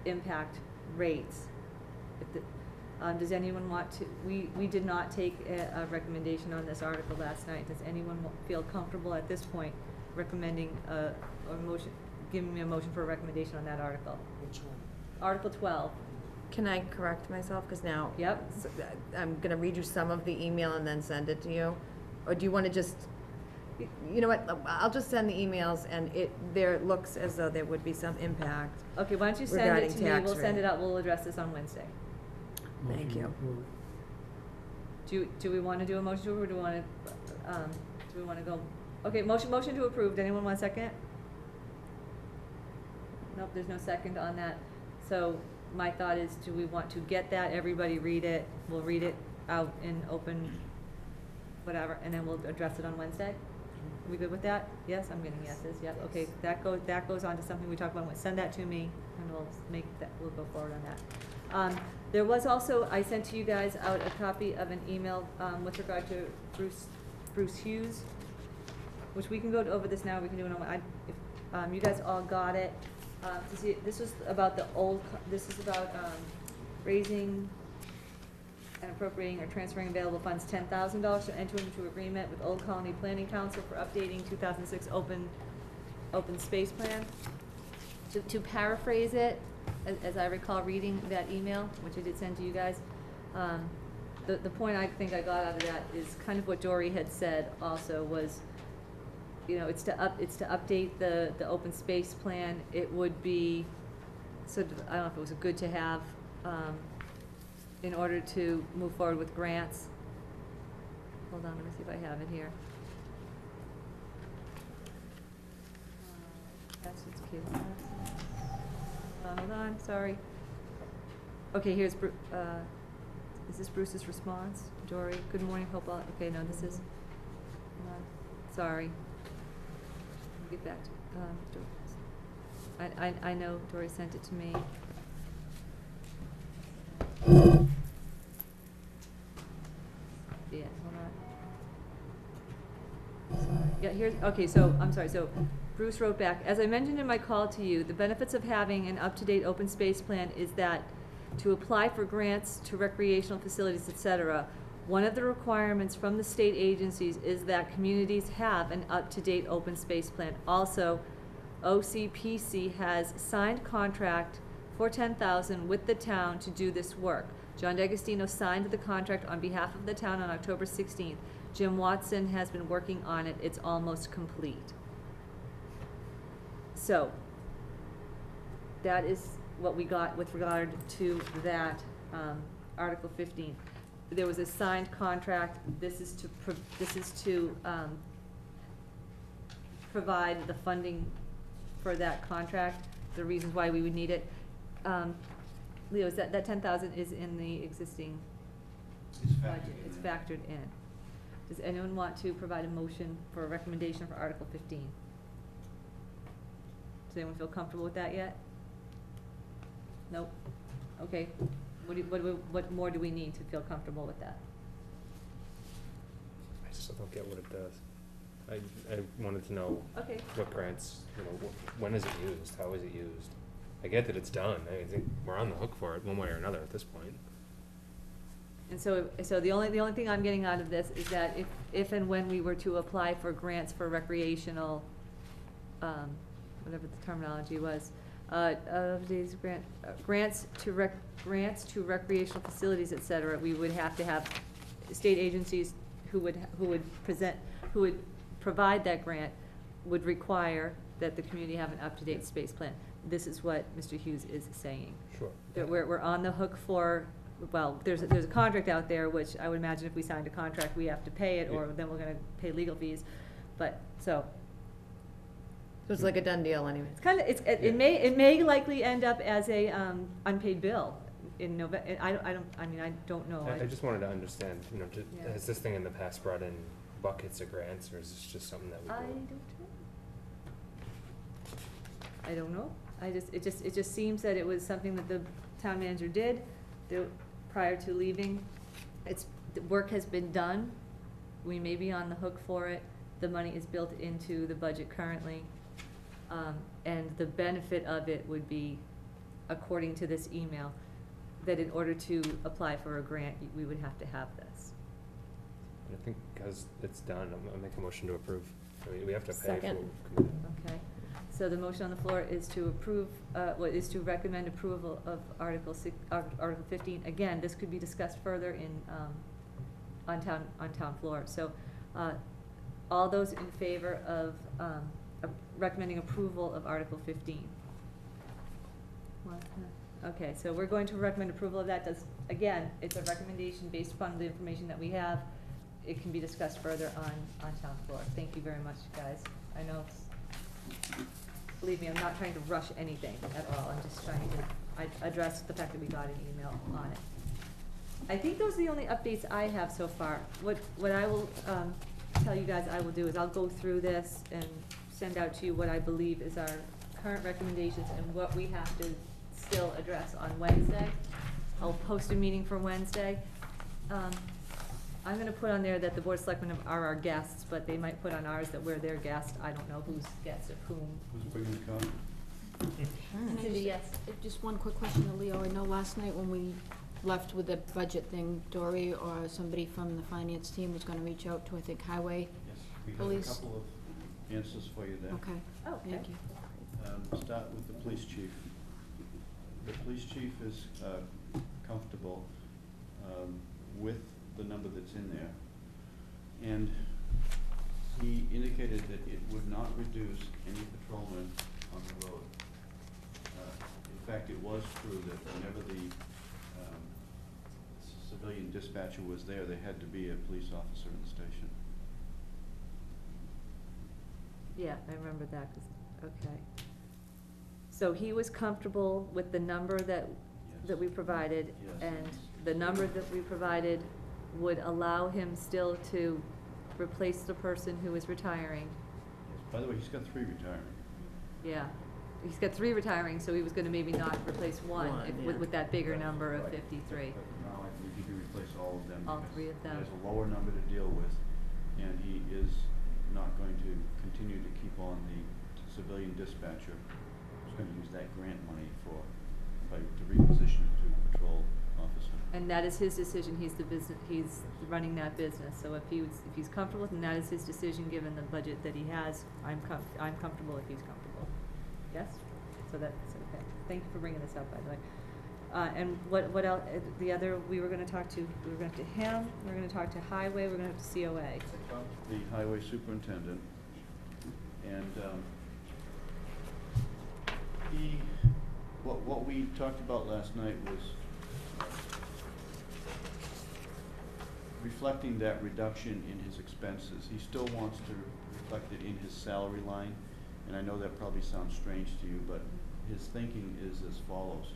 impact rates, if the, does anyone want to, we did not take a recommendation on this article last night. Does anyone feel comfortable at this point recommending a motion, giving me a motion for a recommendation on that article? Which one? Article 12. Can I correct myself? Because now. Yep. I'm gonna read you some of the email and then send it to you. Or do you wanna just, you know what, I'll just send the emails and there looks as though there would be some impact. Okay, why don't you send it Regarding to me, tax we'll send rate. it out, we'll address this on Wednesday. Thank Motion you. approved. Do we wanna do a motion to, or do we wanna go, okay, motion to approve, does anyone want a second? Nope, there's no second on that, so my thought is, do we want to get that, everybody read it, we'll read it out in open, whatever, and then we'll address it on Wednesday? Are we good with that? Yes, I'm getting yeses, yeah, okay, that goes on to something we talked about, send that to me, and we'll go forward on that. There was also, I sent to you guys out a copy of an email, with regard to Bruce Hughes, which we can go over this now, we can do it on, if, you guys all got it. To see, this was about this is about, raising and appropriating or transferring available funds, $10,000 to enter into agreement with Old Colony Planning Council for updating 2006 open space plan. To paraphrase it, as I recall reading that email, which I did send to you guys, the point I think I got out of that is kind of what Dory had said also, was you know, it's to update the open space plan. It would be, so I don't know if it was good to have, in order to move forward with grants. Hold on, let me see if I have it here. That's what's cute. Hold on, sorry. Okay, here's is this Bruce's response? Dory, good morning, hope all, okay, no, this is, hold on, sorry. Let me get back to, I know Dory sent it to me. Yeah, hold on. Sorry. Yeah, here's, okay, so, I'm sorry, so Bruce wrote back, as I mentioned in my call to you, the benefits of having an up-to-date open space plan is that to apply for grants to recreational facilities, etc., one of the requirements from the state agencies is that communities have an up-to-date open space plan. Also, OCPC has signed contract for $10,000 with the town to do this work. John D'Agostino signed the contract on behalf of the town on October 16th. Jim Watson has been working on it. It's almost complete. So, that is what we got with regard to that, Article 15. There was a signed contract. This is to provide the funding for that contract, the reasons why we would need it. Leo, is that 10,000 is in the existing budget? It's factored in. Does anyone want to provide a motion for a recommendation for Article 15? Does anyone feel comfortable with that yet? Nope. Okay. What more do we need to feel comfortable with that? I just don't get what it does. I wanted to know Okay. what grants, when is it used? How is it used? I get that it's done. I think we're on the hook for it one way or another at this point. And so the only thing I'm getting out of this is that if and when we were to apply for grants for recreational, whatever the terminology was, of these grants to recreational facilities, et cetera, we would have to have state agencies who would provide that grant would require that the community have an up-to-date space plan. This is what Mr. Hughes is saying. Sure. That we're on the hook for, well, there's a contract out there, which I would imagine if we signed a contract, we have to pay it, or Yeah. then we're gonna pay legal fees. But, so, So it's like a done deal anyway. it's kinda, it may likely end up as a, unpaid bill in November. I don't know. I just wanted to understand, Yeah. has this thing in the past brought in buckets of grants, or is this just something that we do? I don't know. It just seems that it was something that the town manager did prior to leaving. The work has been done. We may be on the hook for it. The money is built into the budget currently. And the benefit of it would be, according to this email, that in order to apply for a grant, we would have to have this. And I think because it's done, I'll make a motion to approve. We have to pay Second. for what we've committed. Okay, so the motion on the floor is to approve, is to recommend approval of Article 15. Again, this could be discussed further in, on town floor. So, all those in favor of, recommending approval of Article 15? Okay, so we're going to recommend approval of that. Again, it's a recommendation based upon the information that we have. It can be discussed further on town floor. Thank you very much, guys. I know believe me, I'm not trying to rush anything at all. I'm just trying to address the fact that we got an email on it. I think those are the only updates I have so far. What I will tell you guys I will do is I'll go through this and send out to you what I believe is our current recommendations and what we have to still address on Wednesday. I'll post a meeting for Wednesday. I'm gonna put on there that the Board of Selectmen are our guests, but they might put on ours that we're their guest. I don't know who's guest of whom. Who's bringing the coffee? Can I Cindy, yes. Just one quick question to Leo. I know last night when we left with the budget thing, Dory or somebody from the finance team was gonna reach out to, I think, Highway. Yes, we have a Police. couple of answers for you there. Okay, Oh, okay. thank you. Start with the police chief. The police chief is comfortable with the number that's in there. And He indicated that it would not reduce any patrolmen on the road. In fact, it was true that whenever the civilian dispatcher was there, there had to be a police officer in the station. Yeah, I remember that, 'cause, okay. So he was comfortable with the number that Yes. we provided, Yes. and the number that we provided would allow him still to replace the person who is retiring. Yes. By the way, he's got 3 retiring. Yeah, he's got 3 retiring, so he was gonna maybe not replace one with that bigger number of Right. 53. But now I believe he can replace all of them. All because 3 of them. He has a lower number to deal with, and he is not going to continue to keep on the civilian dispatcher. He's gonna use that grant money to reposition it to patrol officer. And that is his decision, he's running that business, so if he's comfortable with it, and that is his decision, given the budget that he has, I'm comfortable if he's comfortable. Yes? So that's okay. Thank you for bringing this up, by the way. And what else, we were gonna talk to him, we're gonna talk to highway, we're gonna have to COA. The highway superintendent, and what we talked about last night was reflecting that reduction in his expenses. He still wants to reflect it in his salary line, and I know that probably sounds strange to you, but his thinking is as follows.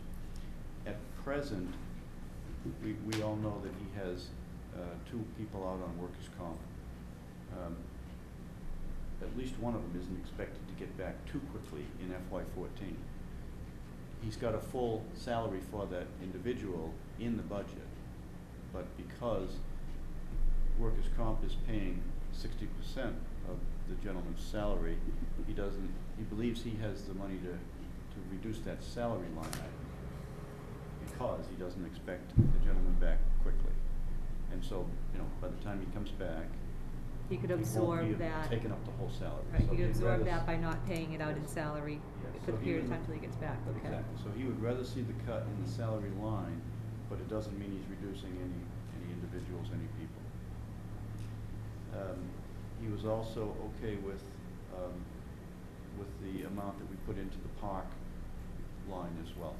At present, we all know that he has 2 people out on workers' comp. At least one of them isn't expected to get back too quickly in FY14. He's got a full salary for that individual in the budget, but because workers' comp is paying 60% of the gentleman's salary, he believes he has the money to reduce that salary line item, because he doesn't expect the gentleman back quickly. And so, by the time he comes back, He could he won't absorb be that. taking up the whole salary. Right, So he could he'd absorb rather that by not paying it out in salary Yes, for the so he period of would- time till he gets back, okay. Exactly, so he would rather see the cut in the salary line, but it doesn't mean he's reducing any individuals, any people. He was also okay with the amount that we put into the park line as well.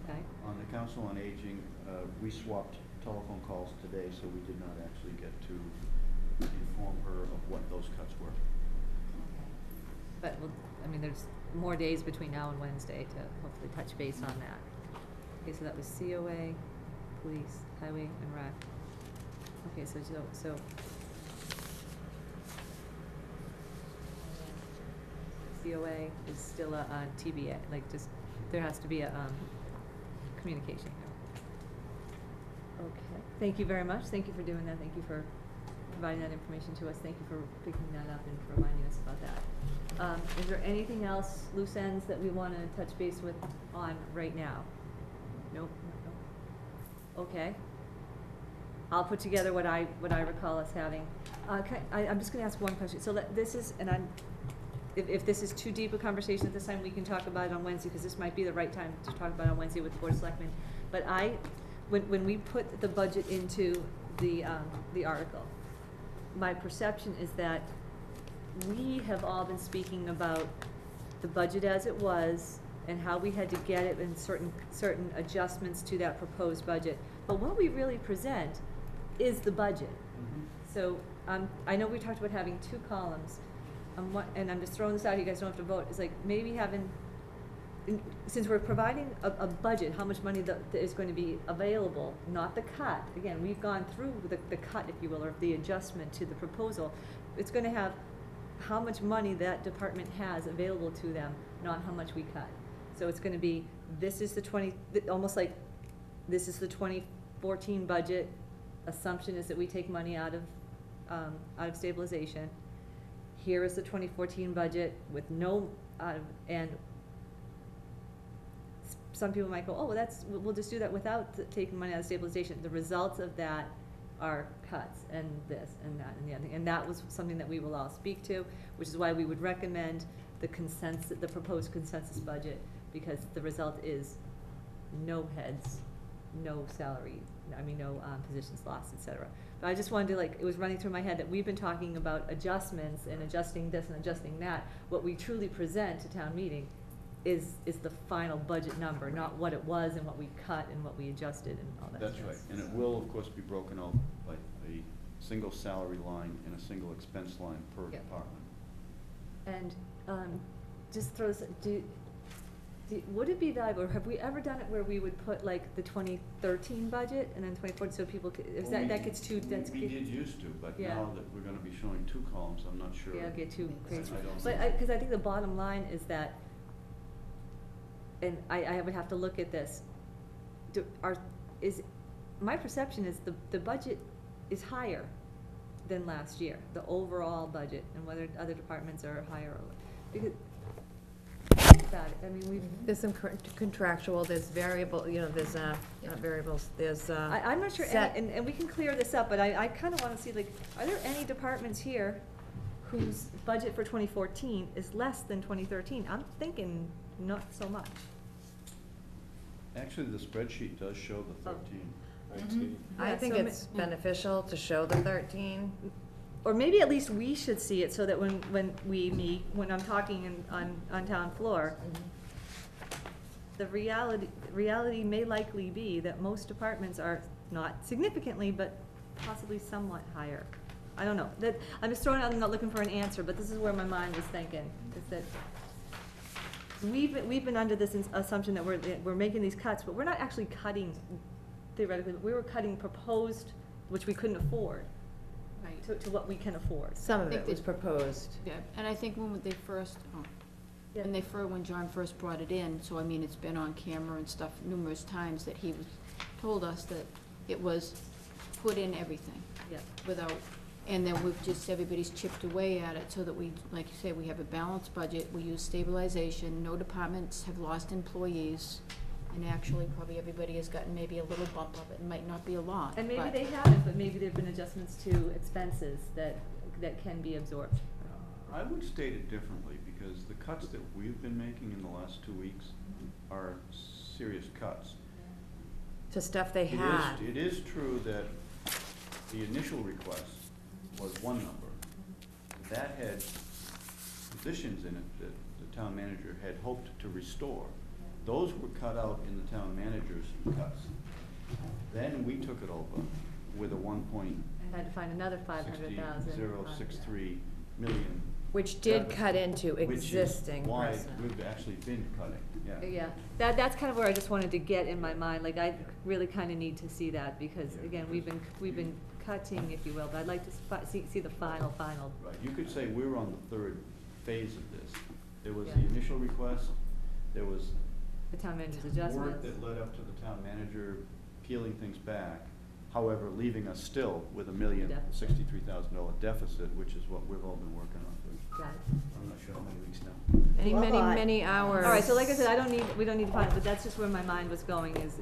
Okay, On the Council on Aging, we swapped telephone calls today, so we did not actually get to inform her of what those cuts were. but, there's more days between now and Wednesday to hopefully touch base on that. Okay, so that was COA, police, highway, and rec. Okay, so COA is still a TBA, there has to be a communication here. Okay, thank you very much, thank you for doing that, thank you for providing that information to us, thank you for picking that up and for reminding us about that. Is there anything else, loose ends, that we wanna touch base with on right now? Nope. Okay. I'll put together what I recall us having. I'm just gonna ask one question, so this is, and if this is too deep a conversation at this time, we can talk about it on Wednesday, because this might be the right time to talk about it on Wednesday with the Board of Selectmen. But when we put the budget into the article, my perception is that we have all been speaking about the budget as it was and how we had to get it and certain adjustments to that proposed budget. But what we really present is the budget. So, I know we talked about having 2 columns, and I'm just throwing this out, you guys don't have to vote, it's like maybe having, since we're providing a budget, how much money that is going to be available, not the cut. Again, we've gone through the cut, if you will, or the adjustment to the proposal. It's gonna have how much money that department has available to them, not how much we cut. So it's gonna be, this is the almost like, this is the 2014 budget. Assumption is that we take money out of stabilization. Here is the 2014 budget with no, and some people might go, oh, well, we'll just do that without taking money out of stabilization. The results of that are cuts, and this, and that, and the other thing. And that was something that we will all speak to, which is why we would recommend the proposed consensus budget, because the result is no heads, no salary, no positions lost, et cetera. But I just wanted to, it was running through my head that we've been talking about adjustments and adjusting this and adjusting that. What we truly present to town meeting is the final budget number, not what it was and what we cut and what we adjusted and all that stuff. That's right, and it will, of course, be broken out like a single salary line and a single expense line per Yep. department. And just throws, would it be valuable, or have we ever done it where we would put like the 2013 budget and then 2014, so people could, if Well, that gets too, that's. We did used to, but Yeah. now that we're gonna be showing two columns, I'm not sure. Yeah, get too crazy. I don't But know. because I think the bottom line is that, and I would have to look at this, my perception is the budget is higher than last year, the overall budget, and whether other departments are higher or, because, about it, we've. There's some contractual, there's variable, there's, not variables, there's, I'm not sure, set- and we can clear this up, but I kind of want to see, are there any departments here whose budget for 2014 is less than 2013? I'm thinking not so much. Actually, the spreadsheet does show the 13. I Yeah, think so it's beneficial to show the 13. Or maybe at least we should see it so that when we meet, when I'm talking on town floor, the reality may likely be that most departments are not significantly, but possibly somewhat higher. I don't know. I'm just throwing it out, I'm not looking for an answer, but this is where my mind was thinking, is that we've been under this assumption that we're making these cuts, but we're not actually cutting theoretically, we were cutting proposed, which we couldn't afford, Right. to what we can afford. Some of I think it was that- proposed. Yeah, and I think when they first, Yeah. when John first brought it in, so I mean, it's been on camera and stuff numerous times that he told us that it was put in everything Yeah. without, and then everybody's chipped away at it so that we, like you say, we have a balanced budget, we use stabilization, no departments have lost employees, and actually probably everybody has gotten maybe a little bump of it, it might not be a lot, And maybe but- they haven't, but maybe there've been adjustments to expenses that can be absorbed. I would state it differently, because the cuts that we've been making in the last 2 weeks are serious cuts. To stuff they It is- had. It is true that the initial request was one number. That had positions in it that the town manager had hoped to restore. Those were cut out in the town manager's cuts. Then we took it over with a 1.063 And had to find another 500,000. million. Which did That- cut into which is existing why personnel. we've actually been cutting, yeah. Yeah, that's kind of where I just wanted to get in my mind, I really kind of need to see that, because again, we've been cutting, if you will, but I'd like to see the final. Right, you could say we're on the third phase of this. There was Yeah. the initial request, there was The town manager's work adjustments. that led up to the town manager peeling things back, however, leaving us still with $1,063,000 deficit, which is what we've all been working on for, Got it. I'm not sure how many weeks now. Many hours. All right, so like I said, we don't need to find it, but that's just where my mind was going, is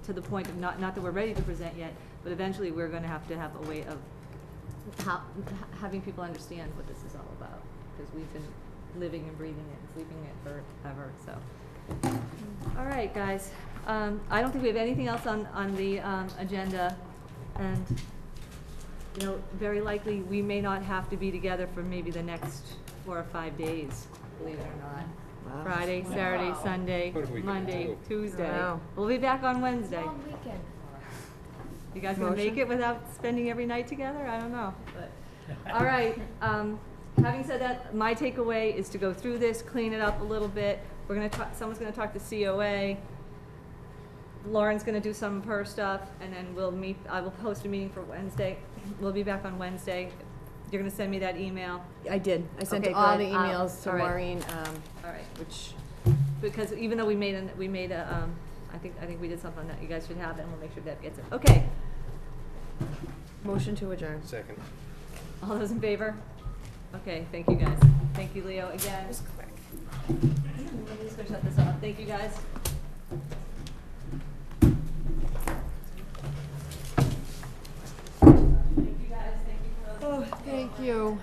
to the point of not that we're ready to present yet, but eventually we're gonna have to have a way of having people understand what this is all about, because we've been living and breathing it and sleeping it forever, so. All right, guys, I don't think we have anything else on the agenda, and, very likely, we may not have to be together for maybe the next 4 or 5 days, believe it or not. Wow. Friday, Saturday, Sunday, What a weekend, Monday, too. Tuesday. Wow. We'll be back on Wednesday. weekend. You guys gonna make Motion? it without spending every night together? I don't know, but, all right, having said that, my takeaway is to go through this, clean it up a little bit. Someone's gonna talk to COA. Lauren's gonna do some of her stuff, and then I will post a meeting for Wednesday. We'll be back on Wednesday. You're gonna send me that email? I did. I sent Okay, all good. the emails to all right. Maureen, All right. which, Because even though we made a, I think we did something on that, you guys should have it, and we'll make sure Deb gets it. Okay, motion to adjourn. Second. all those in favor? Okay, thank you guys. Thank you, Leo, again. I'm just gonna shut this off. Thank you, guys. Thank you, guys. Thank you for. Oh, thank you.